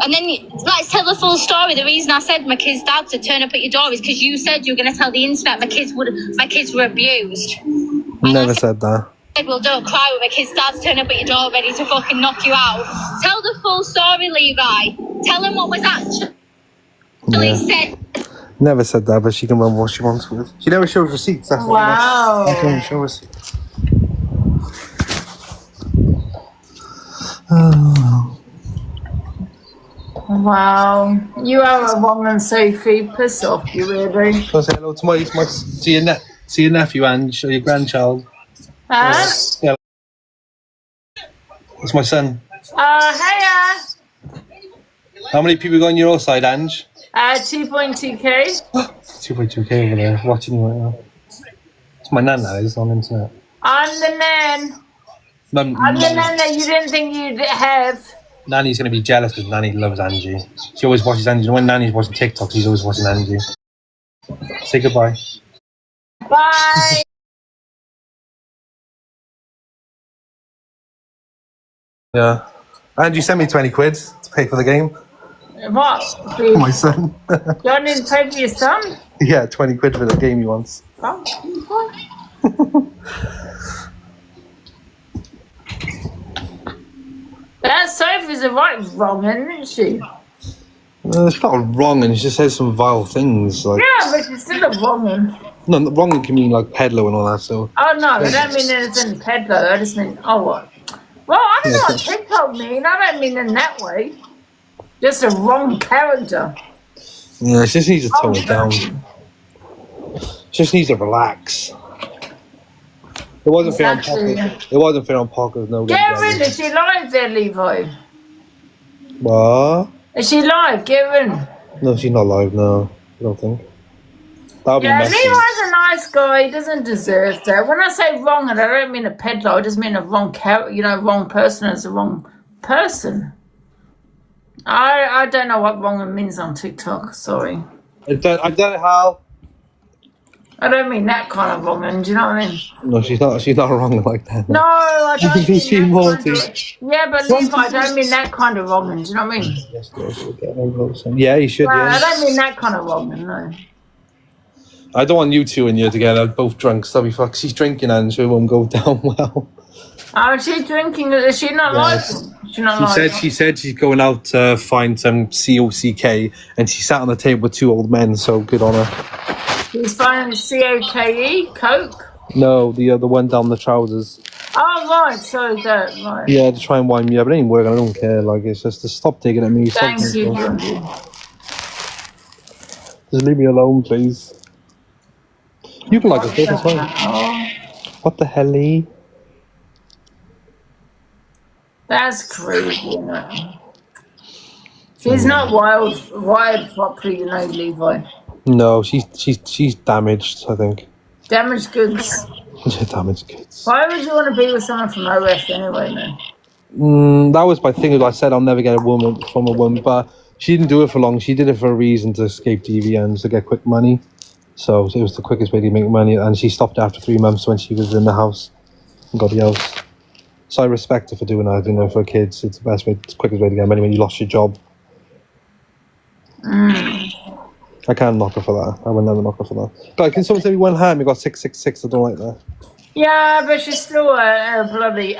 And then, let's tell the full story. The reason I said my kid's dad to turn up at your door is because you said you were going to tell the internet my kids were abused. Never said that. Said, well, don't cry when my kid's dad's turn up at your door ready to fucking knock you out. Tell the full story, Levi. Tell him what was actually said. Never said that, but she can run what she wants with. She never shows receipts. That's Wow. She never shows receipts. Oh. Wow. You are a woman, Sophie. Piss off, you really. Go say hello to your nephew, Ange, or your grandchild. Huh? Yeah. That's my son. Hiya. How many people got on your side, Ange? 2.2k. 2.2k over there, watching you right now. It's my nan that is on the internet. I'm the nan. I'm the nan that you didn't think you'd have. Nanny's going to be jealous because Nanny loves Angie. She always watches Angie. When Nanny's watching TikTok, she's always watching Angie. Say goodbye. Bye. Yeah. Angie sent me 20 quid to pay for the game. What? For my son. You want to pay for your son? Yeah, 20 quid for the game he wants. Oh, a right wrong, isn't she? It's not wrong, and she just says some vile things. Like, Yeah, but she's still a wrong. no, wrong can mean like peddler and all that. So. Oh no, I don't mean anything peddler. I just mean what? Well, I don't know what TikTok mean. I don't mean in that way. Just a wrong character. Yeah, she just needs to tone it down. Just needs to relax. It wasn't fair on Pocket. It wasn't fair on Pocket. No. Get her in. Is she live there, Levi? What? Is she live? Get her in. No, she's not live. No, I don't think. That would be messy. Levi's a nice guy. He doesn't deserve that. When I say wrong, and I don't mean a peddler, I just mean a wrong wrong person as a wrong person. I don't know what wrong means on TikTok. Sorry. I don't know how. I don't mean that kind of wrong, do you know what I mean? No, she's not wrong like that. No, I don't mean She that won't kind of, yeah, but Levi, I don't mean that kind of wrong, do you know what I mean? Yeah, you should, I yeah. don't mean that kind of wrong, no. I don't want you two in here together, both drunk. So she's drinking and so it won't go down well. Oh, is she drinking? Is she not live? She said she's going out to find some COCK and she sat on the table with two old men, so good on her. She's finding COKE, Coke? No, the other one down the trousers. Oh, right, so that, right. Yeah, to try and wind me up. It ain't working, I don't care. Like, it's just to stop taking at me. Thank you. Just leave me alone, please. You can like it, it's fine. Oh, What the hell, Lee? that's crazy, isn't it? She's not wired properly, you know, Levi. No, she's damaged, I think. Damaged goods. Damaged goods. Why would you want to be with someone from OF anyway, man? That was my thing. I said I'll never get a woman from a woman, but she didn't do it for long. She did it for a reason, to escape DVNs, to get quick money. So it was the quickest way to make money, and she stopped after 3 months when she was in the house and got the house. So I respect her for doing that. You know, for kids, it's the best way, it's the quickest way to get money when you lost your job. I can't knock her for that. I will never knock her for that. But can someone say me one hand? We got 666. I don't like that. Yeah, but she's still a bloody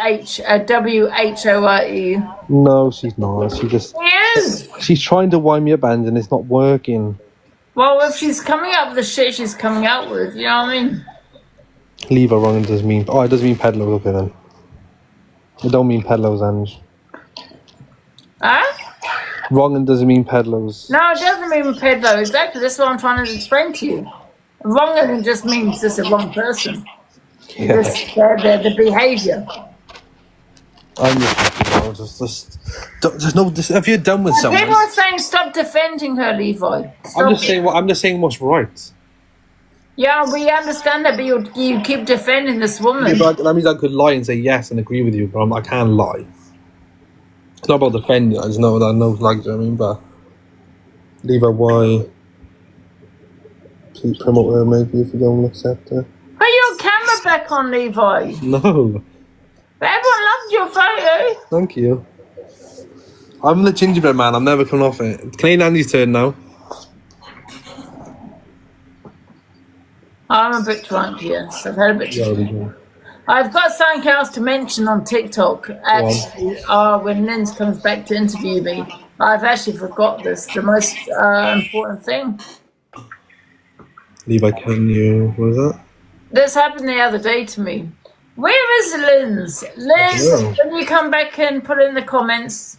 WHORE. No, she's not. She just. She is. She's trying to wind me up, and it's not working. Well, if she's coming up with the shit she's coming out with, you know what I mean? Leave her wrong. It doesn't mean. Oh, it doesn't mean peddlers. Okay then. It don't mean peddlers, Ange. Huh? Wrong and doesn't mean peddlers. No, it doesn't mean peddler. Exactly. That's what I'm trying to explain to you. Wrong and just means just a wrong person. Yeah. The behaviour. I'm just no. If you're done with someone, People are saying stop defending her, Levi. I'm just saying what's right. Yeah, we understand that, but you keep defending this woman. Yeah, but that means I could lie and say yes and agree with you, but I can't lie. It's not about defending. I just know that I know, like, do you know what I mean? But leave her. Why? Please promote her, maybe, if you don't accept her. Put your camera back on, Levi. No. But everyone loved your photo. Thank you. I'm the gingerbread man. I'm never coming off it. Clean Andy's turn now. I'm a bit drunk, yes. I've had a bit too much. I've got something else to mention on TikTok. Actually, when Lynz comes back to interview me, I've actually forgot this. The most important thing. Levi, can you... What is that? This happened the other day to me. Where is Lynz? Lynz, can you come back and put in the comments?